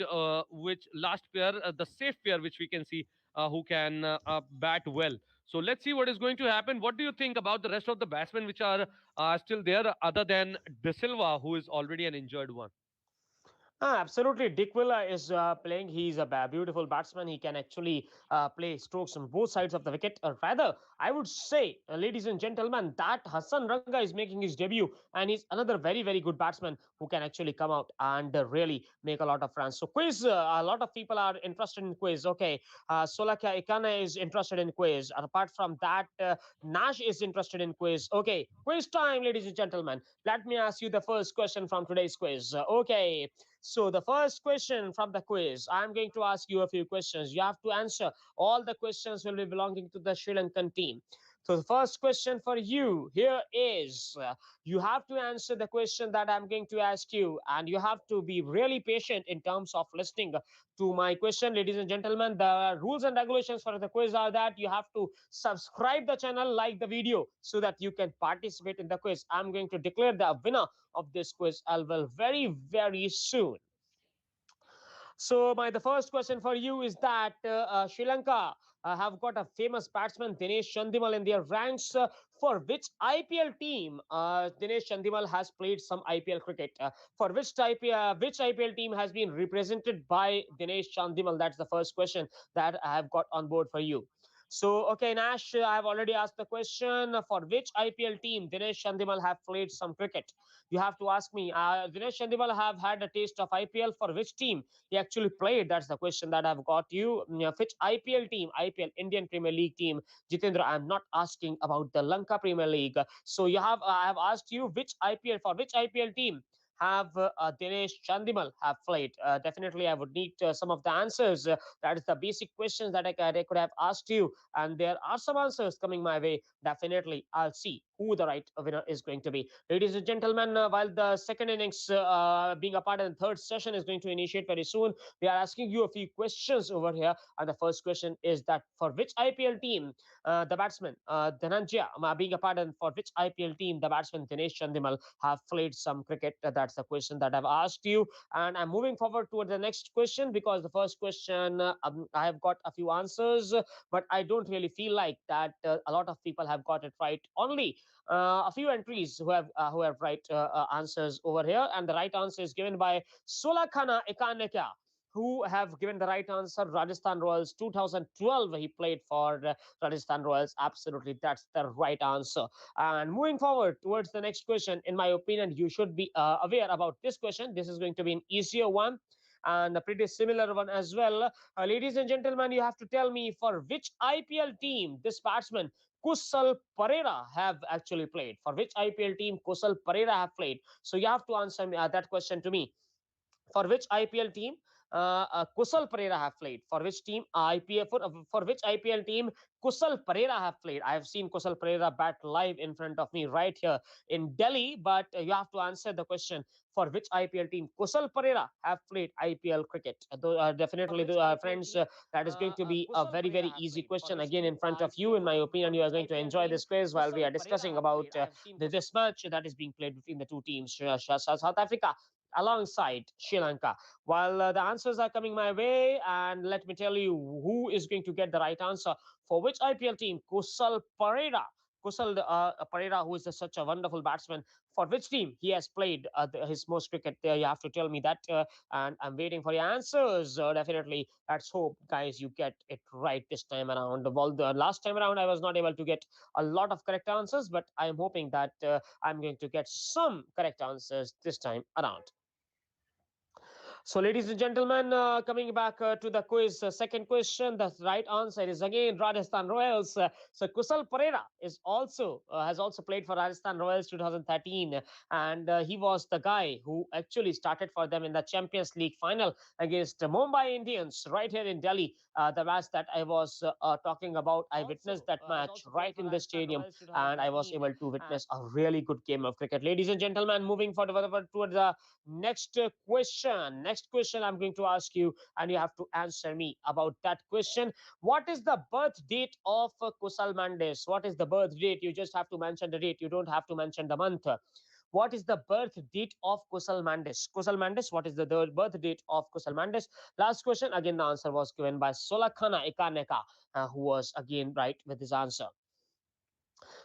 last pair, the safe pair, which we can see who can bat well. So let's see what is going to happen. What do you think about the rest of the batsmen which are still there, other than De Silva, who is already an injured one? Absolutely. Dick Villa is playing. He's a beautiful batsman. He can actually play strokes on both sides of the wicket. Rather, I would say, ladies and gentlemen, that Hassan Ranga is making his debut, and he's another very, very good batsman who can actually come out and really make a lot of runs. So, quiz, a lot of people are interested in quiz. Okay. Solakya Ikane is interested in quiz. And apart from that, Nash is interested in quiz. Okay. Quiz time, ladies and gentlemen. Let me ask you the first question from today's quiz. Okay. So, the first question from the quiz, I'm going to ask you a few questions. You have to answer. All the questions will be belonging to the Sri Lankan team. So, the first question for you here is you have to answer the question that I'm going to ask you, and you have to be really patient in terms of listening to my question, ladies and gentlemen. The rules and regulations for the quiz are that you have to subscribe the channel, like the video, so that you can participate in the quiz. I'm going to declare the winner of this quiz as well very, very soon. So my the first question for you is that Sri Lanka have got a famous batsman Dinesh Chandimal in their ranks. For which IPL team Dinesh Chandimal has played some IPL cricket? Which IPL team has been represented by Dinesh Chandimal? That's the first question that I have got on board for you. So, okay, Nash, I have already asked the question. For which IPL team Dinesh Chandimal have played some cricket? You have to ask me. Dinesh Chandimal have had a taste of IPL. For which team he actually played? That's the question that I've got you. Which IPL team? IPL, Indian Premier League team. Jitendra, I'm not asking about the Lanka Premier League. So you have I have asked you which IPL for which IPL team have Dinesh Chandimal have played. Definitely, I would need some of the answers. That is the basic questions that I could have asked you, and there are some answers coming my way. Definitely, I'll see who the right winner is going to be. Ladies and gentlemen, while the second innings being a part of the third session is going to initiate very soon, we are asking you a few questions over here. And the first question is that for which IPL team the batsman Dhananjaya being a part of for which IPL team the batsman Dinesh Chandimal have played some cricket? That's the question that I've asked you. And I'm moving forward toward the next question because the first question I have got a few answers, but I don't really feel like that a lot of people have got it right. Only a few entries who have right answers over here, and the right answer is given by Solakhana Ekaneka, who have given the right answer. Rajasthan Royals 2012. He played for Rajasthan Royals. Absolutely, that's the right answer. And moving forward towards the next question, in my opinion, you should be aware about this question. This is going to be an easier one and a pretty similar one as well. Ladies and gentlemen, you have to tell me for which IPL team this batsman Kusal Pereira have actually played. For which IPL team Kusal Pereira have played? So you have to answer me, that question to me. For which IPL team Kusal Pereira have played? For which team for which IPL team Kusal Pereira have played? I have seen Kusal Pereira bat live in front of me right here in Delhi, but you have to answer the question for which IPL team Kusal Pereira have played IPL cricket. Though, For definitely, which IPL friends, team that is going to be a Kusal very, Pereira very have easy played? For question which again team in front of you. In my for opinion, you which are going to IPL enjoy team this quiz while we Kusal are Pereira discussing have about played? I have seen this match that is being played between the two teams, South Africa alongside Sri Lanka. While the answers are coming my way, and let me tell you who is going to get the right answer for which IPL team Kusal Pereira. Kusal Pereira, who is such a wonderful batsman, for which team he has played his most cricket there. You have to tell me that, and I'm waiting for your answers. Definitely, let's hope, guys, you get it right this time around. Well, the last time around, I was not able to get a lot of correct answers, but I'm hoping that I'm going to get some correct answers this time around. So, ladies and gentlemen, coming back to the quiz, second question, the right answer is again Rajasthan Royals. So, Kusal Pereira is also has also played for Rajasthan Royals 2013, and he was the guy who actually started for them in the Champions League final against Mumbai Indians right here in Delhi. The match that I was talking about, I witnessed Also that has match also played right for in the Rajasthan stadium, Royals and I was 2013. able to And witness a really good game of cricket. Ladies and gentlemen, moving forward towards the next question. Next question I'm going to ask you, and you have to answer me about that question. What is the birth date of Kusal Mendes? What is the birth date? You just have to mention the date. You don't have to mention the month. What is the birth date of Kusal Mendes? Kusal Mendes, what is the birth date of Kusal Mendes? Last question, again, the answer was given by Solakhana Ikaneka, who was again right with his answer.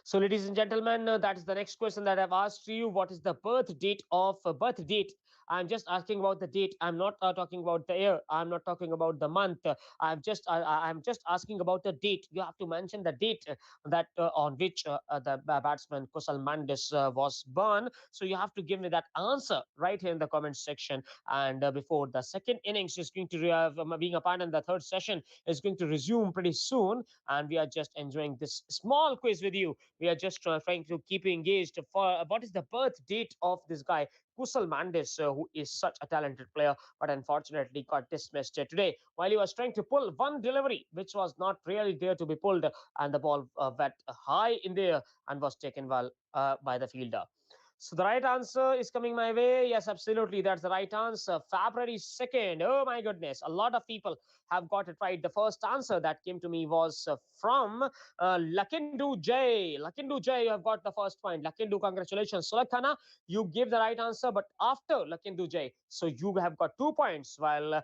So, ladies and gentlemen, that is the next question that I've asked you. What is the birth date of birth date? I'm just asking about the date. I'm not talking about the year. I'm not talking about the month. I'm just asking about the date. You have to mention the date that on which the batsman Kusal Mendes was born. So you have to give me that answer right here in the comment section. And before the second innings is going to being a part in the third session is going to resume pretty soon, and we are just enjoying this small quiz with you. We are just trying to keep you engaged for what is the birth date of this guy Kusal Mendes, who is such a talented player, but unfortunately got dismissed today while he was trying to pull one delivery, which was not really there to be pulled, and the ball went high in the air and was taken well by the fielder. So the right answer is coming my way. Yes, absolutely. That's the right answer. February 2nd. Oh my goodness. A lot of people have got it right. The first answer that came to me was from Lakindu J. Lakindu J, you have got the first point. Lakindu, congratulations. Sulakhana, you gave the right answer, but after Lakindu J. So you have got 2 points, while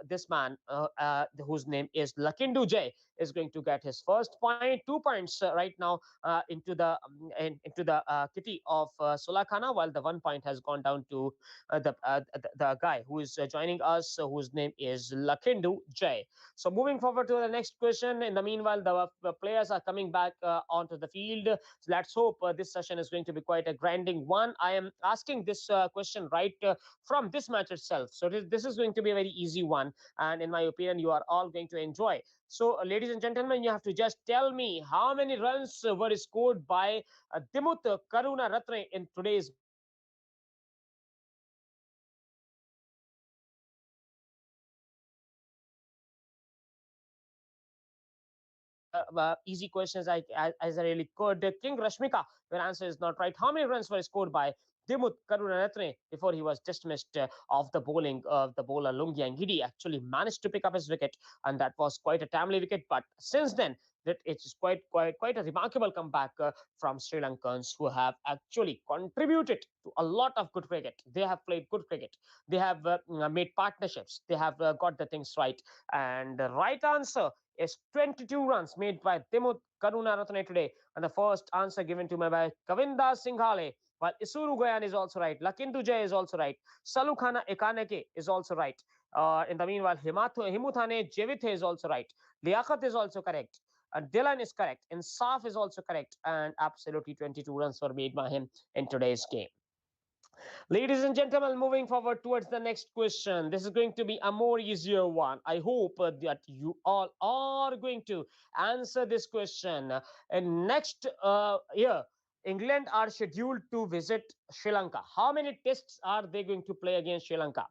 this man, whose name is Lakindu J, is going to get his first point. 2 points right now into the kitty of Sulakhana, while the 1 point has gone down to the guy who is joining us, whose name is Lakindu J. So moving forward to the next question. In the meanwhile, the players are coming back onto the field. So let's hope this session is going to be quite a grinding one. I am asking this question right from this match itself. So this is going to be a very easy one, and in my opinion, you are all going to enjoy. So, ladies and gentlemen, you have to just tell me how many runs were scored by Dimut Karuna Ratne in today's match. Easy questions as I really could. King Rashmika, your answer is not right. How many runs were scored by Dimut Karunaratne before he was dismissed of the bowling of the bowler Lungi Angidi? Actually managed to pick up his wicket, and that was quite a timely wicket. But since then, that it's quite a remarkable comeback from Sri Lankans, who have actually contributed to a lot of good cricket. They have played good cricket. They have made partnerships. They have got the things right. And the right answer is 22 runs made by Dimut Karunaratne today. And the first answer given to me by Kavinda Singhale. While Isuru Goyan is also right, Lakindu Jay is also right, Salukhana Ekaneke is also right. In the meanwhile, Himuthane Jevithe is also right. Liaquat is also correct. Dylan is correct. Insaf is also correct. And absolutely 22 runs were made by him in today's game. Ladies and gentlemen, moving forward towards the next question. This is going to be a more easier one. I hope that you all are going to answer this question. And next year, England are scheduled to visit Sri Lanka. How many tests are they going to play against Sri Lanka?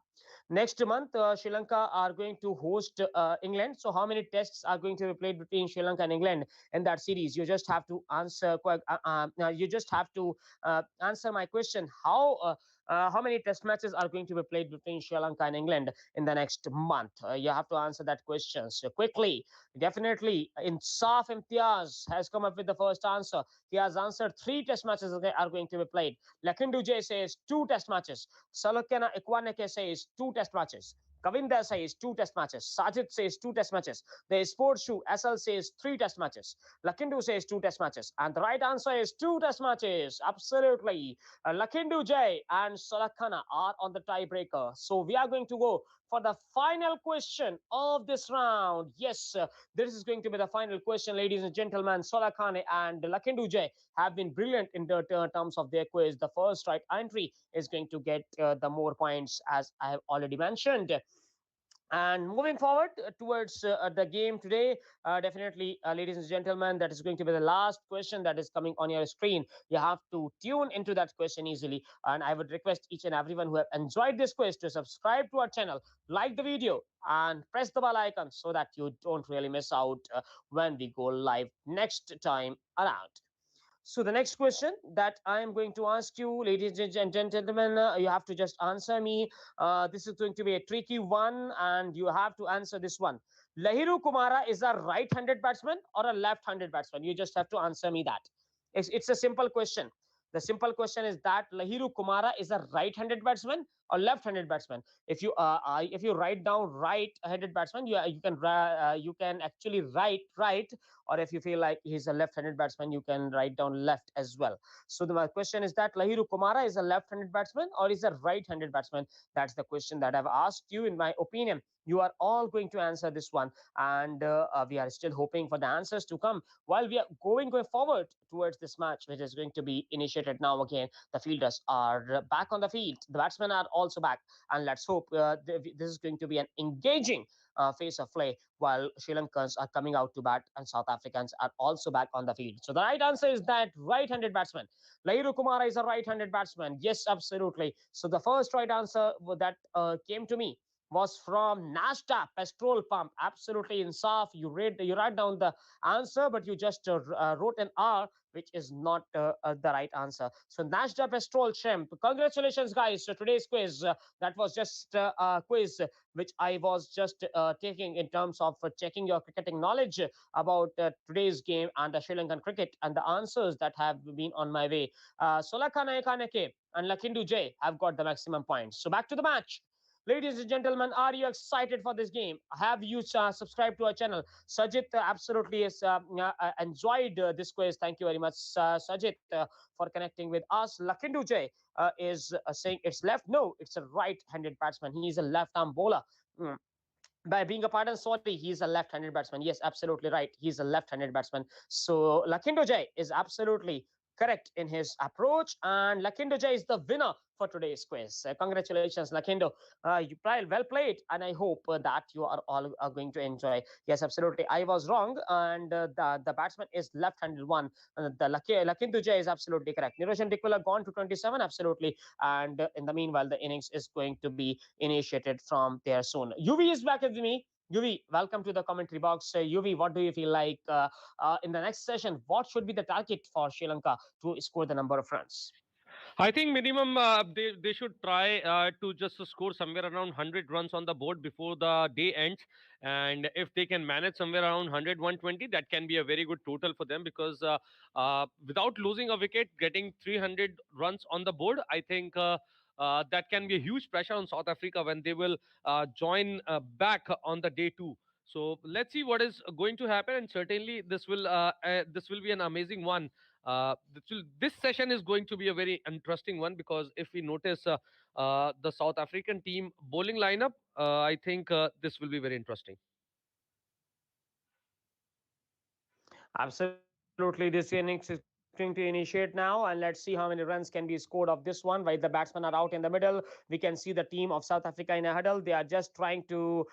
Next month, Sri Lanka are going to host England. So, how many tests are going to be played between Sri Lanka and England in that series? You just have to answer. You just have to answer my question. How many test matches are going to be played between Sri Lanka and England in the next month? You have to answer that question so quickly. Definitely, Insaf Imtiaz has come up with the first answer. He has answered three test matches are going to be played. Lakindu J says two test matches. Salokena Ikwaneke says two test matches. Kavinder says two test matches. Sajid says two test matches. The sports shoe SL says three test matches. Lakindu says two test matches. And the right answer is two test matches. Absolutely. Lakindu J and Salakana are on the tiebreaker. So we are going to go for the final question of this round. Yes, this is going to be the final question, ladies and gentlemen. Solakane and Lakindu J have been brilliant in the terms of their quiz. The first right entry is going to get the more points, as I have already mentioned. And moving forward towards the game today, definitely, ladies and gentlemen, that is going to be the last question that is coming on your screen. You have to tune into that question easily. And I would request each and everyone who have enjoyed this quiz to subscribe to our channel, like the video, and press the bell icon so that you don't really miss out when we go live next time around. So the next question that I am going to ask you, ladies and gentlemen, you have to just answer me. This is going to be a tricky one, and you have to answer this one. Lahiru Kumara is a right-handed batsman or a left-handed batsman? You just have to answer me that. It's a simple question. The simple question is that Lahiru Kumara is a right-handed batsman or left-handed batsman. If you write down right-handed batsman, you can actually write right, or if you feel like he's a left-handed batsman, you can write down left as well. So my question is that Lahiru Kumara is a left-handed batsman or is a right-handed batsman? That's the question that I've asked you. In my opinion, you are all going to answer this one, and we are still hoping for the answers to come while we are going forward towards this match, which is going to be initiated now. Again, the fielders are back on the field, the batsmen are also back, and let's hope this is going to be an engaging phase of play while Sri Lankans are coming out to bat and South Africans are also back on the field. So the right answer is that right-handed batsman. Lahiru Kumara is a right-handed batsman. Yes, absolutely. So the first right answer that came to me was from Nashta Petrol Pump. Absolutely insaf. You write down the answer, but you just wrote an R, which is not the right answer. So Nashta Petrol Shrimp. Congratulations, guys. So today's quiz that was just a quiz which I was just taking in terms of checking your cricketing knowledge about today's game and the Sri Lankan cricket and the answers that have been on my way. Solakana Ekaneke and Lakindu J have got the maximum points. So back to the match. Ladies and gentlemen, are you excited for this game? Have you subscribed to our channel? Sajid absolutely has enjoyed this quiz. Thank you very much, Sajid, for connecting with us. Lakindu J is saying it's left. No, it's a right-handed batsman. He is a left-arm bowler. Mm. By being a pardon, sorry, he's a left-handed batsman. Yes, absolutely right. He's a left-handed batsman. So Lakindo Jai is absolutely correct in his approach, and Lakindo Jai is the winner for today's quiz. Congratulations, Lakindo. You well played, and I hope that you are all are going to enjoy. Yes, absolutely. I was wrong, and the batsman is left-handed one. Lakindo Jai is absolutely correct. Niroshan Dikwala gone to 27, absolutely, and in the meanwhile, the innings is going to be initiated from there soon. UV is back with me. UV, welcome to the commentary box. UV, what do you feel like in the next session? What should be the target for Sri Lanka to score the number of runs? I think minimum they should try to just score somewhere around 100 runs on the board before the day ends, and if they can manage somewhere around 100 120, that can be a very good total for them because without losing a wicket, getting 300 runs on the board, I think. That can be a huge pressure on South Africa when they will join back on the day two. So let's see what is going to happen, and certainly this will be an amazing one This session is going to be a very interesting one, because if we notice the South African team bowling lineup, I think this will be very interesting. Absolutely, this innings is going to initiate now, and let's see how many runs can be scored of this one. While the batsmen are out in the middle, we can see the team of South Africa in a huddle. They are just trying to.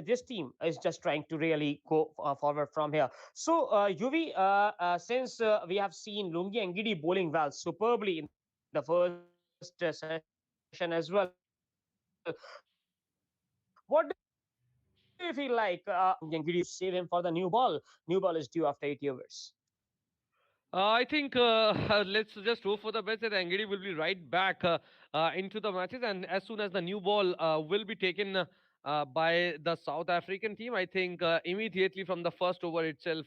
This team is just trying to really go forward from here. So, UV, since we have seen Lungi and Gidi bowling well, superbly in the first session as well, what do you feel like Lungi and Gidi should save him for the new ball? New ball is due after 8 overs. I think let's just hope for the best that Angadi will be right back into the matches, and as soon as the new ball will be taken by the South African team, I think immediately from the first over itself,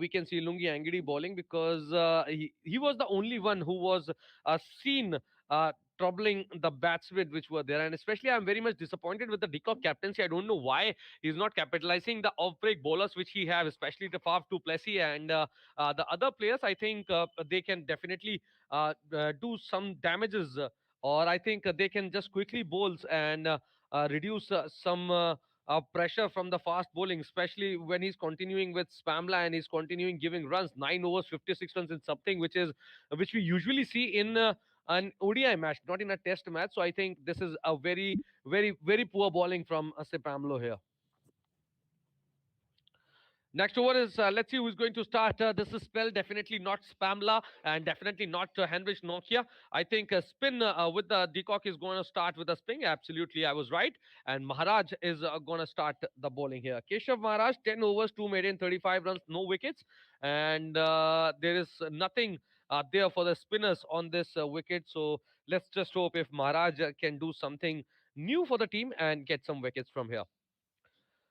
we can see Lungi Angadi bowling, because he was the only one who was seen. Troubling the batsmen which were there, and especially I'm very much disappointed with the Decock captaincy. I don't know why he's not capitalizing the off-break bowlers which he have, especially the Faf du Plessis and the other players. I think they can definitely do some damages, or I think they can just quickly bowls and reduce some pressure from the fast bowling, especially when he's continuing with Spamla and he's continuing giving runs, 9 overs, 56 runs in something which we usually see in an ODI match, not in a Test match. So I think this is a very, very, very poor bowling from Sepamlo here. Next over is let's see who's going to start. This is spell definitely not Spamla and definitely not Henrich Nokia. I think spin with the Decock is going to start with a spin. Absolutely, I was right. And Maharaj is going to start the bowling here. Keshav Maharaj, 10 overs, 2 maiden, 35 runs, no wickets. And there is nothing there for the spinners on this wicket. So let's just hope if Maharaj can do something new for the team and get some wickets from here.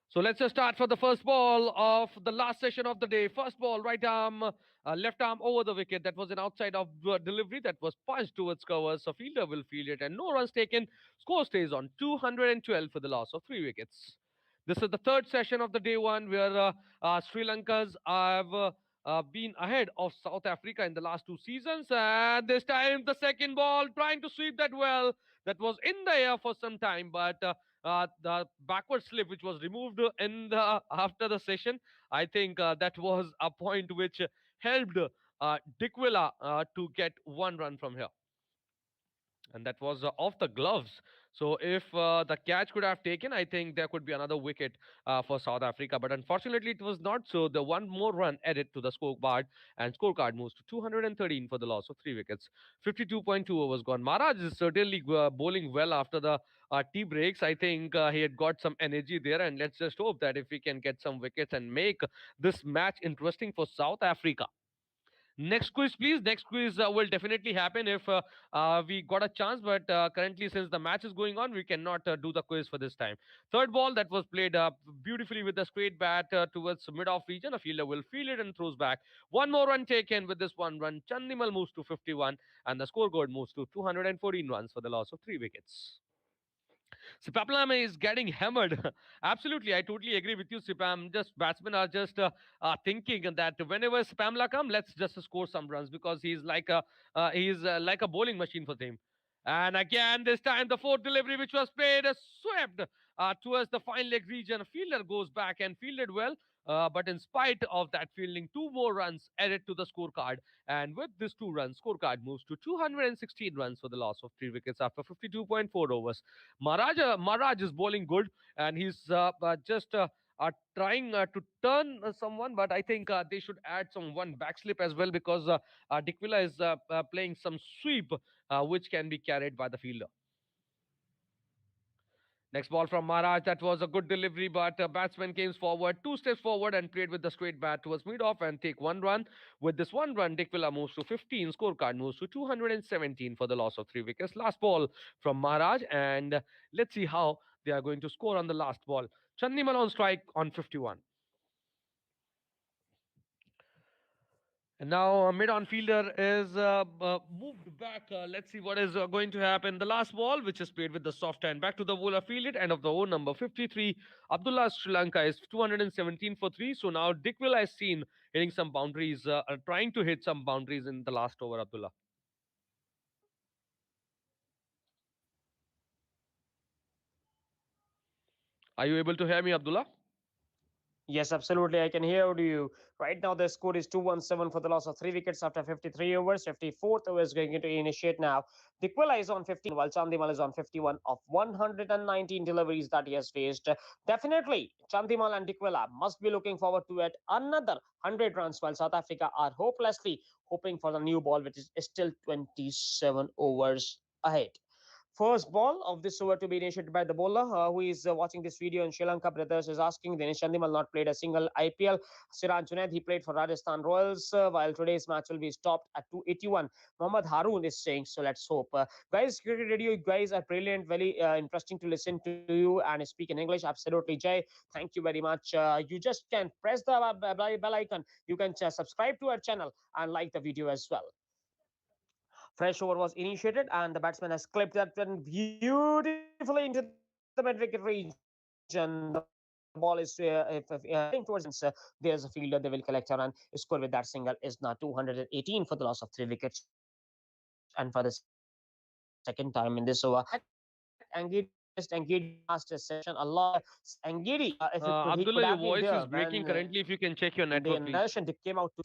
So let's just start for the first ball of the last session of the day. First ball, right arm, left arm over the wicket. That was an outside of delivery that was punched towards cover. So fielder will field it, and no runs taken. Score stays on 212 for the loss of 3 wickets. This is the third session of the day one, where Sri Lanka's have been ahead of South Africa in the last 2 seasons. And this time, the second ball, trying to sweep that well. That was in the air for some time, but the backward slip which was removed in the after the session, I think that was a point which helped Dickwilla to get 1 run from here, and that was off the gloves. So if the catch could have taken, I think there could be another wicket for South Africa. But unfortunately, it was not so. The one more run added to the scorecard, and scorecard moves to 213 for the loss of 3 wickets. 52.2 overs gone. Maharaj is certainly bowling well after the tea breaks. I think he had got some energy there, and let's just hope that if we can get some wickets and make this match interesting for South Africa. Next quiz, please. Next quiz will definitely happen if we got a chance. But currently, since the match is going on, we cannot do the quiz for this time. Third ball that was played beautifully with the straight bat towards mid-off region. A fielder will field it and throws back. One more run taken with this 1 run. Chandimal moves to 51, and the scoreboard moves to 214 runs for the loss of 3 wickets. Sipaplam is getting hammered. Absolutely, I totally agree with you, Sipam. Just batsmen are just thinking that whenever Spamla come, let's just score some runs, because he's like a bowling machine for them. And again, this time the fourth delivery, which was played, swept towards the fine leg region. A fielder goes back and fielded well. But in spite of that fielding, 2 more runs added to the scorecard. And with this 2 run, scorecard moves to 216 runs for the loss of 3 wickets after 52.4 overs. Maharaj is bowling good, and he's just trying to turn someone, but I think they should add some one backslip as well, because Dikvila is playing some sweep, which can be carried by the fielder. Next ball from Maharaj. That was a good delivery, but batsman came forward, 2 steps forward, and played with the straight bat towards mid-off and take 1 run. With this 1 run, Dikvila moves to 15. Scorecard moves to 217 for the loss of 3 wickets. Last ball from Maharaj, and let's see how they are going to score on the last ball. Chandimal on strike on 51. Now, mid-on fielder is moved back. Let's see what is going to happen. The last ball, which is played with the soft hand, back to the bowler fielded, end of the over number 53. Abdullah Sri Lanka is 217 for 3. So now Dick Will has seen hitting some boundaries, trying to hit some boundaries in the last over, Abdullah. Are you able to hear me, Abdullah? Yes, absolutely. I can hear you. Right now, the score is 217 for the loss of 3 wickets after 53 overs. 54th over is going to initiate now. Dikwela is on 51, while Chandimal is on 51 of 119 deliveries that he has faced. Definitely, Chandimal and Dikwela must be looking forward to at another 100 runs, while South Africa are hopelessly hoping for the new ball, which is still 27 overs ahead. First ball of this over to be initiated by the bowler who is watching this video in Sri Lanka Brothers is asking. Dinesh Chandimal not played a single IPL. Siraj Junaid, he played for Rajasthan Royals while today's match will be stopped at 281. Mohammad Haroon is saying, so let's hope. Guys, Cricket Radio, you guys are brilliant, very interesting to listen to you and speak in English. Absolutely, Jay. Thank you very much. You just can press the bell icon. You can subscribe to our channel and like the video as well. Fresh over was initiated, and the batsman has clipped that one beautifully into the mid wicket region. The ball is heading towards the fence. There's a fielder, they will collect a run. Score with that single is now 218 for the loss of 3 wickets. And for the second time in this over, Angidi is back. Angidi has just engaged in the last session a lot. Angidi, if he could have been there Abdullah, your when voice is breaking currently. If you can check your the network, narration please. came out to.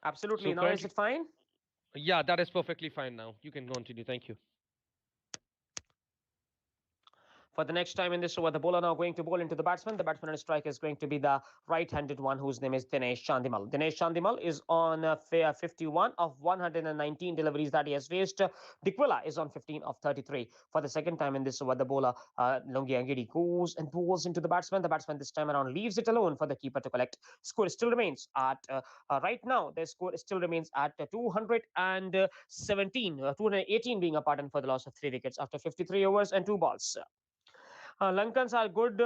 Absolutely. So Now is currently, it fine? yeah, that is perfectly fine now. You can continue. Thank you. For the next time in this over, the bowler now going to bowl into the batsman. The batsman and strike is going to be the right-handed one, whose name is Dinesh Chandimal. Dinesh Chandimal is on 51 of 119 deliveries that he has faced. Dikwila is on 15 of 33. For the second time in this over, the bowler Lungi Angidi goes and bowls into the batsman. The batsman this time around leaves it alone for the keeper to collect. Score still remains at right now. The score still remains at 217, 218 being a pardon for the loss of 3 wickets after 53 overs and 2 balls. Lankans are good,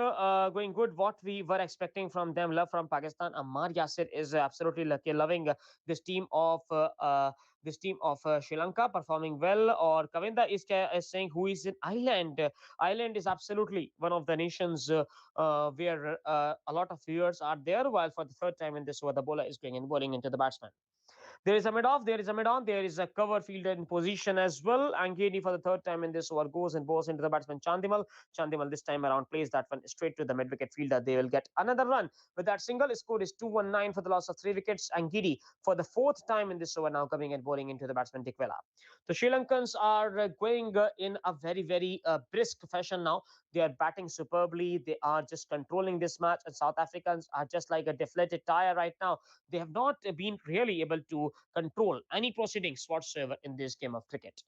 going good. What we were expecting from them, love from Pakistan. Ammar Yasir is absolutely lucky, loving this team of Sri Lanka performing well. Or Kavinda is saying who is in Ireland. Ireland is absolutely one of the nations where a lot of viewers are there. While for the third time in this over, the bowler is going and bowling into the batsman. There is a mid off, there is a mid on, there is a cover fielder in position as well. Angedi for the third time in this over goes and bowls into the batsman Chandimal. Chandimal this time around plays that one straight to the mid wicket fielder. They will get another run. With that single, score is 219 for the loss of 3 wickets. Angedi for the fourth time in this over now coming and bowling into the batsman Dikwela. The Sri Lankans are going in a very brisk fashion now. They are batting superbly. They are just controlling this match, and South Africans are just like a deflated tire right now. They have not been really able to control any proceedings whatsoever in this game of cricket.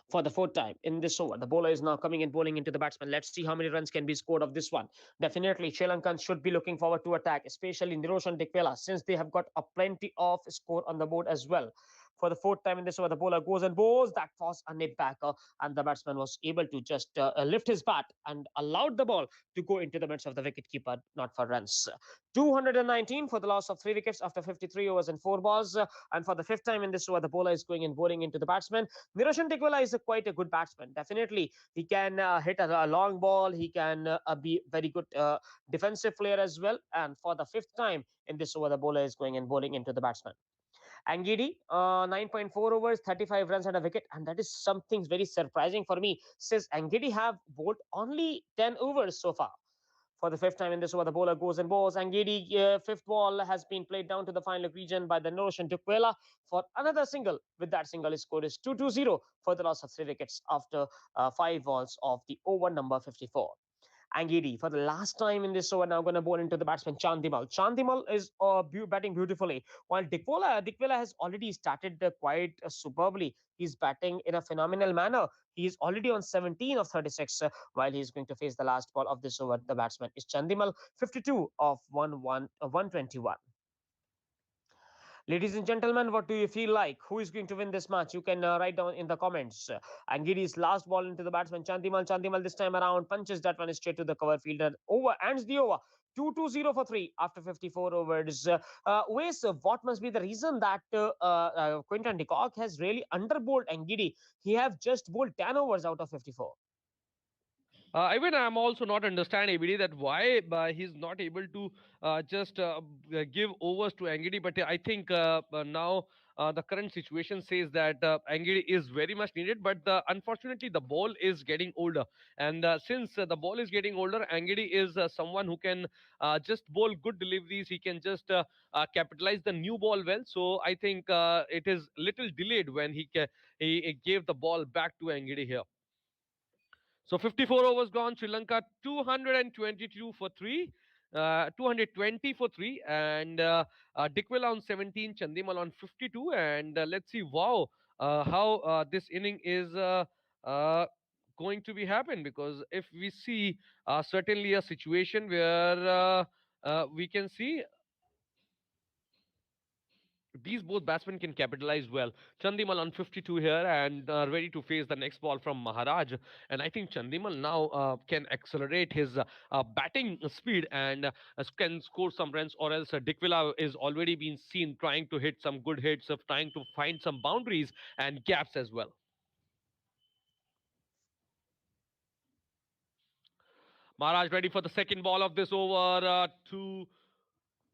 For the fourth time in this over, the bowler is now coming and bowling into the batsman. Let's see how many runs can be scored of this one. Definitely, Sri Lankans should be looking forward to attack, especially Niroshan Dikwela, since they have got a plenty of score on the board as well. For the fourth time in this over, the bowler goes and bowls. That was a nip backer, and the batsman was able to just lift his bat and allowed the ball to go into the midst of the wicketkeeper, not for runs. 219 for the loss of 3 wickets after 53 overs and 4 balls. And for the fifth time in this over, the bowler is going and bowling into the batsman. Niroshan Tikwala is quite a good batsman. Definitely, he can hit a long ball. He can be very good defensive player as well. And for the fifth time in this over, the bowler is going and bowling into the batsman. Angidi, 9.4 overs, 35 runs and a wicket, and that is something very surprising for me, since Angidi have bowled only 10 overs so far. For the fifth time in this over, the bowler goes and bowls. Angedi, fifth ball has been played down to the final region by the Noroshan Tukwela for another single. With that single, his score is 2-20 for the loss of 3 wickets after 5 balls of the over number 54. Angidi for the last time in this over now going to bowl into the batsman Chandimal. Chandimal is batting beautifully, while Dikvela has already started quite superbly. He's batting in a phenomenal manner. He is already on 17 of 36 while he's going to face the last ball of this over. The batsman is Chandimal, 52 of 121. Ladies and gentlemen, what do you feel like? Who is going to win this match? You can write down in the comments. Angidi's last ball into the batsman Chandimal. Chandimal this time around punches that one straight to the cover fielder. Over ends the over. 2-2-0 for 3 after 54 overs. Wes, what must be the reason that Quinton de Kock has really underbowled Angidi? He have just bowled 10 overs out of 54. Even I'm also not understand ABD that why he's not able to just give overs to Angidi. But I think now the current situation says that Angidi is very much needed. But unfortunately, the ball is getting older, and since the ball is getting older, Angidi is someone who can just bowl good deliveries. He can just capitalize the new ball well. So I think it is little delayed when he gave the ball back to Angidi here. So 54 overs gone. Sri Lanka 222 for three. 220 for three, and Dickwell on 17, Chandimal on 52. And let's see, wow, how this inning is uh, going to be happen. Because if we see certainly a situation where we can see these both batsmen can capitalize well. Chandimal on 52 here and ready to face the next ball from Maharaj. And I think Chandimal now can accelerate his batting speed and can score some runs, or else Dikvila is already been seen trying to hit some good hits, of trying to find some boundaries and gaps as well. Maharaj ready for the second ball of this over to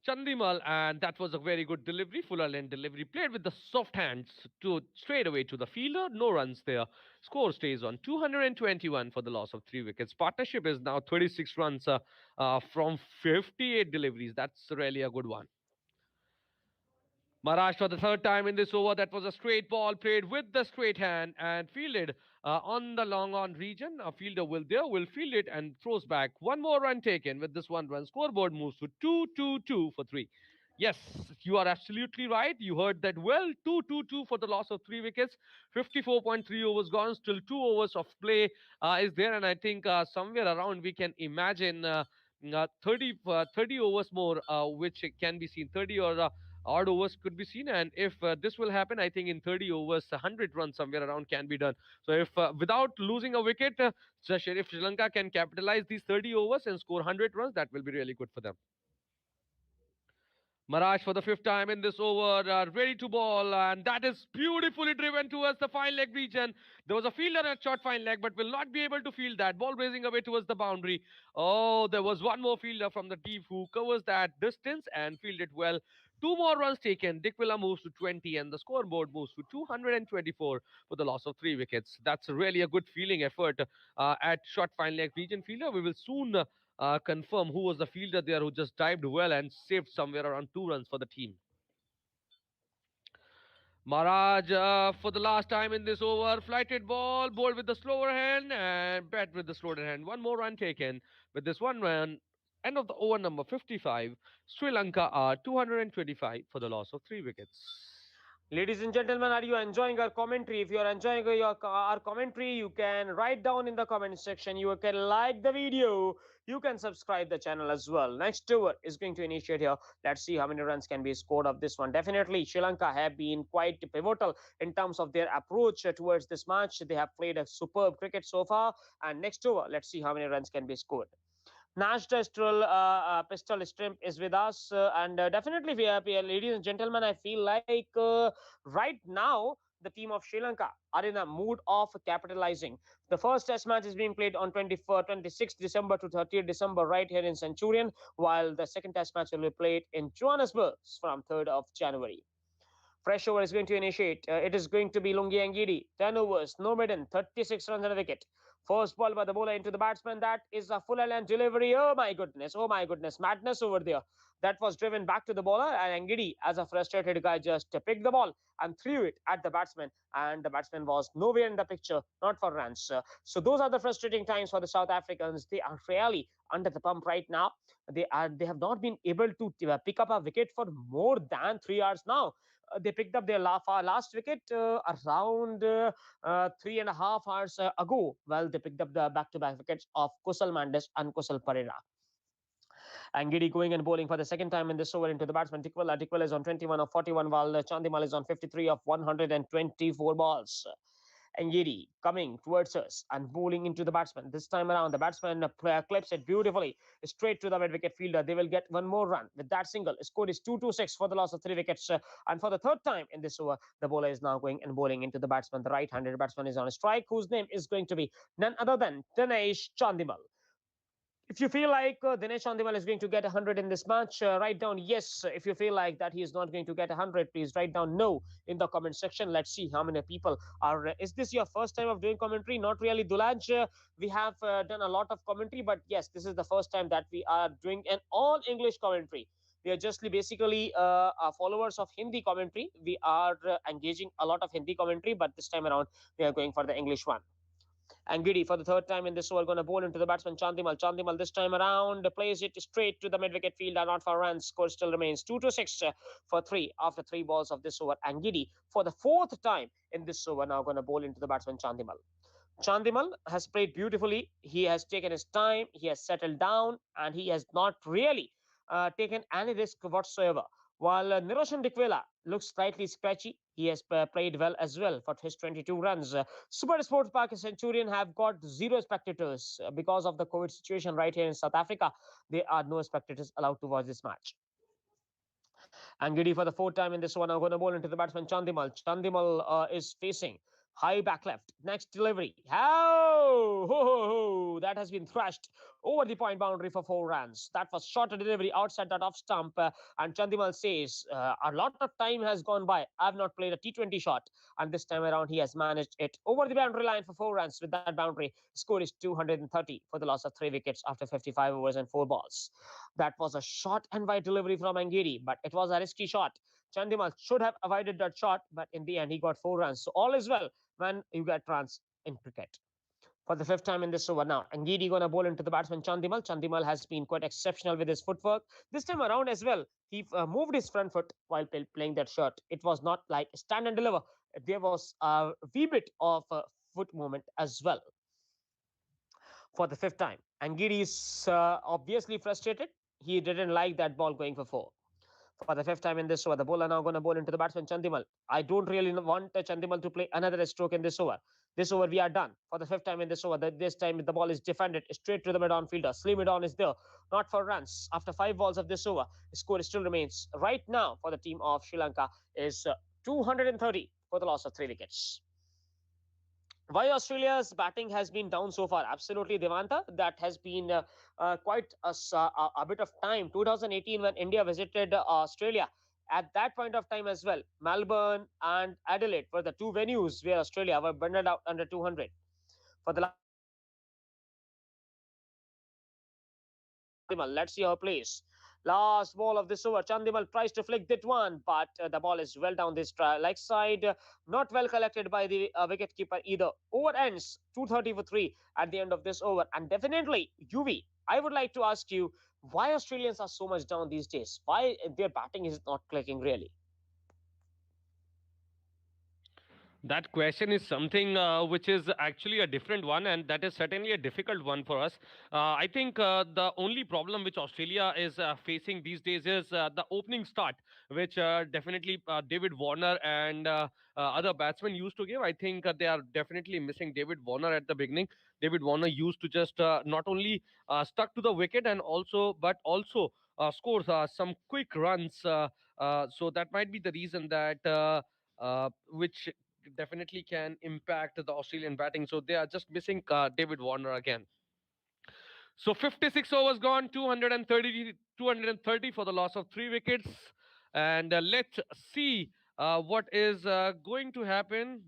Chandimal, and that was a very good delivery, fuller length delivery, played with the soft hands to straight away to the fielder. No runs there. Score stays on 221 for the loss of 3 wickets. Partnership is now 36 runs from 58 deliveries. That's really a good one. Maharashtra for the third time in this over. That was a straight ball played with the straight hand and fielded on the long on region. A fielder will field it and throws back. One more run taken with this 1 run. Scoreboard moves to 2-2-2 for three. Yes, you are absolutely right. You heard that well. 2-2-2 for the loss of 3 wickets. 54.3 overs gone. Still 2 overs of play is there. And I think somewhere around we can imagine 30 overs more, which can be seen. 30 or odd overs could be seen. And if this will happen, I think in 30 overs, 100 runs somewhere around can be done. So if without losing a wicket, if Sri Lanka can capitalize these 30 overs and score 100 runs, that will be really good for them. Maraj for the fifth time in this over, ready to ball, and that is beautifully driven towards the fine leg region. There was a fielder at short fine leg, but will not be able to field that ball, racing away towards the boundary. Oh, there was one more fielder from the deep who covers that distance and fielded well. 2 more runs taken. Dickwilla moves to 20, and the scoreboard moves to 224 for the loss of 3 wickets. That's really a good feeling effort at short fine leg region fielder. We will soon confirm who was the fielder there who just dived well and saved somewhere around 2 runs for the team. Maharaj for the last time in this over, flighted ball, bowled with the slower hand and bat with the slower hand. 1 more run taken with this 1 run. End of the over number 55. Sri Lanka are 225 for the loss of 3 wickets. Ladies and gentlemen, are you enjoying our commentary? If you are enjoying our commentary, you can write down in the comment section. You can like the video. You can subscribe the channel as well. Next over is going to initiate here. Let's see how many runs can be scored of this one. Definitely, Sri Lanka have been quite pivotal in terms of their approach towards this match. They have played a superb cricket so far. And next over, let's see how many runs can be scored. Nash Pistol Shrimp is with us. And definitely, ladies and gentlemen, I feel like right now the team of Sri Lanka are in a mood of capitalizing. The first test match is being played on 26th December to 30th December right here in Centurion, while the second test match will be played in Johannesburg from 3rd of January. Fresh over is going to initiate. It is going to be Lungi Angidi. 10 overs, no maiden, 36 runs and a wicket. First ball by the bowler into the batsman. That is a full length delivery. Oh my goodness. Oh my goodness. Madness over there. That was driven back to the bowler. And Angidi, as a frustrated guy, just picked the ball and threw it at the batsman. And the batsman was nowhere in the picture, not for runs. So those are the frustrating times for the South Africans. They are really under the pump right now. They have not been able to pick up a wicket for more than 3 hours now. They picked up their last wicket around 3.5 hours ago. Well, they picked up the back-to-back wickets of Kusal Mendes and Kusal Pereira. And Giddy going and bowling for the second time in this over into the batsman Tikwala. Tikwala is on 21 of 41, while Chandimal is on 53 of 124 balls. Angiri coming towards us and bowling into the batsman. This time around, the batsman clips it beautifully straight to the mid wicket fielder. They will get one more run with that single. Score is 2-6 for the loss of 3 wickets. And for the third time in this over, the bowler is now going and bowling into the batsman. The right handed batsman is on a strike, whose name is going to be none other than Dinesh Chandimal. If you feel like Dinesh Chandimal is going to get 100 in this match, write down yes. If you feel like that he is not going to get 100, please write down no in the comment section. Let's see how many people are. Is this your first time of doing commentary? Not really, Dulaj. We have done a lot of commentary, but yes, this is the first time that we are doing an all English commentary. We are just basically followers of Hindi commentary. We are engaging a lot of Hindi commentary, but this time around we are going for the English one. And Giddy for the third time in this over going to bowl into the batsman Chandimal. Chandimal this time around plays it straight to the mid wicket fielder, not for runs. Score still remains 2-6 for three after three balls of this over. And Giddy for the fourth time in this over now going to bowl into the batsman Chandimal. Chandimal has played beautifully. He has taken his time, he has settled down, and he has not really taken any risk whatsoever. While Niroshan Dikwela looks slightly scratchy, he has played well as well for his 22 runs. Super Sports Park and Centurion have got zero spectators because of the COVID situation right here in South Africa. There are no spectators allowed to watch this match. And Giddy for the fourth time in this one. I'm going to bowl into the batsman Chandimal. Chandimal is facing high back left. Next delivery. How? That has been thrashed over the point boundary for 4 runs. That was short delivery outside that off stump. And Chandimal says, a lot of time has gone by. I've not played a T20 shot. And this time around, he has managed it over the boundary line for 4 runs with that boundary. Score is 230 for the loss of 3 wickets after 55 overs and 4 balls. That was a short and wide delivery from Angiri, but it was a risky shot. Chandimal should have avoided that shot, but in the end, he got 4 runs. So all is well when you get runs in cricket. For the fifth time in this over now, Angiri gonna bowl into the batsman Chandimal. Chandimal has been quite exceptional with his footwork. This time around as well, he moved his front foot while playing that shot. It was not like stand and deliver. There was a wee bit of foot movement as well for the fifth time. Angiri is obviously frustrated. He didn't like that ball going for four. For the fifth time in this over, the bowler now going to bowl into the batsman Chandimal. I don't really want Chandimal to play another stroke in this over. This over we are done. For the fifth time in this over, this time the ball is defended straight to the mid-on fielder. Slim mid-on is there, not for runs. After 5 balls of this over, the score still remains right now for the team of Sri Lanka is 230 for the loss of 3 wickets. Why Australia's batting has been down so far? Absolutely, Devanta. That has been quite a bit of time. 2018, when India visited Australia, at that point of time as well, Melbourne and Adelaide were the two venues where Australia were burned out under 200. For the last time in this over, Chandimal. Chandimal is going and bowling into the batsman. Chandimal, let's see how it plays. Last ball of this over, Chandimal tries to flick that one, but the ball is well down this leg side. Not well collected by the wicketkeeper either. Over ends 230 for 3 at the end of this over. And definitely, UV, I would like to ask you why Australians are so much down these days? Why their batting is not clicking really? That question is something which is actually a different one, and that is certainly a difficult one for us. I think the only problem which Australia is facing these days is the opening start, which definitely David Warner and other batsmen used to give. I think they are definitely missing David Warner at the beginning. David Warner used to just not only stuck to the wicket and also, but also scores some quick runs. So that might be the reason that. Which definitely can impact the Australian batting. So they are just missing David Warner again. So 56 overs gone, 230 for the loss of 3 wickets. And let's see what is going to happen.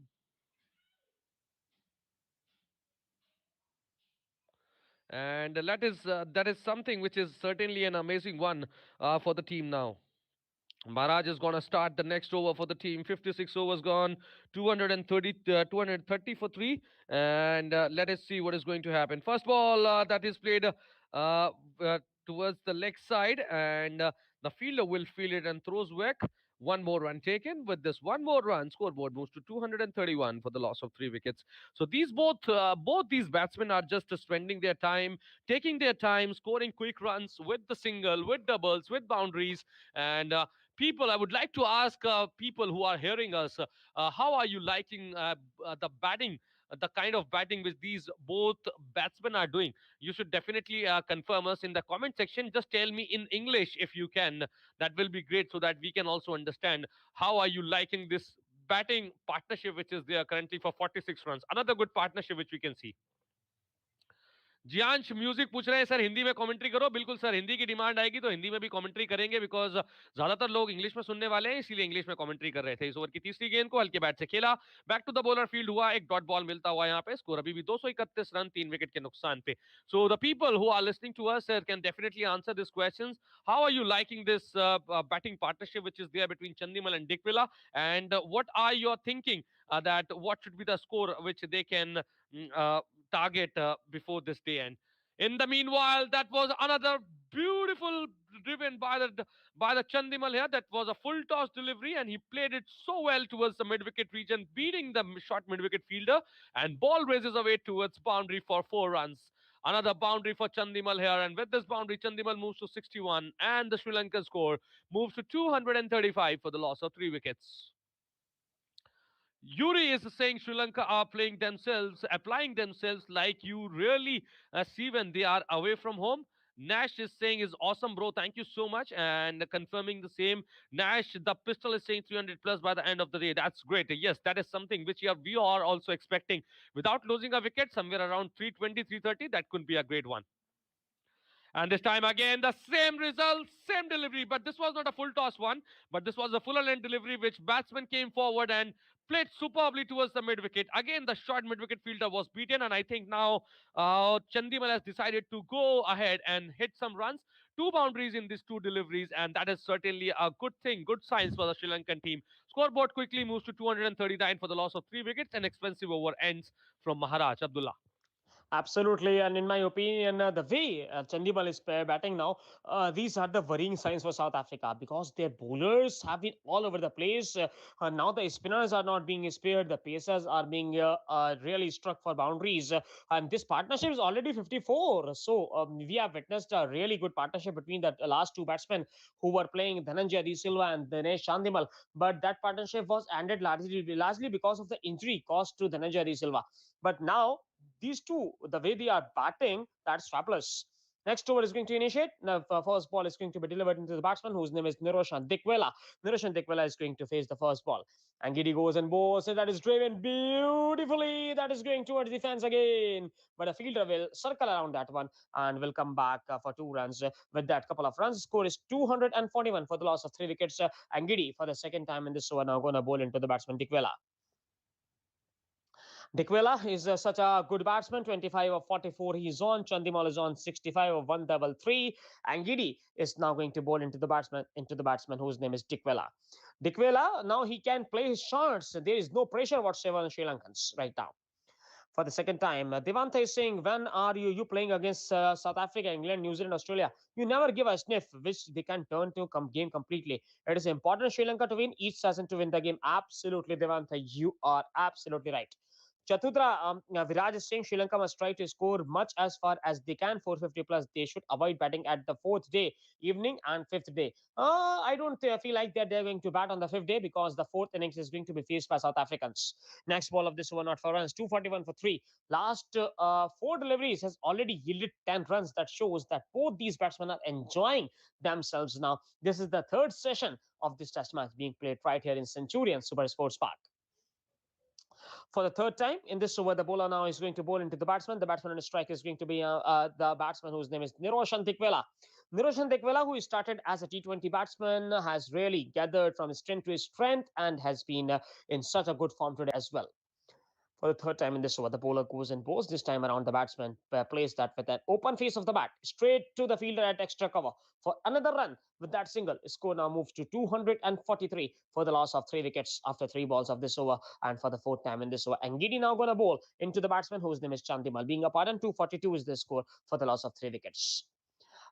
And that is something which is certainly an amazing one for the team now. Maharaj is going to start the next over for the team. 56 overs gone, 230 for 3. And let us see what is going to happen. First ball that is played uh, towards the leg side, and the fielder will field it and throws back. One more run taken. With this one more run, scoreboard moves to 231 for the loss of 3 wickets. So these both these batsmen are just spending their time, taking their time, scoring quick runs with the single, with doubles, with boundaries. And people, I would like to ask people who are hearing us, how are you liking the batting? The kind of batting which these both batsmen are doing. You should definitely confirm us in the comment section. Just tell me in English if you can. That will be great so that we can also understand how are you liking this batting partnership which is there currently for 46 runs. Another good partnership which we can see. Jiyansh music पूछ रहे हैं sir Hindi में commentary करो। बिल्कुल sir, Hindi की demand आएगी तो हिंदी में भी कमेंट्री करेंगे, बिकॉज ज्यादातर लोग इंग्लिश में सुनने वाले हैं, इसीलिए इंग्लिश में कमेंट्री कर रहे थे। इस ओवर की तीसरी गेंद को हल्के बैट से खेला, back to the bowler field हुआ, एक डॉट बॉल मिलता हुआ यहाँ पे। स्कोर अभी भी 231 रन, 3 विकेट के नुकसान पे। So the people who are listening to us can definitely answer this question. How are you liking this batting partnership which is there between Chandimal and Dikvila, and what are you thinking that what should be the score which they can target before this day end? In the meanwhile, that was another beautiful driven by the Chandimal here. That was a full toss delivery, and he played it so well towards the mid wicket region, beating the short mid wicket fielder. And ball raises away towards boundary for 4 runs. Another boundary for Chandimal here, and with this boundary, Chandimal moves to 61, and the Sri Lanka score moves to 235 for the loss of 3 wickets. Yuri is saying Sri Lanka are playing themselves, applying themselves like you really see when they are away from home. Nash is saying is awesome, bro. Thank you so much. And confirming the same. Nash, the pistol is saying 300 plus by the end of the day. That's great. Yes, that is something which we are also expecting. Without losing a wicket, somewhere around 320, 330, that could be a great one. And this time again, the same result, same delivery. But this was not a full toss one, but this was a fuller length delivery, which batsman came forward and played superbly towards the mid wicket. Again, the short mid wicket fielder was beaten, and I think now Chandimal has decided to go ahead and hit some runs. Two boundaries in these two deliveries, and that is certainly a good thing, good signs for the Sri Lankan team. Scoreboard quickly moves to 239 for the loss of 3 wickets. An expensive over ends from Maharaj Abdullah. Absolutely, and in my opinion, the way Chandimal is batting now, these are the worrying signs for South Africa because their bowlers have been all over the place. Now the spinners are not being spared, the pacers are being really struck for boundaries, and this partnership is already 54. So we have witnessed a really good partnership between the last two batsmen who were playing Dhananjay Adi Silva and Dinesh Chandimal, but that partnership was ended largely because of the injury caused to Dhananjay Adi Silva. But now these two, the way they are batting, that's fabulous. Next over is going to initiate. Now, first ball is going to be delivered into the batsman whose name is Niroshan Dikwela. Niroshan Dikwela is going to face the first ball. And Giddy goes and bowls. And that is driven beautifully. That is going towards the fence again. But a fielder will circle around that one and will come back for 2 runs. With that couple of runs, score is 241 for the loss of 3 wickets. And Giddy, for the second time in this over, now going to bowl into the batsman Dikwela. Dikwela is such a good batsman, 25 of 44 he's on. Chandimal is on 65 of 133. And Giddy is now going to bowl into the batsman whose name is Dikwela. Dikwela, now he can play his shots. There is no pressure whatsoever on Sri Lankans right now. For the second time, Devanta is saying, when are you playing against South Africa, England, New Zealand, Australia? You never give a sniff, which they can turn to game completely. It is important Sri Lanka to win each session to win the game. Absolutely, Devanta, you are absolutely right. Chatudra Viraj is saying Sri Lanka must try to score much as far as they can, 450 plus. They should avoid batting at the fourth day, evening, and fifth day. I don't feel like that they're going to bat on the fifth day because the fourth innings is going to be faced by South Africans. Next ball of this over, not for runs, 241 for three. Last four deliveries has already yielded 10 runs. That shows that both these batsmen are enjoying themselves now. This is the third session of this test match being played right here in Centurion Super Sports Park. For the third time in this over, the bowler now is going to bowl into the batsman. The batsman on the strike is going to be the batsman whose name is Niroshan Dikwela. Niroshan Dikwela, who started as a T20 batsman, has really gathered from strength to strength and has been in such a good form today as well. For the third time in this over, the bowler goes and bowls. This time around, the batsman plays that with an open face of the bat straight to the fielder at extra cover for another run. With that single, score now moves to 243 for the loss of 3 wickets after 3 balls of this over. And for the fourth time in this over, Angidi now going to bowl into the batsman whose name is Chandimal. Being a pardon, 242 is the score for the loss of 3 wickets.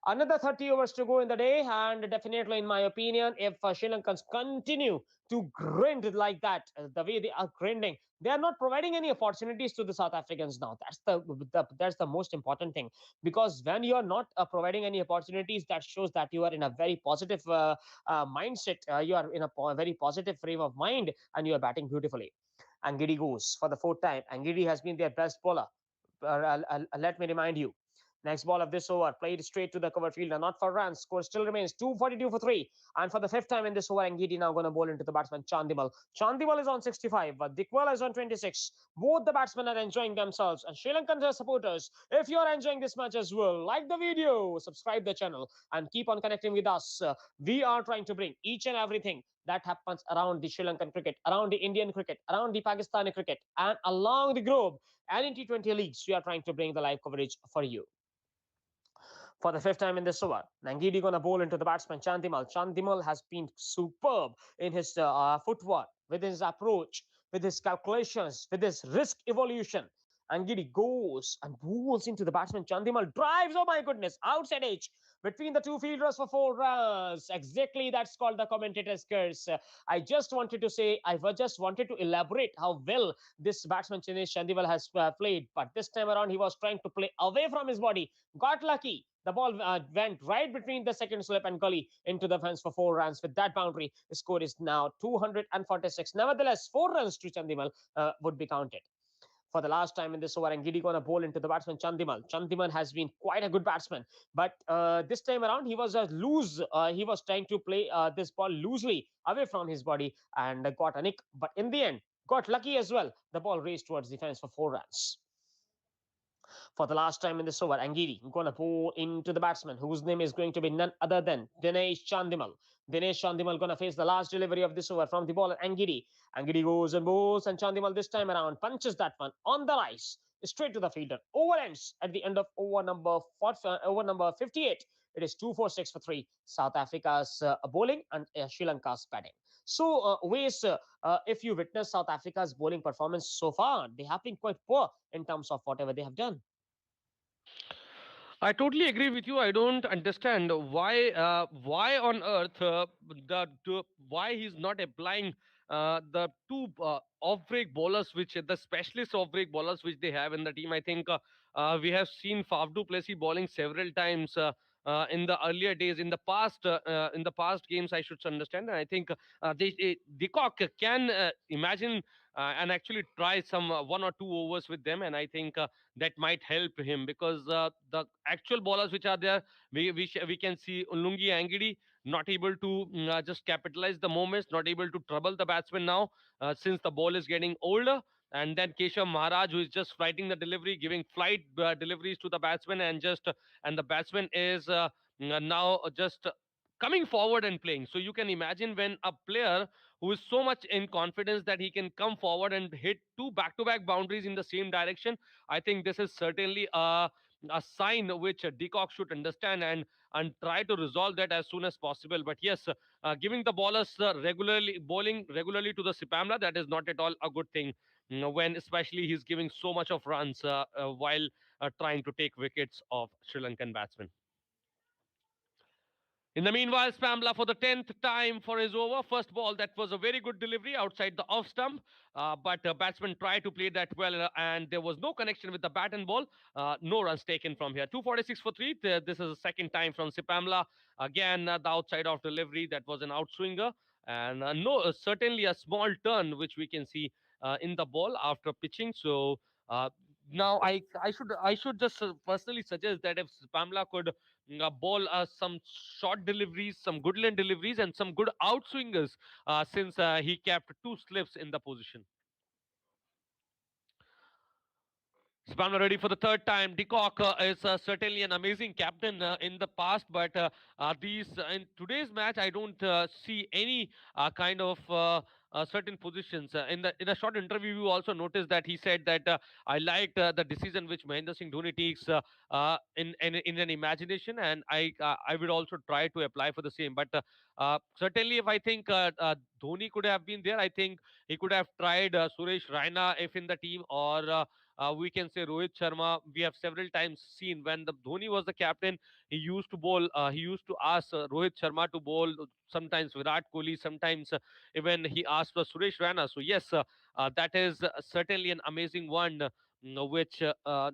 Another 30 overs to go in the day, and definitely, in my opinion, if Sri Lankans continue to grind like that, the way they are grinding, they are not providing any opportunities to the South Africans now. That's the most important thing, because when you are not providing any opportunities, that shows that you are in a very positive mindset. You are in a very positive frame of mind, and you are batting beautifully. Angidi goes for the fourth time. Angidi has been their best bowler. Let me remind you. Next ball of this over, played straight to the cover fielder, not for runs. Score still remains 242 for 3. And for the fifth time in this over, Ngidi now going to bowl into the batsman Chandimal. Chandimal is on 65, but Dikwala is on 26. Both the batsmen are enjoying themselves. And Sri Lankan supporters, if you're enjoying this match as well, like the video, subscribe the channel, and keep on connecting with us. We are trying to bring each and everything that happens around the Sri Lankan cricket, around the Indian cricket, around the Pakistani cricket, and along the globe. And in T20 leagues, we are trying to bring the live coverage for you. For the fifth time in this over, Nangidi gonna bowl into the batsman Chandimal. Chandimal has been superb in his footwork, with his approach, with his calculations, with his risk evolution. Angidi goes and bowls into the batsman Chandimal. Drives, oh my goodness, outside edge between the two fielders for 4 runs. Exactly, that's called the commentator's curse. I just wanted to say, I just wanted to elaborate how well this batsman Chandimal has played. But this time around, he was trying to play away from his body, got lucky. The ball went right between the second slip and gully into the fence for 4 runs. With that boundary, the score is now 246. Nevertheless, 4 runs to Chandimal would be counted. For the last time in this over, and Giddy gonna bowl into the batsman Chandimal. Chandimal has been quite a good batsman, but this time around he was loose. He was trying to play this ball loosely away from his body and got a nick. But in the end, got lucky as well. The ball raced towards the fence for 4 runs. For the last time in this over, Angiri going to bowl into the batsman, whose name is going to be none other than Dinesh Chandimal. Dinesh Chandimal going to face the last delivery of this over from the ball. Angiri. Angiri goes and bowls, and Chandimal this time around punches that one on the rise, straight to the fielder. Over ends at the end of over number 58. It is 246 for 3. South Africa's bowling and Sri Lanka's batting. So, ways if you witness South Africa's bowling performance so far, they have been quite poor in terms of whatever they have done. I totally agree with you. I don't understand why on earth why he's not applying the two off-break bowlers, which the specialist off-break bowlers which they have in the team. I think we have seen Faf du Plessis bowling several times. In the earlier days, in the past games, I should understand. And I think Decock can imagine and actually try some 1 or 2 overs with them, and I think that might help him because the actual bowlers which are there, we can see Ulungi Angidi not able to just capitalize the moments, not able to trouble the batsman now since the ball is getting older. And then Keshav Maharaj, who is just fighting the delivery, giving flight deliveries to the batsman, and the batsman is now just coming forward and playing. So you can imagine when a player who is so much in confidence that he can come forward and hit two back-to-back boundaries in the same direction. I think this is certainly a sign which Decock should understand and try to resolve that as soon as possible. But yes, giving the ballers regularly bowling regularly to the Sipamla, that is not at all a good thing. When especially he's giving so much of runs while trying to take wickets of Sri Lankan batsmen. In the meanwhile, Spamla for the 10th time for his over. First ball, that was a very good delivery outside the off stump, but batsman tried to play that well, and there was no connection with the bat and ball. No runs taken from here. 246 for 3. This is the second time from Sipamla. Again, the outside of delivery, that was an outswinger. And no, certainly a small turn, which we can see in the ball after pitching. So uh, now I should just personally suggest that if Pamela could bowl some short deliveries, some good length deliveries, and some good outswingers, since he kept two slips in the position. Spammer ready for the third time. Decock is certainly an amazing captain in the past, but these in today's match, I don't see any kind of certain positions. In a short interview, you also noticed that he said that I liked the decision which Mahendra Singh Dhoni takes in an imagination, and I would also try to apply for the same. But certainly, if I think Dhoni could have been there, I think he could have tried Suresh Raina if in the team, or we can say Rohit Sharma. We have several times seen when the Dhoni was the captain, he used to bowl. He used to ask Rohit Sharma to bowl. Sometimes Virat Kohli. Sometimes even he asked for Suresh Raina. So yes, that is certainly an amazing one. Which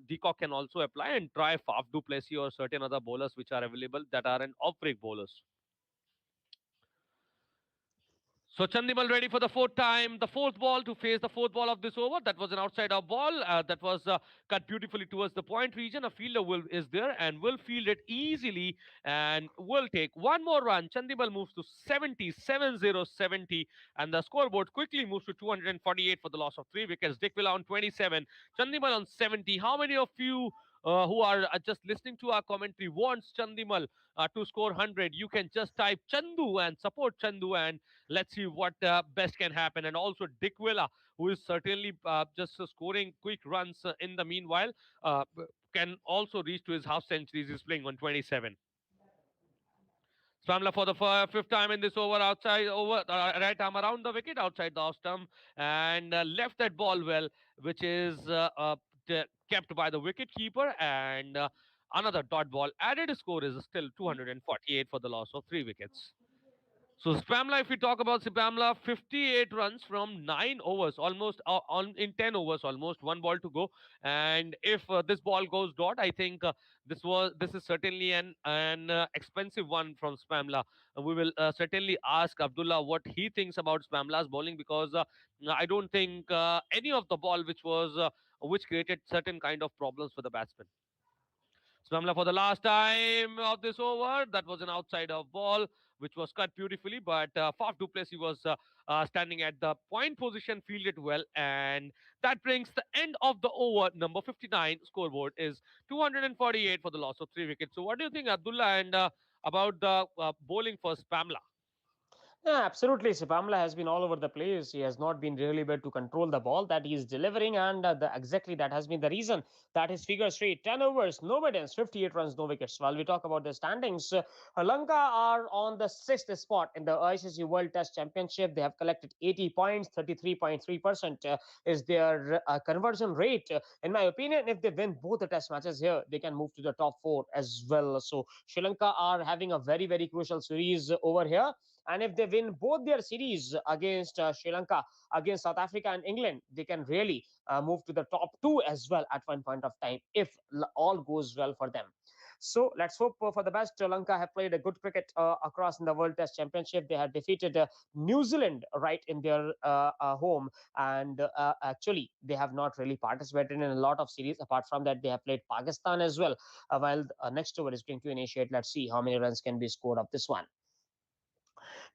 Deacock can also apply and try Faf du Plessis or certain other bowlers which are available that are an off-break bowlers. So Chandimal ready for the fourth time, the fourth ball to face the fourth ball of this over. That was an outside out ball that was cut beautifully towards the point region. A fielder is there and will field it easily and will take one more run. Chandimal moves to 70, 70, 70, and the scoreboard quickly moves to 248 for the loss of 3 wickets. Dick Villa on 27, Chandimal on 70. How many of you who are just listening to our commentary wants Chandimal to score 100? You can just type Chandu and support Chandu, and let's see what best can happen. And also Dick Villa, who is certainly just scoring quick runs in the meanwhile, can also reach to his half centuries. He's playing on 27. Spamler for the fifth time in this over, outside over, right arm around the wicket, outside the off stump, and left that ball well, which is kept by the wicket keeper, and another dot ball. Added score is still 248 for the loss of 3 wickets. So Spamla, if we talk about Spamla, 58 runs from 9 overs, almost on in 10 overs, almost one ball to go. And if this ball goes dot, I think this is certainly an expensive one from Spamla. We will certainly ask Abdullah what he thinks about Spamla's bowling, because I don't think any of the ball which created certain kind of problems for the batsman. Swamla for the last time of this over. That was an outside of ball, which was cut beautifully, but Faf du Plessis was standing at the point position, fielded well, and that brings the end of the over. Number 59 scoreboard is 248 for the loss of 3 wickets. So, what do you think, Abdullah, and about the bowling for Spamla? Yeah, absolutely. Sipamla has been all over the place. He has not been really able to control the ball that he is delivering, and exactly that has been the reason that his figure straight 10 overs, no middens, 58 runs, no wickets. While we talk about the standings, Lanka are on the sixth spot in the ICC World Test Championship. They have collected 80 points, 33.3% is their conversion rate. In my opinion, if they win both the test matches here, they can move to the top four as well. So Sri Lanka are having a very, very crucial series over here, and if they win both their series against Sri Lanka, against South Africa and England, they can really move to the top two as well at one point of time if all goes well for them. So let's hope for the best. Sri Lanka have played a good cricket across in the World Test Championship. They have defeated New Zealand right in their home, and actually they have not really participated in a lot of series. Apart from that, they have played Pakistan as well. While next over is going to initiate, let's see how many runs can be scored of this one.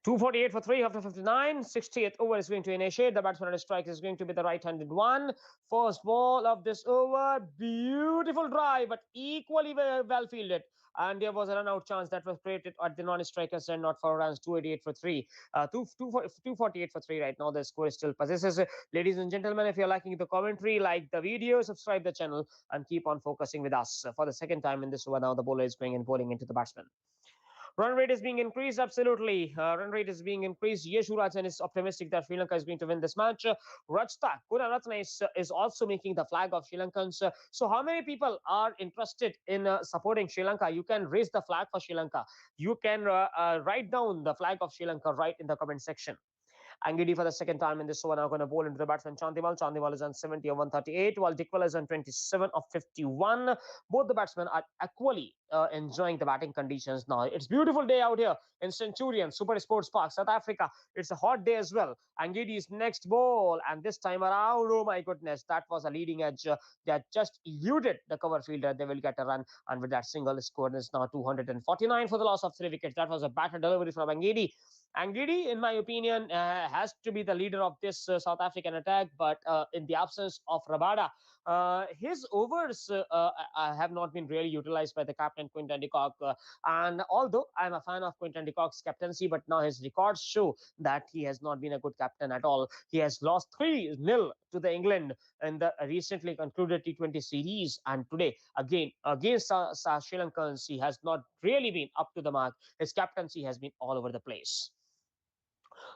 248 for 3 after 59. 60th over is going to initiate. The batsman at strike is going to be the right-handed one. First ball of this over. Beautiful drive, but equally well fielded. And there was a run-out chance that was created at the non-strikers and not for runs. 288 for 3. 248 for 3 right now. The score still possesses. Ladies and gentlemen, if you're liking the commentary, like the video, subscribe the channel, and keep on focusing with us. For the second time in this over now, the bowler is going and bowling into the batsman. Run rate is being increased, absolutely. Run rate is being increased. Yeshurajan is optimistic that Sri Lanka is going to win this match. Rajta Gunaratne is also making the flag of Sri Lankans. So, how many people are interested in supporting Sri Lanka? You can raise the flag for Sri Lanka. You can write down the flag of Sri Lanka right in the comment section. Angidi for the second time in this over now going to bowl into the batsman Chandimal. Chandimal is on 70 of 138, while Dickwell is on 27 of 51. Both the batsmen are equally enjoying the batting conditions now. It's beautiful day out here in Centurion Super Sports Park, South Africa. It's a hot day as well. Angidi's next ball, and this time around, oh my goodness, that was a leading edge that just eluded the cover fielder. They will get a run, and with that single score is now 249 for the loss of 3 wickets. That was a batter delivery from Angidi. Angidi, in my opinion, has to be the leader of this South African attack. But in the absence of Rabada, his overs have not been really utilized by the captain Quinton de Kock. And although I'm a fan of Quinton de Kock's captaincy, but now his records show that he has not been a good captain at all. He has lost 3-0 to the England in the recently concluded T20 series, and today again against Sri Lankans, he has not really been up to the mark. His captaincy has been all over the place.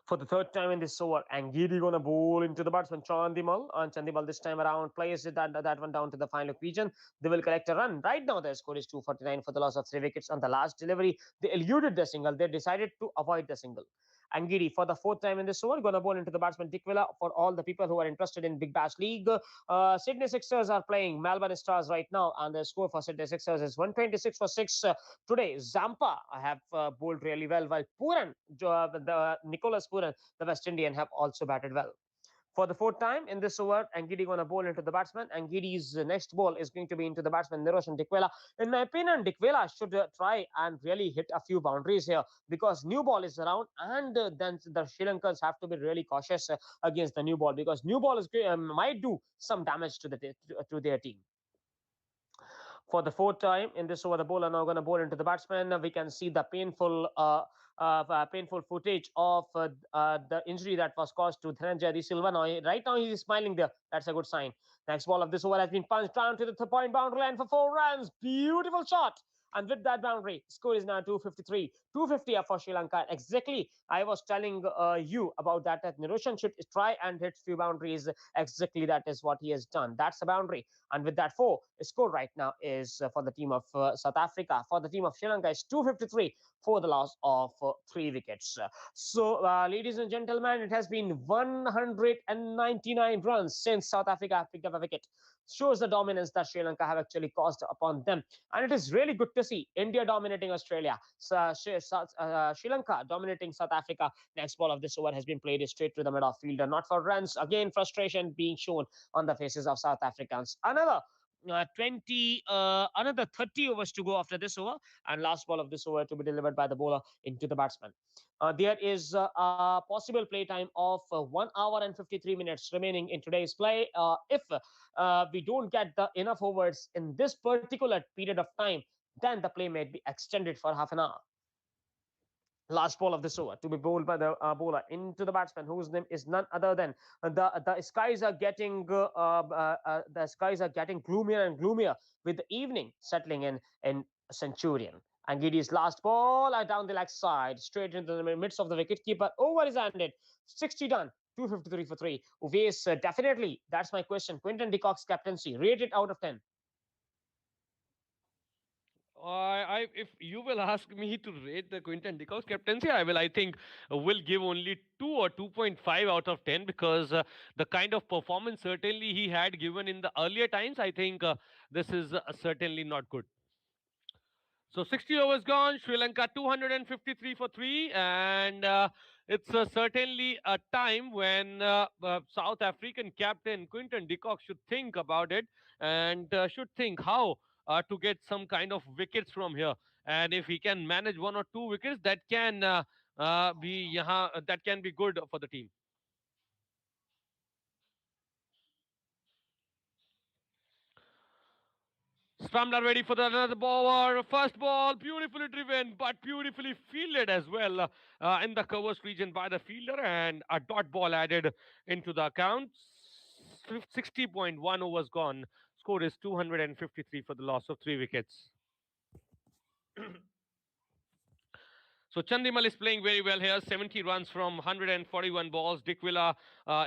For the third time in this over, Angidi gonna bowl into the batsman Chandimal, and Chandimal this time around plays that one down to the final region. They will collect a run. Right now, their score is 249 for the loss of 3 wickets. On the last delivery, they eluded the single. They decided to avoid the single. Angidi for the fourth time in this over, gonna bowl into the batsman Dikvila. For all the people who are interested in Big Bash League, Sydney Sixers are playing Melbourne Stars right now, and the score for Sydney Sixers is 126 for 6. Today, Zampa have bowled really well, while Puran, the Nicholas Puran, the West Indian, have also batted well. For the fourth time in this over, Angidi going to bowl into the batsman. Angidi's next ball is going to be into the batsman Niroshan Dikwela. In my opinion, Dikwela should try and really hit a few boundaries here, because new ball is around, and then the Sri Lankans have to be really cautious against the new ball, because new ball is might do some damage to their team. For the fourth time in this over, the bowler now going to bowl into the batsman. We can see the painful footage of the injury that was caused to Dhananjay De Silva. Now, right now, he is smiling there. That's a good sign. Next ball of this over has been punched down to the point boundary line for 4 runs. Beautiful shot. And with that boundary, score is now 253. 250 up for Sri Lanka. Exactly. I was telling you about that Niroshan should try and hit few boundaries. Exactly that is what he has done. That's a boundary. And with that four, score right now is for the team of South Africa. For the team of Sri Lanka is 253 for the loss of 3 wickets. Ladies and gentlemen, it has been 199 runs since South Africa picked up a wicket. Shows the dominance that Sri Lanka have actually caused upon them. And it is really good to see India dominating Australia, Sri Lanka dominating South Africa. Next ball of this over has been played straight to the mid off fielder, not for runs. Again, frustration being shown on the faces of South Africans. Another 30 overs to go after this over, and last ball of this over to be delivered by the bowler into the batsman. There is a possible play time of 1 hour and 53 minutes remaining in today's play. If we don't get the enough overs in this particular period of time, then the play may be extended for half an hour. Last ball of this over to be bowled by the bowler into the batsman, whose name is none other than the skies are getting gloomier and gloomier with the evening settling in Centurion. And Gideon's last ball down the leg side, straight into the midst of the wicket keeper. Over is ended. 60 done. 253 for 3. Uves, definitely. That's my question. Quinton de Kock's captaincy, rated out of 10. If you will ask me to rate the Quinton de Kock's captaincy, I think, will give only 2 or 2.5 out of 10, because the kind of performance certainly he had given in the earlier times, I think this is certainly not good. So 60 overs gone, Sri Lanka 253 for 3, and it's certainly a time when South African captain Quinton de Kock should think about it, and should think how to get some kind of wickets from here. And if he can manage 1 or 2 wickets, that can be good for the team. Scrambler ready for another ball. First ball, beautifully driven, but beautifully fielded as well in the covers region by the fielder, and a dot ball added into the account. 60.1 overs gone. Score is 253 for the loss of 3 wickets. So Chandimal is playing very well here. 70 runs from 141 balls. Dikwila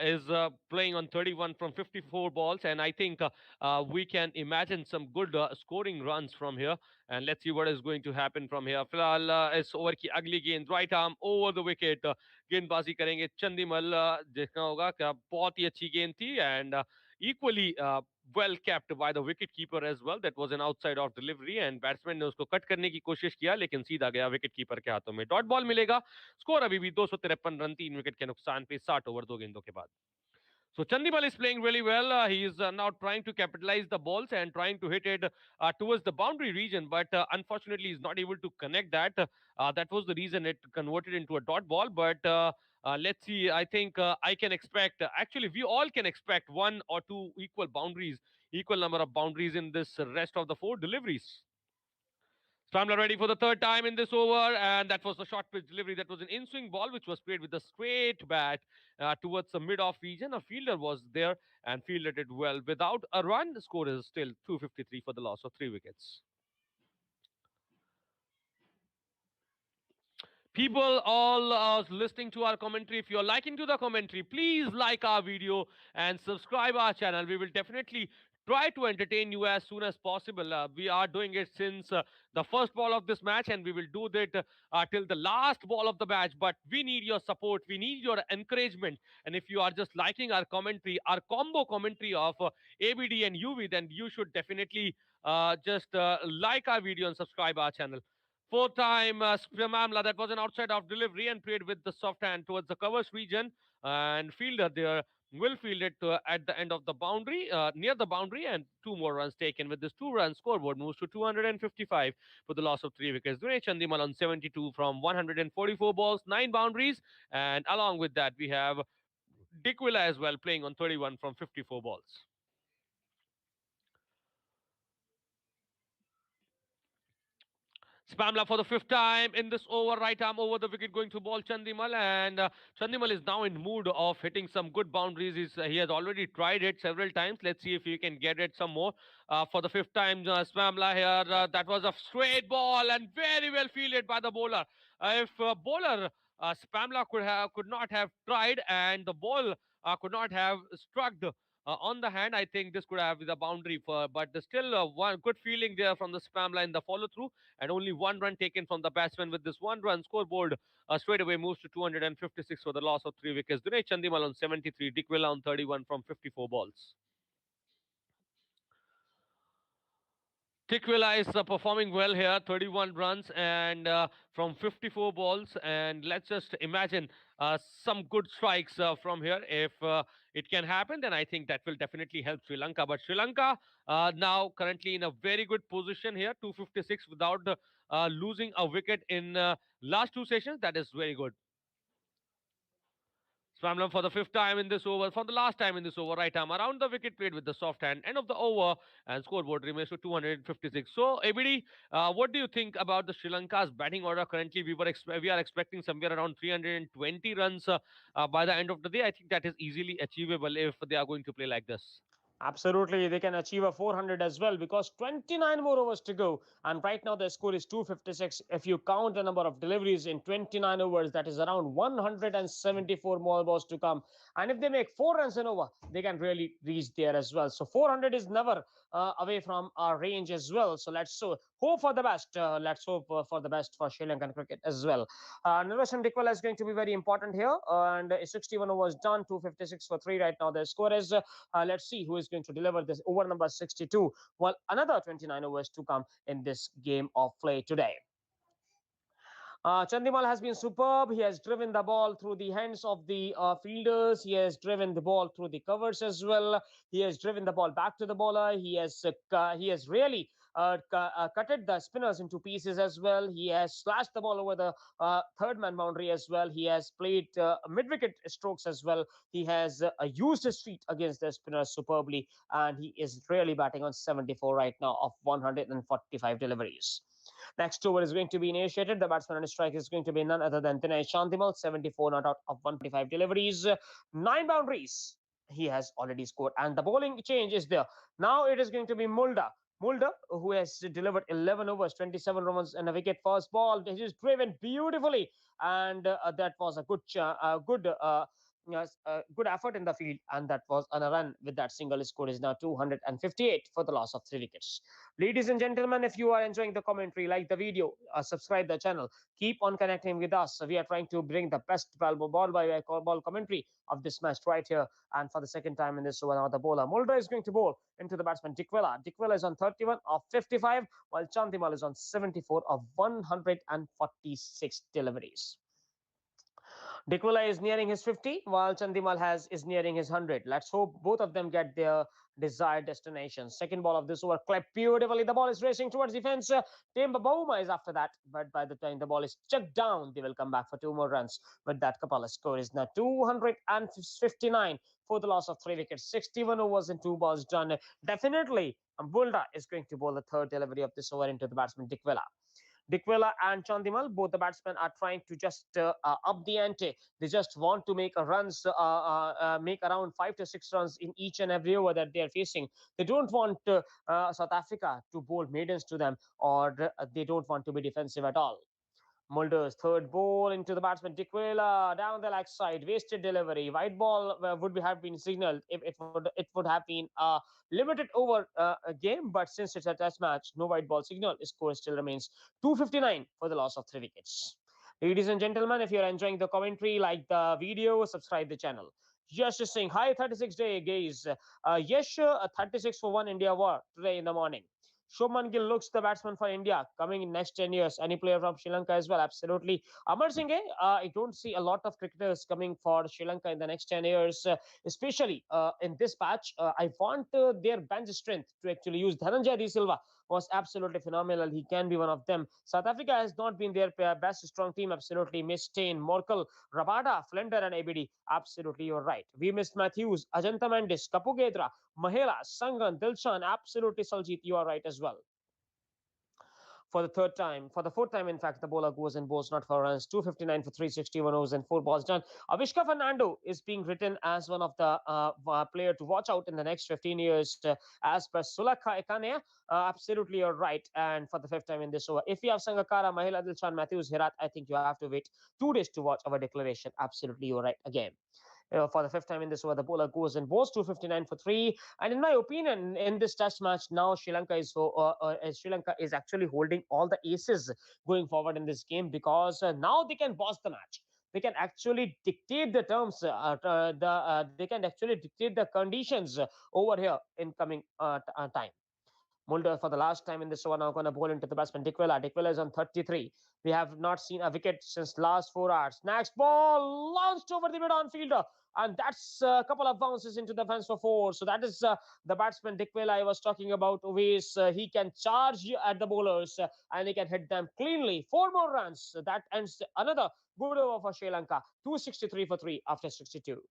is playing on 31 from 54 balls, and I think we can imagine some good scoring runs from here. And let's see what is going to happen from here. फिलहाल इस over की अगली गेंद right arm over the wicket गेंदबाजी करेंगे चंदीमल. देखना होगा कि बहुत ही अच्छी गेंद थी, and equally well kept by the wicket keeper as well. That was an outside off delivery, and batsman ने उसको कट करने की कोशिश किया, लेकिन सीधा गया विकेट कीपर के हाथों में. डॉट बॉल मिलेगा. स्कोर अभी भी 253 रन 3 विकेट के नुकसान पे 60 ओवर 2 गेंदों के बाद. So Chandimal is playing really well. He is now trying to capitalize the balls and trying to hit it towards the boundary region, but unfortunately he's not able to connect that. That was the reason it converted into a dot ball. But let's see. I think I can expect. Actually, we all can expect 1 or 2 equal boundaries, equal number of boundaries in this rest of the 4 deliveries. Scrambler ready for the third time in this over, and that was the short pitch delivery. That was an in swing ball which was played with a straight bat towards the mid off region. A fielder was there and fielded it well without a run. The score is still 253 for the loss of 3 wickets. People all listening to our commentary, if you're liking to the commentary, please like our video and subscribe our channel. We will definitely try to entertain you as soon as possible. We are doing it since the first ball of this match, and we will do that till the last ball of the match. But we need your support, we need your encouragement. And if you are just liking our commentary, our combo commentary of ABD and UV, then you should definitely just like our video and subscribe our channel. Fourth time, Spamamla, that was an outside off delivery and played with the soft hand towards the covers region. And fielder there will field it at the end of the boundary, near the boundary, and two more runs taken. With this two-run scoreboard moves to 255 for the loss of three wickets. Dinesh Chandimal on 72 from 144 balls, nine boundaries. And along with that, we have Dikwila as well playing on 31 from 54 balls. Spamla for the fifth time in this over, right arm over the wicket going to ball Chandimal, and Chandimal is now in mood of hitting some good boundaries. He has already tried it several times. Let's see if he can get it some more. For the fifth time, Spamla here. That was a straight ball and very well fielded by the bowler. If bowler Spamla could not have tried and the ball could not have struck on the hand, I think this could have been the boundary for. But there's still one good feeling there from the Spamla in the follow through, and only one run taken from the batsman. With this one run scoreboard, straight away moves to 256 for the loss of three wickets. Dinesh Chandimal on 73, Dick Villa on 31 from 54 balls. Tikwila is performing well here, 31 runs and from 54 balls. And let's just imagine some good strikes from here. If it can happen, then I think that will definitely help Sri Lanka. But Sri Lanka now currently in a very good position here, 256 without losing a wicket in last two sessions. That is very good. Swamlam for the fifth time in this over, for the last time in this over, right arm around the wicket, played with the soft hand. End of the over, and scoreboard remains to 256. So, ABD, what do you think about the Sri Lanka's batting order currently? We are expecting somewhere around 320 runs by the end of the day. I think that is easily achievable if they are going to play like this. Absolutely, they can achieve a 400 as well because 29 more overs to go. And right now, the score is 256. If you count the number of deliveries in 29 overs, that is around 174 more balls to come. And if they make 4 runs in over, they can really reach there as well. So 400 is never away from our range as well. So hope for the best. Let's hope for the best for Sri Lankan cricket as well. Nirvashan Dikwala is going to be very important here. And 61 overs done, 256 for three right now. The score is let's see who is going to deliver this over number 62. Well, another 29 overs to come in this game of play today. Chandimal has been superb. He has driven the ball through the hands of the fielders. He has driven the ball through the covers as well. He has driven the ball back to the bowler. He has really cutted the spinners into pieces as well. He has slashed the ball over the third man boundary as well. He has played mid wicket strokes as well. He has used his feet against the spinners superbly, and he is really batting on 74 right now of 145 deliveries. Next over is going to be initiated. The batsman on strike is going to be none other than Dinesh Chandimal, 74 not out of 145 deliveries, nine boundaries. He has already scored, and the bowling change is there. Now it is going to be Mulder. Mulder, who has delivered 11 overs, 27 runs, and a wicket. First ball, he is driven beautifully, and that was a good effort in the field, and that was on a run. With that, single score is now 258 for the loss of three wickets. Ladies and gentlemen, if you are enjoying the commentary, like the video, subscribe the channel, keep on connecting with us. We are trying to bring the best ball by ball commentary of this match right here. And for the second time in this over, now the bowler Mulder is going to bowl into the batsman Dikwela. Dikwela is on 31 of 55, while Chandimal is on 74 of 146 deliveries. Dikwila is nearing his 50, while Chandimal is nearing his 100. Let's hope both of them get their desired destination. Second ball of this over, clipped beautifully. The ball is racing towards the fence. Tim Bauma is after that, but by the time the ball is chucked down, they will come back for two more runs. With that, Kapala's score is now 259 for the loss of three wickets. 61 overs and two balls done. Definitely, Bulda is going to bowl the third delivery of this over into the batsman Dikwila. Dikwela and Chandimal, both the batsmen are trying to just up the ante. They just want to make around 5 to 6 runs in each and every over that they are facing. They don't want South Africa to bowl maidens to them, or they don't want to be defensive at all. Mulder's third ball into the batsman Diquela down the leg side, wasted delivery. White ball would be, have been signaled if it would have been a limited over a game, but since it's a test match, no white ball signal. The score still remains 259 for the loss of 3 wickets. Ladies and gentlemen, if you're enjoying the commentary, like the video, subscribe the channel. Yes, just saying hi 36 day guys. Yes, a 36 for 1 India war today in the morning. Shubman Gill looks the batsman for India coming in next 10 years. Any player from Sri Lanka as well? Absolutely. Amar Singh, I don't see a lot of cricketers coming for Sri Lanka in the next 10 years, especially in this patch. I want their bench strength to actually use. Dhananjay De Silva was absolutely phenomenal. He can be one of them. South Africa has not been their best strong team. Absolutely. Miss Stain, Morkel, Rabada, Flender, and ABD. Absolutely, you're right. We missed Matthews, Ajanta Mendes, Kapugedra, Mahela, Sangan, Dilshan. Absolutely, Saljit, you are right as well. For the third time, for the fourth time, in fact, the bowler goes and bowls not for runs. 259 for 361 overs and 4 balls done. Avishka Fernando is being written as one of the player to watch out in the next 15 years, as per Sulakha Ekane. Absolutely, you're right. And for the fifth time in this over, if you have Sangakara, Mahela Dilshan, Matthews, Hirat, I think you have to wait 2 days to watch our declaration. Absolutely, you're right again. For the fifth time in this over, the bowler goes and bowls 259 for 3. And in my opinion, in this test match, now Sri Lanka is actually holding all the aces going forward in this game, because now they can boss the match. They can actually dictate the terms. They can actually dictate the conditions over here in coming time. Mulder for the last time in this over now going to bowl into the batsman Dikwela. Dikwela is on 33. We have not seen a wicket since last 4 hours. Next ball launched over the mid on fielder. And that's a couple of bounces into the fence for 4. So that is the batsman Dikwela I was talking about. Always he can charge at the bowlers and he can hit them cleanly. 4 more runs. That ends another good over for Sri Lanka. 263 for 3 after 62.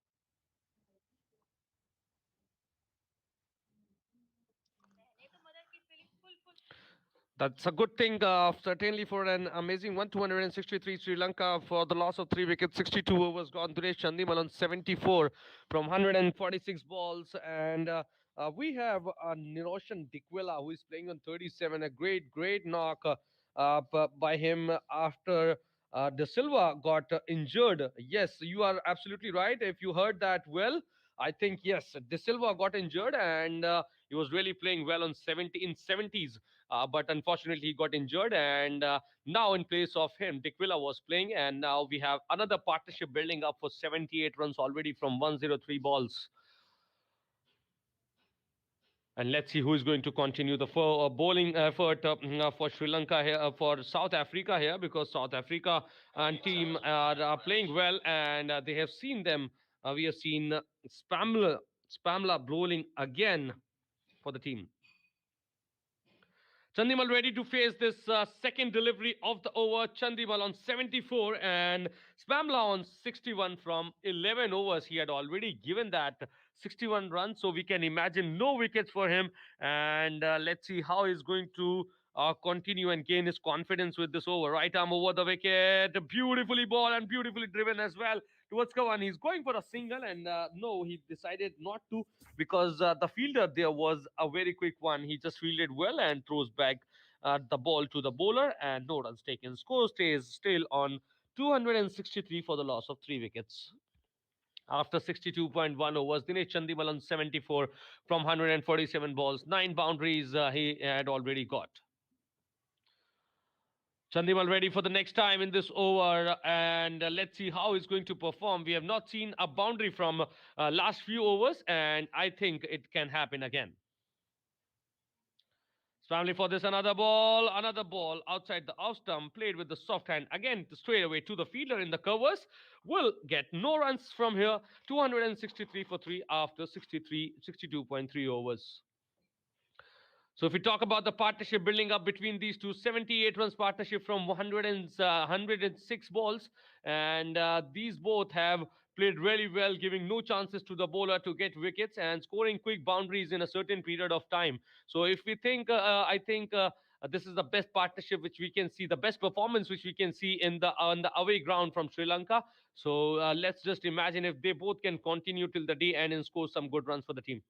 That's a good thing, certainly for an amazing one. 263 Sri Lanka for the loss of 3 wickets, 62 overs gone. Dinesh Chandimal on 74 from 146 balls. And we have Niroshan Dikwela, who is playing on 37. A great, great knock by him after De Silva got injured. Yes, you are absolutely right. If you heard that well, I think yes, De Silva got injured and he was really playing well on 70 in 70s, but unfortunately he got injured, and now in place of him Dikwila was playing, and now we have another partnership building up for 78 runs already from 103 balls. And let's see who is going to continue the bowling effort for Sri Lanka here, for South Africa here, because South Africa and team are playing well, and they have seen them. We have seen Spamla bowling again for the team. Chandimal ready to face this second delivery of the over. Chandimal on 74 and Spamla on 61 from 11 overs. He had already given that 61 runs, so we can imagine no wickets for him. And let's see how he's going to continue and gain his confidence with this over. Right arm over the wicket, beautifully ball and beautifully driven as well towards Kawan. He's going for a single, and no, he decided not to, because the fielder there was a very quick one. He just fielded well and throws back the ball to the bowler, and no runs taken. Score stays still on 263 for the loss of 3 wickets. After 62.1 overs, Dinesh Chandimal on 74 from 147 balls. 9 boundaries he had already got. Chandimal ready for the next time in this over, and let's see how he's going to perform. We have not seen a boundary from last few overs, and I think it can happen again. Family for this, another ball outside the off stump, played with the soft hand again straight away to the fielder in the covers. Will get no runs from here. 263 for 3 after 62.3 overs. So if we talk about the partnership building up between these two, 78 runs partnership from 106 balls, and these both have played really well, giving no chances to the bowler to get wickets and scoring quick boundaries in a certain period of time. So if we think, I think. This is the best partnership which we can see, the best performance which we can see in the on the away ground from Sri Lanka. So let's just imagine if they both can continue till the day end and score some good runs for the team.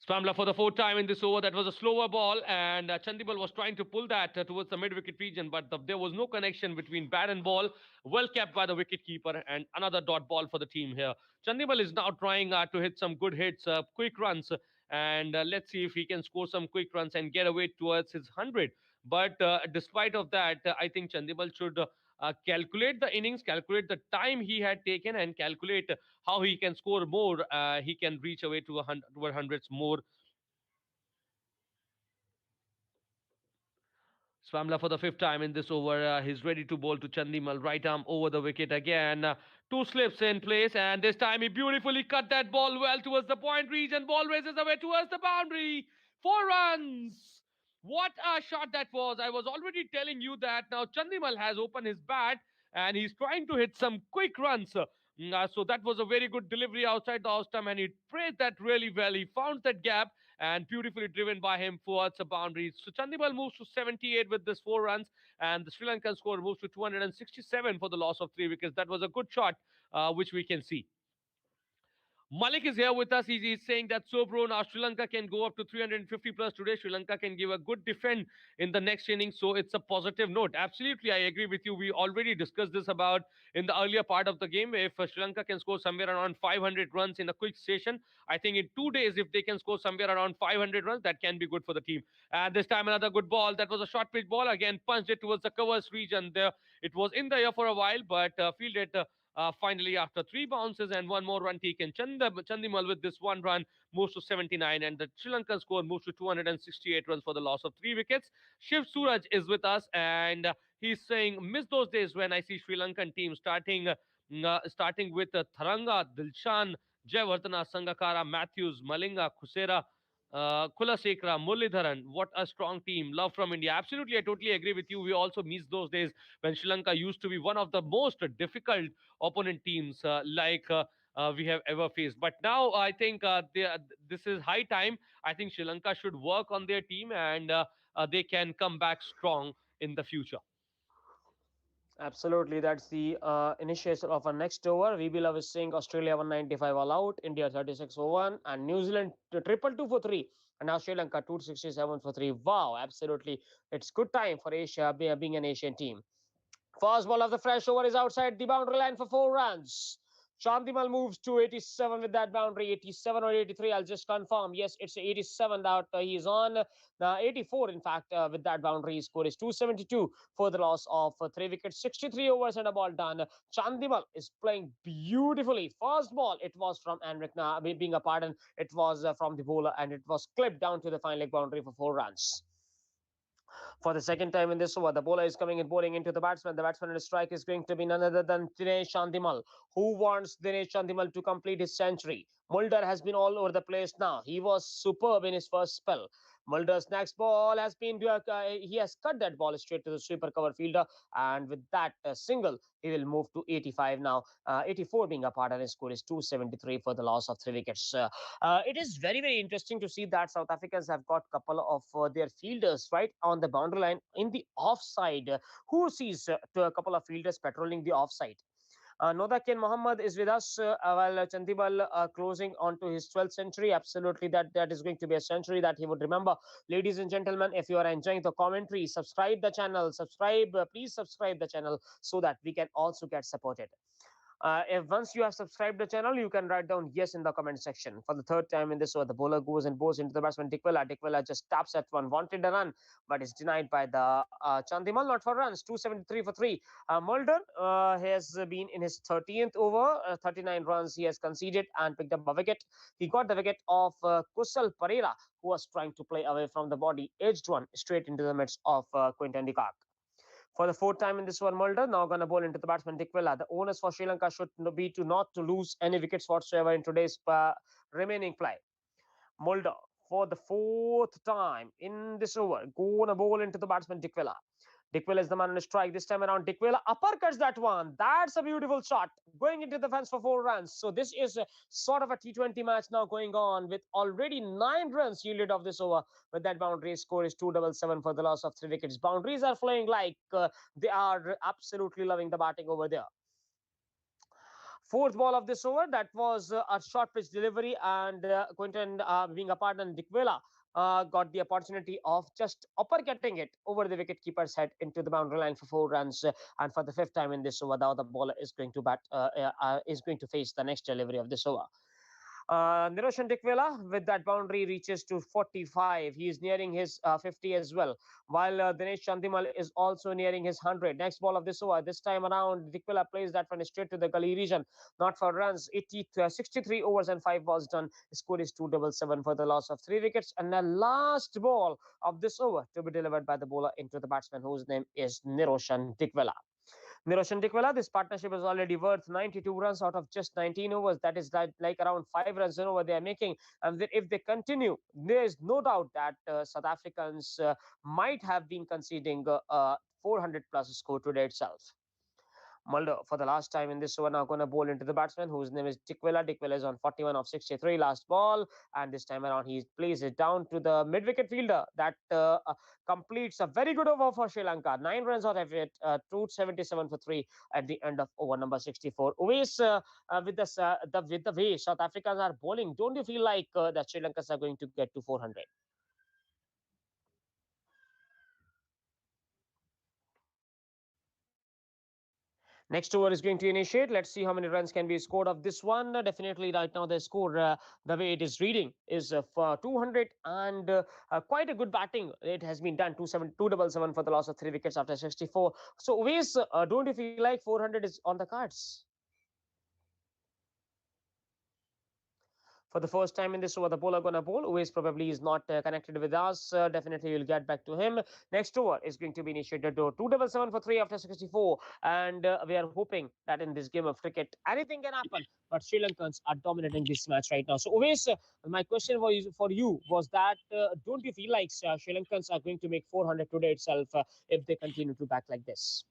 Spamla for the fourth time in this over. That was a slower ball, and Chandimal was trying to pull that towards the mid wicket region, but there was no connection between bat and ball. Well kept by the wicket keeper, and another dot ball for the team here. Chandimal is now trying to hit some good hits, quick runs, and let's see if he can score some quick runs and get away towards his 100. But despite of that, I think Chandimal should calculate the innings, calculate the time he had taken, and calculate how he can score more. He can reach away to hundreds more. Swamla for the fifth time in this over. He's ready to bowl to Chandimal. Right arm over the wicket again. Two slips in place, and this time he beautifully cut that ball well towards the point region. Ball races away towards the boundary. 4 runs. What a shot that was. I was already telling you that now Chandimal has opened his bat and he's trying to hit some quick runs. So that was a very good delivery outside the off stump, and he played that really well. He found that gap and beautifully driven by him towards the boundaries. So Chandimal moves to 78 with this 4 runs, and the Sri Lankan score moves to 267 for the loss of 3 wickets. That was a good shot, which we can see. Malik is here with us. He's saying that so, bro, now Sri Lanka can go up to 350 plus today. Sri Lanka can give a good defend in the next inning, so it's a positive note. Absolutely, I agree with you. We already discussed this about in the earlier part of the game. If Sri Lanka can score somewhere around 500 runs in a quick session, I think in 2 days, if they can score somewhere around 500 runs, that can be good for the team. And this time, another good ball. That was a short pitch ball. Again, punched it towards the covers region. There, it was in the air for a while, but fielded finally, after three bounces and one more run taken, Chandimal with this 1 run moves to 79, and the Sri Lankan score moves to 268 runs for the loss of 3 wickets. Shiv Suraj is with us, and he's saying, "Miss those days when I see Sri Lankan team starting with Tharanga, Dilshan, Jayawardena, Sangakkara, Matthews, Malinga, Khusera." Kulasekara, Muralidharan, what a strong team. Love from India. Absolutely, I totally agree with you. We also miss those days when Sri Lanka used to be one of the most difficult opponent teams we have ever faced. But now I think this is high time. I think Sri Lanka should work on their team, and they can come back strong in the future. Absolutely, that's the initiation of our next over. VB Love is saying Australia 195 all out, India 36 for 1, and New Zealand triple two for 3, and now Sri Lanka 267 for 3. Wow, absolutely. It's good time for Asia being an Asian team. First ball of the fresh over is outside the boundary line for 4 runs. Chandimal moves to 87 with that boundary, 87 or 83. I'll just confirm. Yes, it's 87 that he is on. 84, in fact, with that boundary. His score is 272 for the loss of 3 wickets, 63 overs and a ball done. Chandimal is playing beautifully. First ball, it was from Anrik, being a pardon, it was from the bowler, and it was clipped down to the fine leg boundary for 4 runs. For the second time in this over, the bowler is coming and bowling into the batsman. The batsman in the strike is going to be none other than Dinesh Chandimal. Who wants Dinesh Chandimal to complete his century? Mulder has been all over the place now. He was superb in his first spell. Mulder's next ball has been he has cut that ball straight to the sweeper cover fielder, and with that single, he will move to 85 now. 84 being a part, and his score is 273 for the loss of 3 wickets. It is very, very interesting to see that South Africans have got a couple of their fielders right on the boundary line in the offside. Who sees to a couple of fielders patrolling the offside? Nodakin Mohammed is with us while Chandimal closing on to his 12th century. Absolutely, that is going to be a century that he would remember. Ladies and gentlemen, if you are enjoying the commentary, subscribe the channel. Please subscribe the channel so that we can also get supported. If once you have subscribed the channel, you can write down yes in the comment section. For the third time in this over, the bowler goes and bows into the batsman Dikwela. Dikwela just taps at one, wanted a run, but is denied by the Chandimal, not for runs. 273 for 3. Mulder has been in his 13th over, 39 runs he has conceded and picked up a wicket. He got the wicket of Kusal Pereira, who was trying to play away from the body, edged one straight into the midst of Quinton de Kock. For the fourth time in this one, Mulder now going to bowl into the batsman Dikwela. The onus for Sri Lanka should be to not to lose any wickets whatsoever in today's remaining play. Mulder for the fourth time in this over, going to bowl into the batsman Dikwela. Dikwela is the man on the strike this time around. Dikwela uppercuts that one. That's a beautiful shot going into the fence for 4 runs. So this is a sort of a T20 match now going on with already 9 runs yielded off this over. With that boundary score is 277 for the loss of 3 wickets. Boundaries are flying like they are absolutely loving the batting over there. Fourth ball of this over, that was a short pitch delivery, and Quinton, being a partner in Dikwela, got the opportunity of just uppercutting it over the wicketkeeper's head into the boundary line for 4 runs. And for the fifth time in this over, the other bowler is going to is going to face the next delivery of this over. Niroshan Dikwela with that boundary reaches to 45. He is nearing his 50 as well, while Dinesh Chandimal is also nearing his 100. Next ball of this over, this time around, Dikwela plays that one straight to the gully region, not for runs. 63 overs and 5 balls done. The score is 277 for the loss of 3 wickets. And the last ball of this over to be delivered by the bowler into the batsman, whose name is Niroshan Dikwela. Niroshan Dikwela, this partnership is already worth 92 runs out of just 19 overs. That is like around 5 runs an over they are making. And if they continue, there is no doubt that South Africans might have been conceding 400 plus score today itself. Mulder, for the last time in this over, now going to bowl into the batsman, whose name is Dikwela. Dikwela is on 41 of 63 last ball, and this time around he plays it down to the mid-wicket fielder. That completes a very good over for Sri Lanka. 9 runs out of it, 277 for 3 at the end of over number 64. Always with the way South Africans are bowling, don't you feel like that Sri Lankans are going to get to 400? Next over is going to initiate. Let's see how many runs can be scored of this one. Definitely, right now the score, the way it is reading, is for 200, and quite a good batting. It has been done 277 for the loss of 3 wickets after 64. So, always, don't you feel like 400 is on the cards? For the first time in this over, the bowler gonna bowl. Uwais probably is not connected with us. Definitely, we'll get back to him. Next over is going to be initiated to 277 for 3 after 64. And we are hoping that in this game of cricket, anything can happen. But Sri Lankans are dominating this match right now. So, Uwais, my question for you was that don't you feel like Sri Lankans are going to make 400 today itself if they continue to back like this?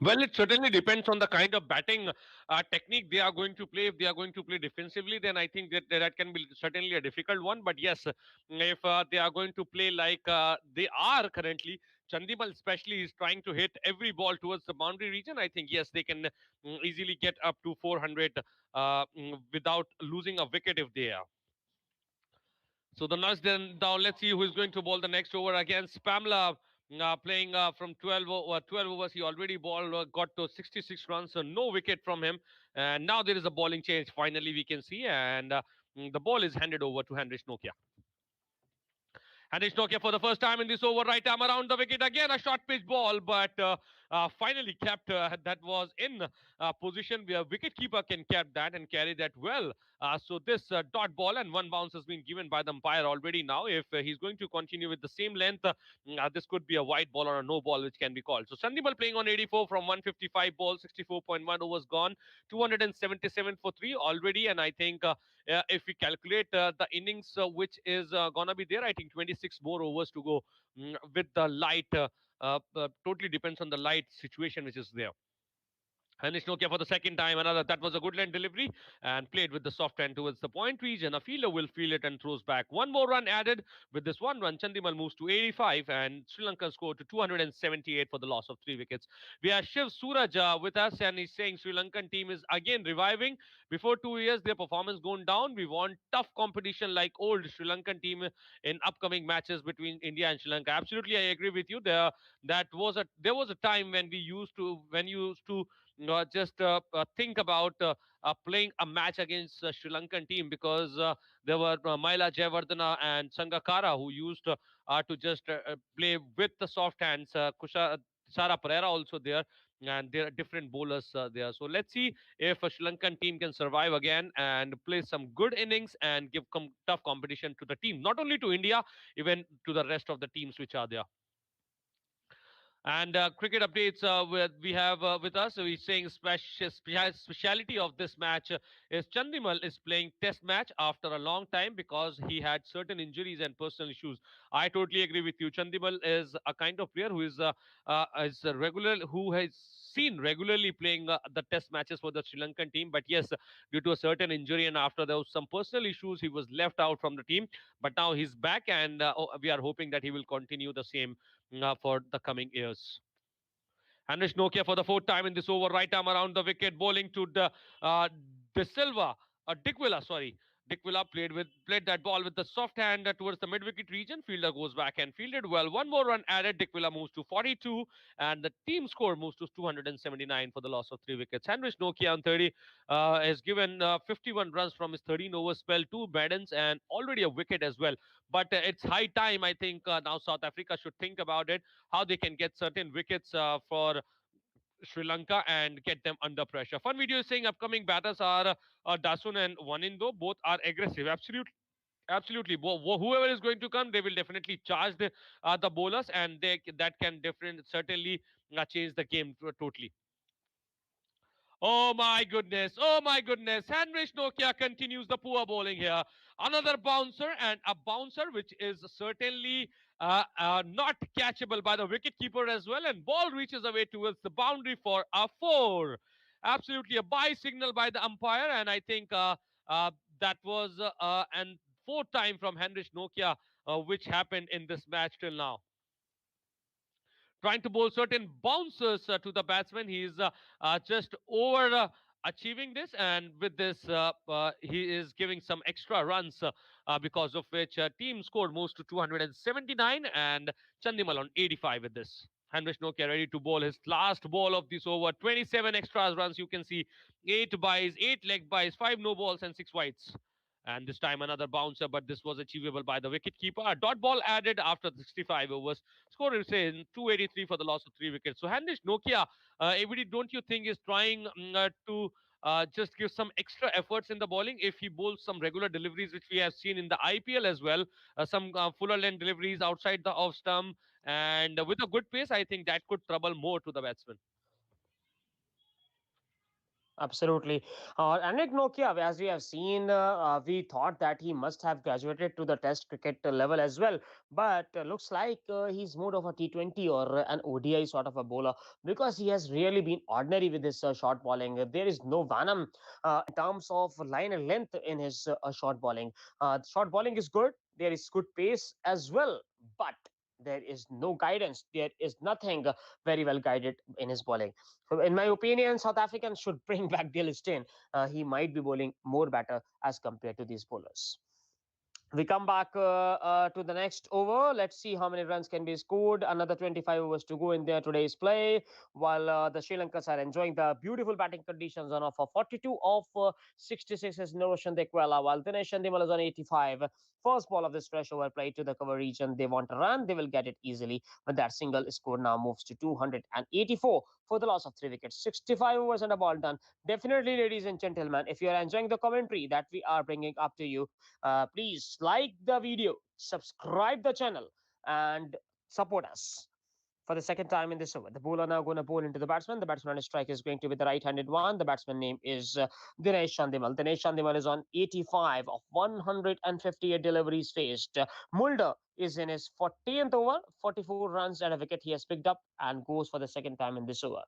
Well, it certainly depends on the kind of batting technique they are going to play. If they are going to play defensively, then I think that can be certainly a difficult one. But yes, if they are going to play like they are currently, Chandimal especially is trying to hit every ball towards the boundary region. I think yes, they can easily get up to 400 without losing a wicket if they are. So the next then now let's see who is going to bowl the next over against Pamela. Playing from 12 overs, he already balled, got to 66 runs, so no wicket from him. And now there is a bowling change. Finally, we can see, and the ball is handed over to Henry Nokia. Hanish Nokia for the first time in this over, right arm around the wicket again, a short pitch ball, but finally kept. That was in position where wicketkeeper can catch that and carry that well. So this dot ball and one bounce has been given by the umpire already. Now, if he's going to continue with the same length, this could be a white ball or a no ball, which can be called. So Sandimal playing on 84 from 155 balls, 64.1 overs gone, 277 for three already, and I think. If we calculate the innings which is gonna be there, I think 26 more overs to go with the light. Totally depends on the light situation which is there. Hanish Nokia for the second time. Another that was a good line delivery and played with the soft end towards the point region. A fielder will feel it and throws back. One more run added. With this one run, Chandimal moves to 85 and Sri Lanka scored to 278 for the loss of 3 wickets. We have Shiv Suraj with us and he's saying Sri Lankan team is again reviving. Before 2 years, their performance gone down. We want tough competition like old Sri Lankan team in upcoming matches between India and Sri Lanka. Absolutely, I agree with you. There was a time when we used to just think about playing a match against Sri Lankan team because there were Maila Jayawardena and Sangakkara who used to just play with the soft hands. Sara Pereira also there, and there are different bowlers there. So let's see if a Sri Lankan team can survive again and play some good innings and give tough competition to the team, not only to India, even to the rest of the teams which are there. And cricket updates we have with us. So he's saying speciality of this match is Chandimal is playing test match after a long time because he had certain injuries and personal issues. I totally agree with you. Chandimal is a kind of player who is a regular who has seen regularly playing the test matches for the Sri Lankan team. But yes, due to a certain injury and after there was some personal issues, he was left out from the team. But now he's back, and we are hoping that he will continue the same for the coming years. Hamish Nokia for the fourth time in this over, right arm around the wicket, bowling to De Silva, Dickwilla, sorry. Dickwilla played that ball with the soft hand towards the mid wicket region. Fielder goes back and fielded well. One more run added. Dickwilla moves to 42, and the team score moves to 279 for the loss of 3 wickets. Hamish Nokia on 30 has given 51 runs from his 13 over spell, two maidens, and already a wicket as well. But it's high time, I think, now South Africa should think about it, how they can get certain wickets for Sri Lanka and get them under pressure. Fun video is saying upcoming batters are Dasun and Wanindo. Both are aggressive. Absolutely. Absolutely. Whoever is going to come, they will definitely charge the bowlers, and that can different certainly change the game totally. Oh my goodness. Oh my goodness. Henrich Nokia continues the poor bowling here. Another bouncer, and a bouncer which is certainly not catchable by the wicketkeeper as well. And ball reaches away towards the boundary for a four. Absolutely a buy signal by the umpire. And I think that was an fourth time from Henrich Nokia, which happened in this match till now, trying to bowl certain bouncers to the batsman. He's just over achieving this, and with this, he is giving some extra runs, because of which team score moves to 279 and Chandimal on 85 with this. Hanvish Nokia ready to bowl his last ball of this over. 27 extras runs. You can see 8 byes, 8 leg byes, 5 no balls, and 6 wides. And this time another bouncer, but this was achievable by the wicketkeeper. A dot ball added after 65 overs. Score is saying 283 for the loss of 3 wickets. So Hanish Nokia, everybody, don't you think is trying to just give some extra efforts in the bowling if he bowls some regular deliveries, which we have seen in the IPL as well, some fuller length deliveries outside the off stump, and with a good pace, I think that could trouble more to the batsman. Absolutely. Anik Nokia, as we have seen, we thought that he must have graduated to the Test cricket level as well. But looks like he's more of a T20 or an ODI sort of a bowler, because he has really been ordinary with his short bowling. There is no venom in terms of line and length in his short bowling. Short bowling is good. There is good pace as well. But there is no guidance. There is nothing very well guided in his bowling. So, in my opinion, South Africans should bring back Dale Steyn. He might be bowling more better as compared to these bowlers. We come back to the next over. Let's see how many runs can be scored. Another 25 overs to go in there today's play. While the Sri Lankans are enjoying the beautiful batting conditions on offer, 42 of 66 is Noroshan Dekwela, while Dinesh Chandimal is on 85. First ball of this fresh over played to the cover region. They want a run, they will get it easily. But that single score now moves to 284 for the loss of 3 wickets. 65 overs and a ball done. Definitely, ladies and gentlemen, if you are enjoying the commentary that we are bringing up to you, please like the video, subscribe the channel, and support us. For the second time in this over, the bowler now going to bowl into the batsman. The batsman on strike is going to be the right-handed one. The batsman name is Dinesh Chandimal. Dinesh Chandimal is on 85 of 158 deliveries faced. Mulder is in his 40th over, 44 runs and a wicket he has picked up, and goes for the second time in this over.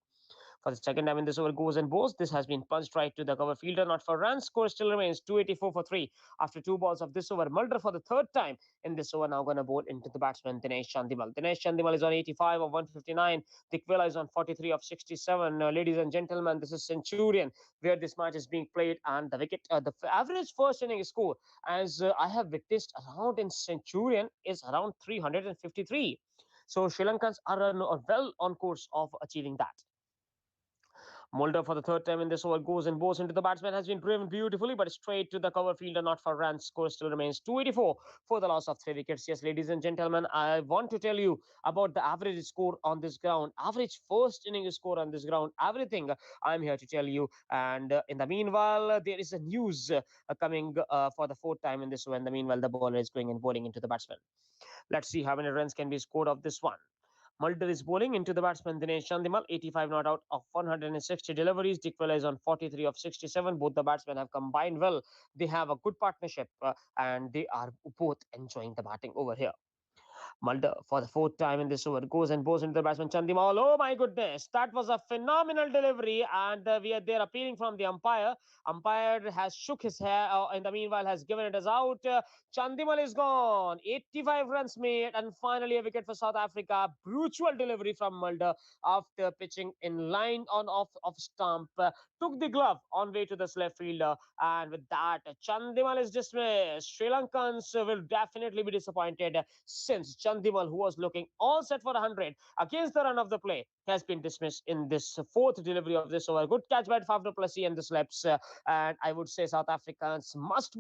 For the second time in this over, goes and bows. This has been punched right to the cover fielder, not for runs. Score still remains 284 for 3 after 2 balls of this over. Mulder for the third time in this over now going to bowl into the batsman Dinesh Chandimal. Dinesh Chandimal is on 85 of 159. Dikwela is on 43 of 67. Ladies and gentlemen, this is Centurion where this match is being played, and the wicket, the average first inning score, as I have witnessed around in Centurion, is around 353. So Sri Lankans are well on course of achieving that. Mulder for the third time in this over goes and bows into the batsman, has been driven beautifully, but straight to the cover fielder, not for runs. Score still remains 284 for the loss of 3 wickets. Yes, ladies and gentlemen, I want to tell you about the average score on this ground, average first inning score on this ground, everything I'm here to tell you. And in the meanwhile, there is a news coming for the fourth time in this over. In the meanwhile, the bowler is going and bowling into the batsman. Let's see how many runs can be scored of this one. Mulder is bowling into the batsman Dinesh Chandimal, 85 not out of 160 deliveries. Dickwella is on 43 of 67. Both the batsmen have combined well. They have a good partnership, and they are both enjoying the batting over here. Mulder, for the fourth time in this over, goes and bowls into the batsman Chandimal. Oh my goodness, that was a phenomenal delivery, and we are there appealing from the umpire. Umpire has shook his hair. In the meanwhile, has given it as out. Chandimal is gone. 85 runs made, and finally a wicket for South Africa. Brutal delivery from Mulder after pitching in line on off stump. Took the glove on way to the left fielder, and with that, Chandimal is dismissed. Sri Lankans will definitely be disappointed since Chandimal, who was looking all set for 100 against the run of the play, has been dismissed in this fourth delivery of this over. Good catch by Faf du Plessis and the slips. And I would say South Africans must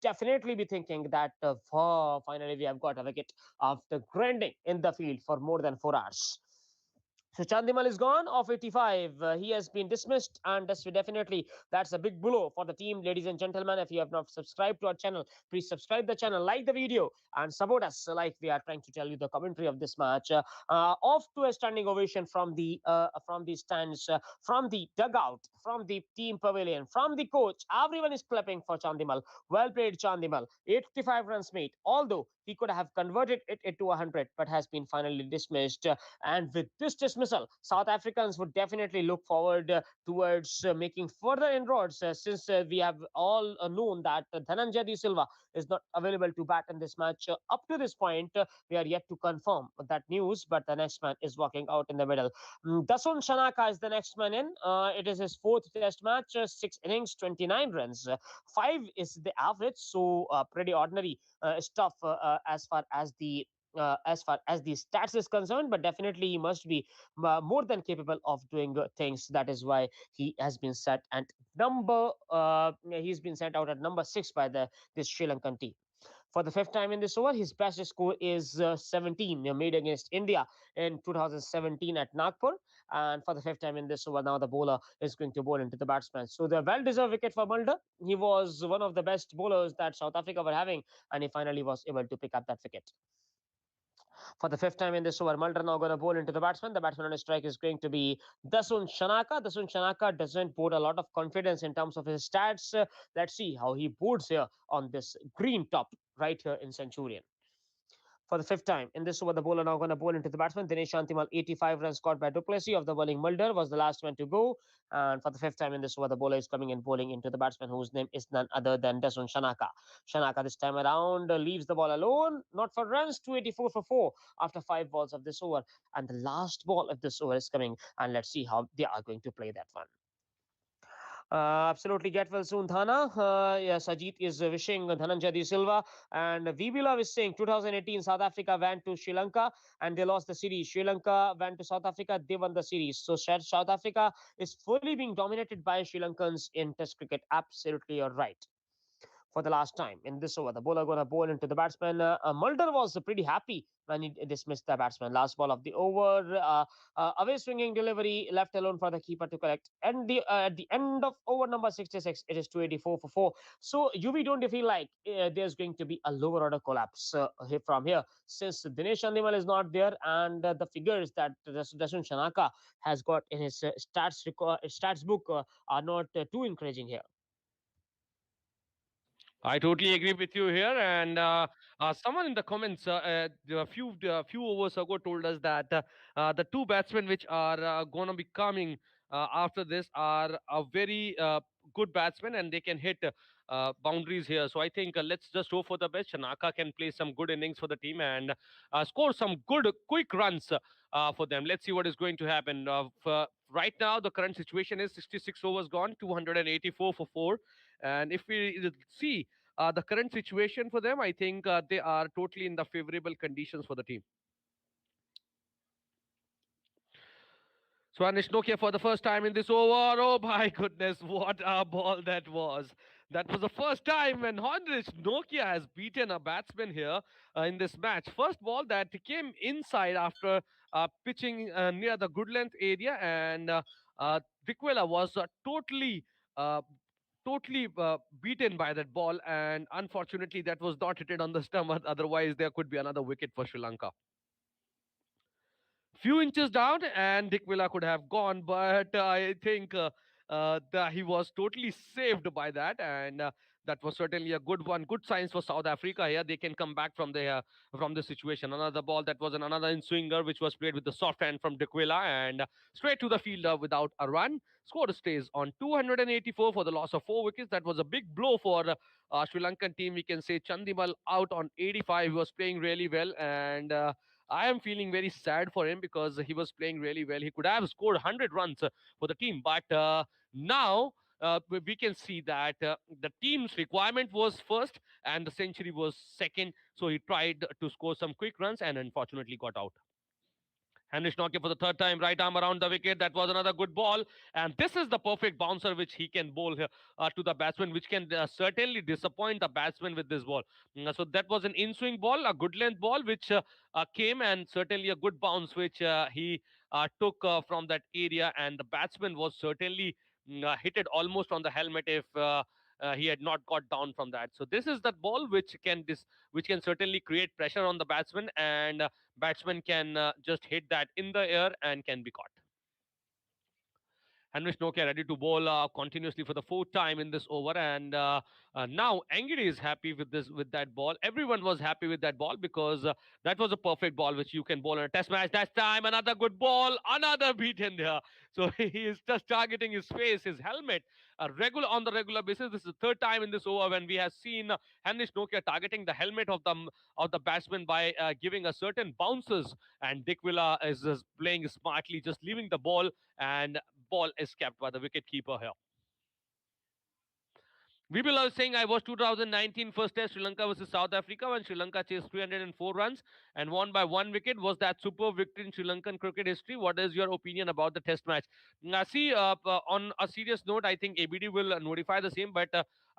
definitely be thinking that oh, finally we have got a wicket after grinding in the field for more than 4 hours. So Chandimal is gone off 85. He has been dismissed, and that's a big blow for the team, ladies and gentlemen. If you have not subscribed to our channel, please subscribe the channel, like the video, and support us. Like we are trying to tell you the commentary of this match. Off to a standing ovation from the stands, from the dugout, from the team pavilion, from the coach. Everyone is clapping for Chandimal. Well played, Chandimal. 85 runs made. Although he could have converted it into 100, but has been finally dismissed. And with this dismissal, South Africans would definitely look forward towards making further inroads since we have all known that Dhananjay De Silva is not available to bat in this match. Up to this point, we are yet to confirm that news, but the next man is walking out in the middle. Dasun Shanaka is the next man in. It is his fourth test match, 6 innings, 29 runs. Five is the average, so pretty ordinary stuff as far as the stats is concerned, but definitely he must be more than capable of doing things. That is why he's been sent out at number 6 by the this Sri Lankan team. For the fifth time in this over, his best score is 17, made against India in 2017 at Nagpur. And for the fifth time in this over, now the bowler is going to bowl into the batsman. So the well-deserved wicket for Mulder. He was one of the best bowlers that South Africa were having, and he finally was able to pick up that wicket. For the fifth time in this over, Mulder now going to bowl into the batsman. The batsman on his strike is going to be Dasun Shanaka. Dasun Shanaka doesn't put a lot of confidence in terms of his stats. Let's see how he bowls here on this green top right here in Centurion. For the fifth time in this over, the bowler now going to bowl into the batsman. Dinesh Shantimal, 85 runs scored by Du Plessis of the bowling. Mulder was the last one to go. And for the fifth time in this over, the bowler is coming in bowling into the batsman, whose name is none other than Dasun Shanaka. Shanaka this time around leaves the ball alone, not for runs, 284 for 4 after 5 balls of this over. And the last ball of this over is coming, and let's see how they are going to play that one. Absolutely get well soon, Thana. Yeah, Sajit is wishing Dhananjay De Silva. And Vibila is saying 2018 South Africa went to Sri Lanka and they lost the series. Sri Lanka went to South Africa, they won the series. So South Africa is fully being dominated by Sri Lankans in Test cricket. Absolutely, you're right for the last time in this over. The bowler going to bowl into the batsman. Mulder was pretty happy when he dismissed the batsman. Last ball of the over. Away swinging delivery, left alone for the keeper to collect. And at the end of over number 66, it is 284 for 4. So, UV, don't you feel like there's going to be a lower order collapse from here since Dinesh Chandimal is not there and the figures that Dasun Shanaka has got in his stats book are not too encouraging here. I totally agree with you here. And someone in the comments a few overs ago told us that the two batsmen which are going to be coming after this are a very good batsmen and they can hit boundaries here. So I think let's just hope for the best. Shanaka can play some good innings for the team and score some good quick runs for them. Let's see what is going to happen. Right now, the current situation is 66 overs gone, 284 for 4. And if we see the current situation for them, I think they are totally in the favorable conditions for the team. Swanish Nokia for the first time in this over. Oh my goodness, what a ball that was. That was the first time when Heinrich Nokia has beaten a batsman here in this match. First ball that came inside after pitching near the good length area, and Dikwela was uh, totally beaten by that ball, and unfortunately, that was not hit on the stump. Otherwise, there could be another wicket for Sri Lanka. Few inches down, and Dick Villa could have gone, but I think he was totally saved by that, and That was certainly a good one. Good signs for South Africa here. They can come back from the situation. Another ball that was another in swinger, which was played with the soft hand from Dequila and straight to the fielder without a run. Score stays on 284 for the loss of 4 wickets. That was a big blow for Sri Lankan team. We can say Chandimal out on 85. He was playing really well, and I am feeling very sad for him because he was playing really well. He could have scored 100 runs for the team, but now we can see that the team's requirement was first and the century was second. So he tried to score some quick runs and unfortunately got out. Hamish Nokia for the third time, right arm around the wicket. That was another good ball. And this is the perfect bouncer which he can bowl here, to the batsman, which can certainly disappoint the batsman with this ball. So that was an in swing ball, a good length ball, which came, and certainly a good bounce which he took from that area. And the batsman was certainly hit it almost on the helmet if. He had not got down from that. So this is that ball which can certainly create pressure on the batsman, and batsman can just hit that in the air and can be caught. Henry Nokia ready to bowl continuously for the fourth time in this over, and now Angry is happy with that ball. Everyone was happy with that ball because that was a perfect ball which you can bowl in a test match. That time another good ball, another beaten there. So he is just targeting his face, his helmet, on the regular basis. This is the third time in this over when we have seen Henry Nokia targeting the helmet of the batsman by giving a certain bounces, and Dick Villa is playing smartly, just leaving the ball, and ball is kept by the wicket keeper here. We were saying I was 2019 first test Sri Lanka versus South Africa when Sri Lanka chased 304 runs and won by 1 wicket. Was that super victory in Sri Lankan cricket history? What is your opinion about the test match? See, on a serious note, I think ABD will notify the same, but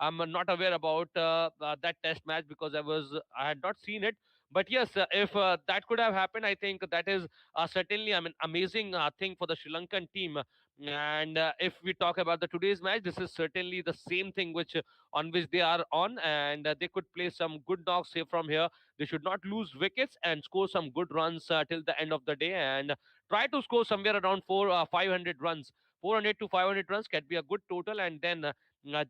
I'm not aware about that test match because I had not seen it. But yes, if that could have happened, I think that is certainly an amazing thing for the Sri Lankan team. And if we talk about the today's match, this is certainly the same thing which on which they are on, and they could play some good knocks here from here. They should not lose wickets and score some good runs till the end of the day, and try to score somewhere around 500 runs. 400 to 500 runs can be a good total, and then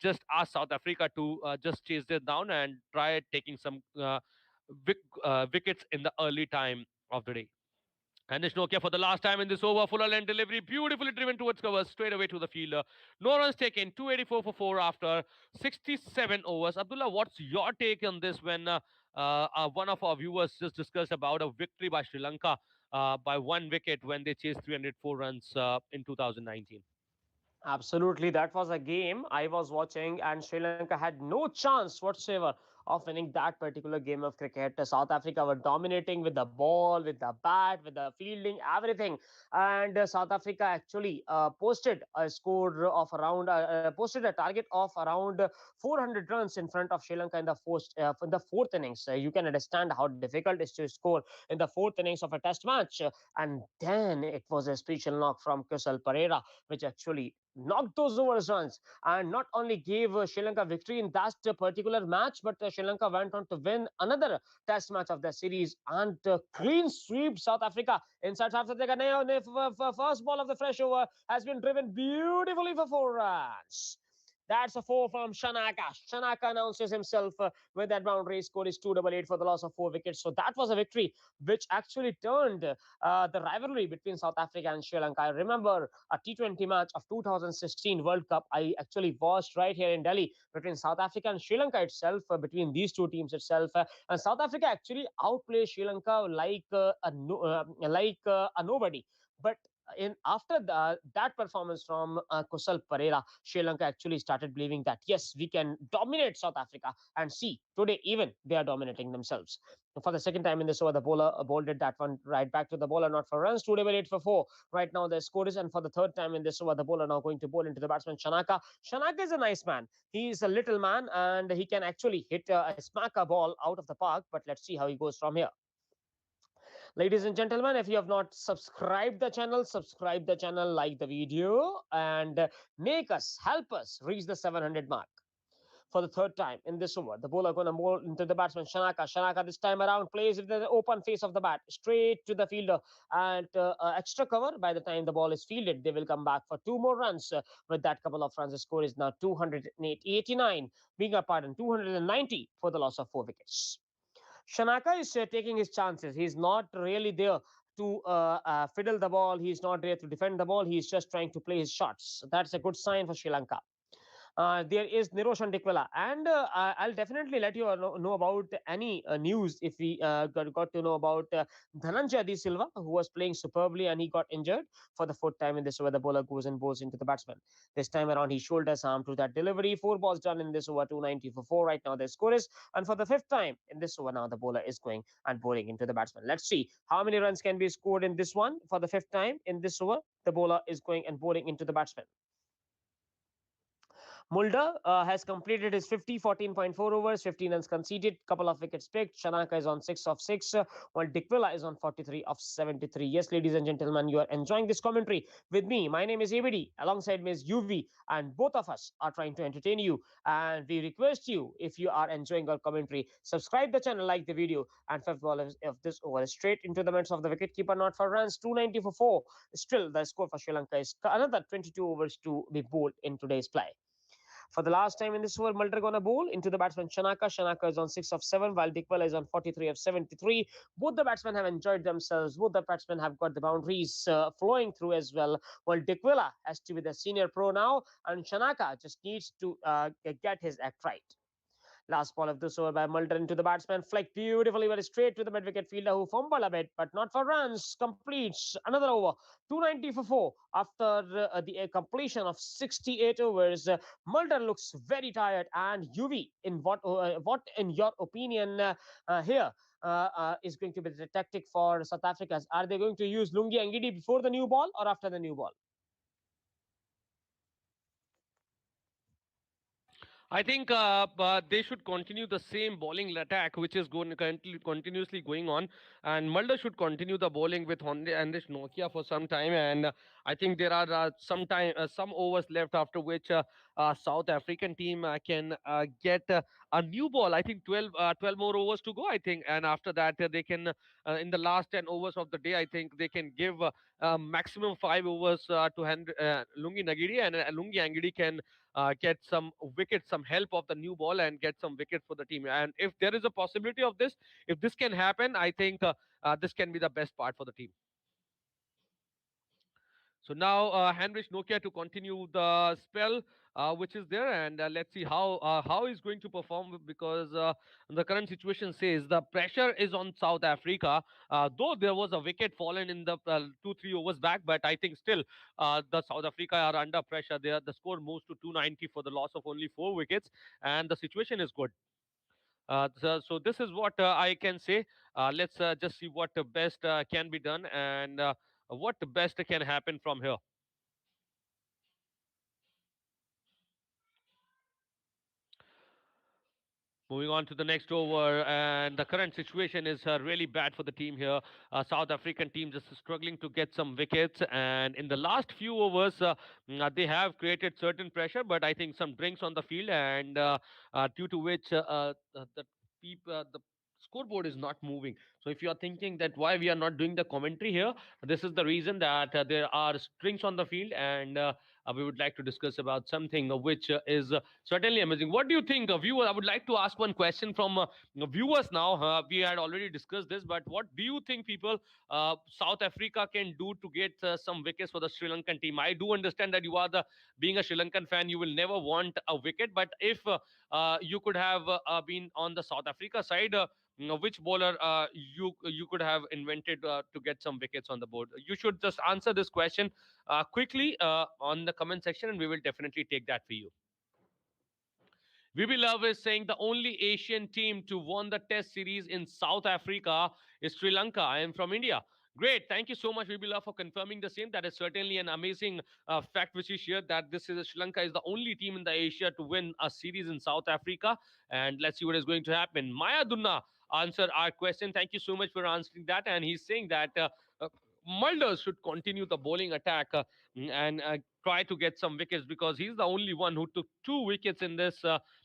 just ask South Africa to just chase them down and try taking some wickets in the early time of the day. Anish Nokia for the last time in this over. Fuller length delivery, beautifully driven towards cover, straight away to the fielder. No runs taken, 284 for 4 after 67 overs. Abdullah, what's your take on this when one of our viewers just discussed about a victory by Sri Lanka by 1 wicket when they chased 304 runs in 2019? Absolutely, that was a game I was watching, and Sri Lanka had no chance whatsoever of winning that particular game of cricket. South Africa were dominating with the ball, with the bat, with the fielding, everything. And South Africa actually posted a score of around, posted a target of around 400 runs in front of Sri Lanka in the fourth innings. You can understand how difficult it is to score in the fourth innings of a test match. And then it was a special knock from Kusal Pereira, which actually knocked those overs runs and not only gave Sri Lanka victory in that particular match, but Sri Lanka went on to win another test match of the series and clean sweep South Africa. Inside South Africa, first ball of the fresh over has been driven beautifully for 4 runs. That's a four from Shanaka. Shanaka announces himself with that boundary. Score is 288 for the loss of 4 wickets. So that was a victory which actually turned the rivalry between South Africa and Sri Lanka. I remember a T20 match of 2016 World Cup. I actually watched right here in Delhi between South Africa and Sri Lanka itself, between these two teams itself. And South Africa actually outplayed Sri Lanka like a nobody. But in after that performance from Kusal Pereira, Sri Lanka actually started believing that yes, we can dominate South Africa. And see, today even they are dominating themselves. For the second time in this over, the bowler bowled that one right back to the bowler, not for runs. 288 for 4. Right now the score is, and for the third time in this over, the bowler now going to bowl into the batsman Shanaka. Shanaka is a nice man. He is a little man and he can actually hit a smack a ball out of the park. But let's see how he goes from here. Ladies and gentlemen, if you have not subscribe the channel, like the video, and make us, help us reach the 700 mark. for the third time in this over. The bowler going to bowl into the batsman Shanaka. Shanaka this time around plays with the open face of the bat straight to the fielder, and extra cover. By the time the ball is fielded, they will come back for two more runs. With that couple of runs, the score is now 289, being a pardon 290 for the loss of four wickets. Shanaka is taking his chances. He's not really there to fiddle the ball. He's not there to defend the ball. He's just trying to play his shots. That's a good sign for Sri Lanka. There is Niroshan Dikwala, and I'll definitely let you know about any news if we got to know about Dhananjay Adi Silva, who was playing superbly and he got injured for the fourth time in this over. The bowler goes and bowls into the batsman. This time around, he shoulders arm to that delivery. Four balls done in this over, 290 for four. Right now, the score is, and for the fifth time in this over, now the bowler is going and bowling into the batsman. Let's see how many runs can be scored in this one for the fifth time in this over. The bowler is going and bowling into the batsman. Mulder has completed his 50, 14.4 overs, 15 runs conceded, couple of wickets picked. Shanaka is on 6 of 6, while Dikvilla is on 43 of 73. Yes, ladies and gentlemen, you are enjoying this commentary with me. My name is ABD, alongside me is UV, and both of us are trying to entertain you. And we request you, if you are enjoying our commentary, subscribe the channel, like the video, and fifth ball of this over is straight into the midst of the wicketkeeper, not for runs, 290 for 4. Still, the score for Sri Lanka is another 22 overs to be bowled in today's play. For the last time in this over, Mulder gonna bowl into the batsman Shanaka. Shanaka is on 6 of 7, while Dickwell is on 43 of 73. Both the batsmen have enjoyed themselves. Both the batsmen have got the boundaries flowing through as well. While Dickwella has to be the senior pro now, and Shanaka just needs to get his act right. Last ball of this over by Mulder into the batsman, flicked beautifully very straight to the mid-wicket fielder who fumbled a bit, but not for runs. Completes another over, 290 for 4 after the completion of 68 overs. Mulder looks very tired, and UV, in what in your opinion here? Is going to be the tactic for South Africa? Are they going to use Lungi Angidi before the new ball or after the new ball? I think they should continue the same bowling attack, which is continuously going on, and Mulder should continue the bowling with Honda and this Nokia for some time. And I think there are some overs left after which South African team can get a new ball. I think 12 more overs to go. I think, and after that they can in the last 10 overs of the day. I think they can give maximum 5 overs to Lungi Nagiri, and Lungi Angidi can get some wickets, some help of the new ball, and get some wickets for the team. And if there is a possibility of this, if this can happen, I think this can be the best part for the team. So now Heinrich Nokia to continue the spell which is there, and let's see how he's going to perform, because the current situation says the pressure is on South Africa. Though there was a wicket fallen in the 2 3 overs back, but I think still the South Africa are under pressure. The score moves to 290 for the loss of only 4 wickets, and the situation is good. So this is what I can say. Let's just see what the best can be done, and what the best can happen from here. Moving on to the next over, and the current situation is really bad for the team here. South African team just struggling to get some wickets, and in the last few overs, they have created certain pressure, but I think some drinks on the field, and due to which the scoreboard is not moving. So if you are thinking that why we are not doing the commentary here, this is the reason that there are strings on the field, and we would like to discuss about something which is certainly amazing. What do you think, viewer? I would like to ask one question from viewers now. We had already discussed this, but what do you think, people, South Africa can do to get some wickets for the Sri Lankan team? I do understand that you are being a Sri Lankan fan, you will never want a wicket, but if you could have been on the South Africa side, which bowler you could have invented to get some wickets on the board? You should just answer this question quickly on the comment section, and we will definitely take that for you. VB Love is saying the only Asian team to won the Test series in South Africa is Sri Lanka. I am from India. Great. Thank you so much, VB Love, for confirming the same. That is certainly an amazing fact which you shared, that this is Sri Lanka is the only team in the Asia to win a series in South Africa. And let's see what is going to happen. Maya Dunna answered our question. Thank you so much for answering that. And he's saying that Mulder should continue the bowling attack and try to get some wickets, because he's the only one who took 2 wickets in this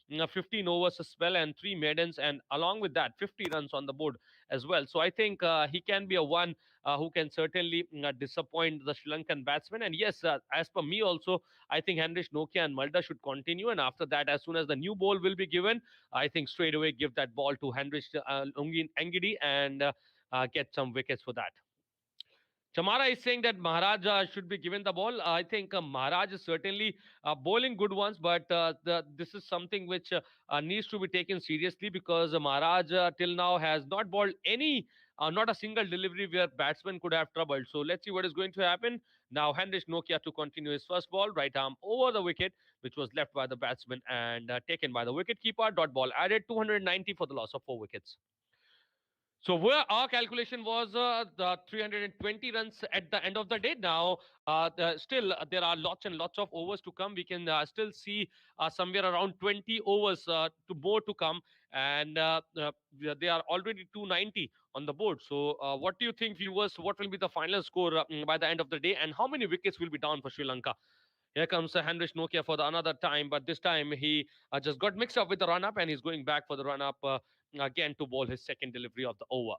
15 overs as well and three maidens, and along with that, 50 runs on the board as well. So I think he can be a one who can certainly disappoint the Sri Lankan batsmen. And yes, as per me also, I think Henrich Nokia and Mulder should continue. And after that, as soon as the new ball will be given, I think straight away give that ball to Henrich Angidi and get some wickets for that. Chamara is saying that Maharaj should be given the ball. I think Maharaj is certainly bowling good ones, but this is something which needs to be taken seriously because Maharaj till now has not bowled not a single delivery where batsman could have troubled. So let's see what is going to happen. Now, Henrich Nokia to continue his first ball, right arm over the wicket, which was left by the batsman and taken by the wicket keeper. Dot ball added 290 for the loss of four wickets. So where our calculation was the 320 runs at the end of the day. Now, still there are lots and lots of overs to come. We can still see somewhere around 20 overs to more to come, and they are already 290 on the board. So, what do you think, viewers? What will be the final score by the end of the day, and how many wickets will be down for Sri Lanka? Here comes Heinrich Nokia for the another time, but this time he just got mixed up with the run up, and he's going back for the run up again to bowl his second delivery of the over.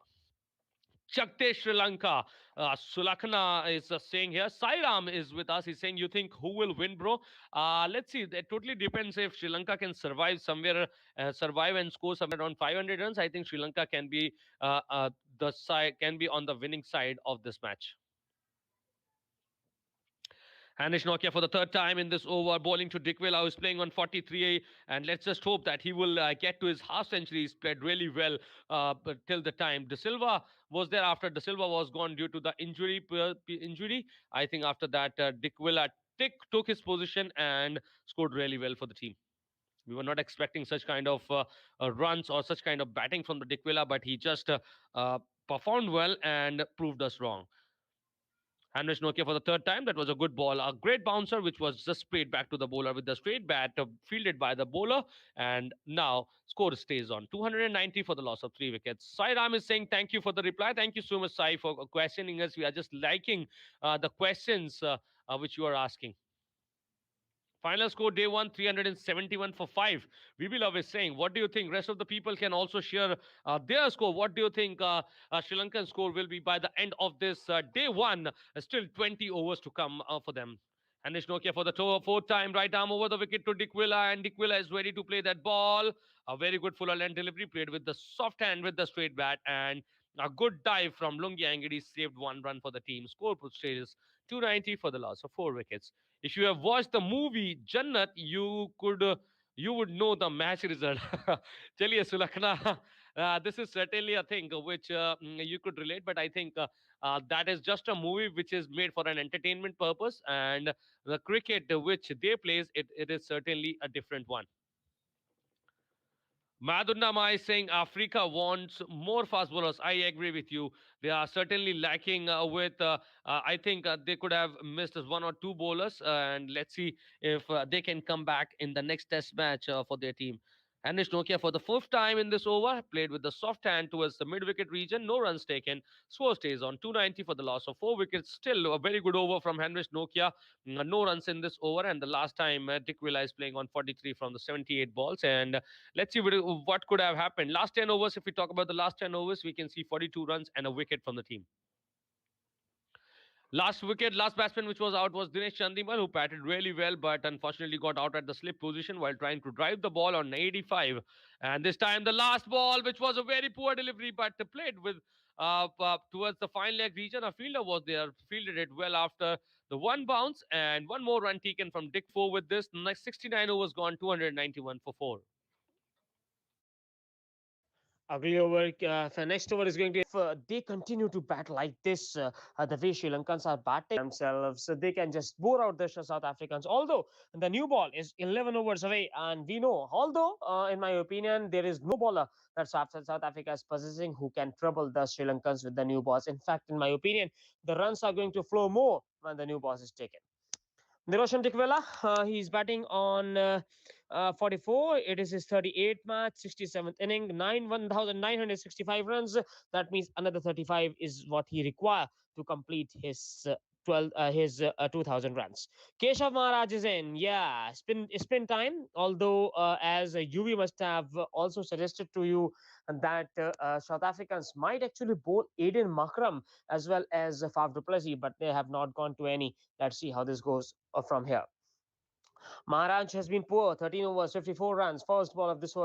Chakte Sri Lanka. Sulakna is saying here. Sairam is with us. He's saying, you think who will win, bro? Let's see. It totally depends if Sri Lanka can survive somewhere, survive and score somewhere around 500 runs. I think Sri Lanka can be the side can be on the winning side of this match. Hanish Nokia for the third time in this over, bowling to Dick Will, who is playing on 43. And let's just hope that he will get to his half century. He's played really well but till the time. De Silva was there after De Silva was gone due to the injury. I think after that, Dick Will took his position and scored really well for the team. We were not expecting such kind of runs or such kind of batting from the Dick Villa, but he just performed well and proved us wrong. Hamish Nokia for the third time. That was a good ball. A great bouncer, which was just sprayed back to the bowler with the straight bat, fielded by the bowler. And now score stays on 290 for the loss of three wickets. Sairam is saying thank you for the reply. Thank you so much, Sai, for questioning us. We are just liking the questions which you are asking. Final score day one 371 for 5. VB Love is saying, what do you think? Rest of the people can also share their score. What do you think Sri Lankan score will be by the end of this day one? Still 20 overs to come for them. Anish Nokia for the fourth time, right arm over the wicket to Dikwila, and Dikwila is ready to play that ball. A very good full length delivery played with the soft hand with the straight bat, and a good dive from Lungi Angadi saved one run for the team. Score stays 290 for the loss of four wickets. If you have watched the movie Jannat, you would know the match result. Chaliye Sulakna, this is certainly a thing which you could relate, but I think that is just a movie which is made for an entertainment purpose, and the cricket which they plays, it is certainly a different one. Madhurnama is saying Africa wants more fast bowlers. I agree with you. They are certainly lacking with. I think they could have missed one or two bowlers, and let's see if they can come back in the next Test match for their team. Anish Nokia for the fourth time in this over played with the soft hand towards the mid wicket region. No runs taken. Score stays on 290 for the loss of four wickets. Still a very good over from Henrich Nokia. No runs in this over, and the last time Dick Villa is playing on 43 from the 78 balls. And let's see what could have happened. Last 10 overs, if we talk about the last 10 overs, we can see 42 runs and a wicket from the team. Last batsman which was out was Dinesh Chandimal, who batted really well, but unfortunately got out at the slip position while trying to drive the ball on 85. And this time, the last ball, which was a very poor delivery, but played with towards the fine leg region. A fielder was there, fielded it well after the one bounce, and one more run taken from Dick Four with this. The next 69 overs gone, 291 for 4. Ugly over. The next over is going to. If they continue to bat like this, the way Sri Lankans are batting themselves, they can just bore out the South Africans. Although the new ball is 11 overs away, and we know, although in my opinion, there is no bowler that South Africa is possessing who can trouble the Sri Lankans with the new balls. In fact, in my opinion, the runs are going to flow more when the new balls is taken. Niroshan Dikwela, he's batting on 44. It is his 38th match, 67th inning, 1,965 runs. That means another 35 is what he require to complete his his 2000 runs. Keshav Maharaj is in. Yeah, spin time. Although, as UV must have also suggested to you that South Africans might actually bowl Aiden Makram as well as Faf du Plessis, but they have not gone to any. Let's see how this goes from here. Maharaj has been poor, 13 overs, 54 runs. First ball of this over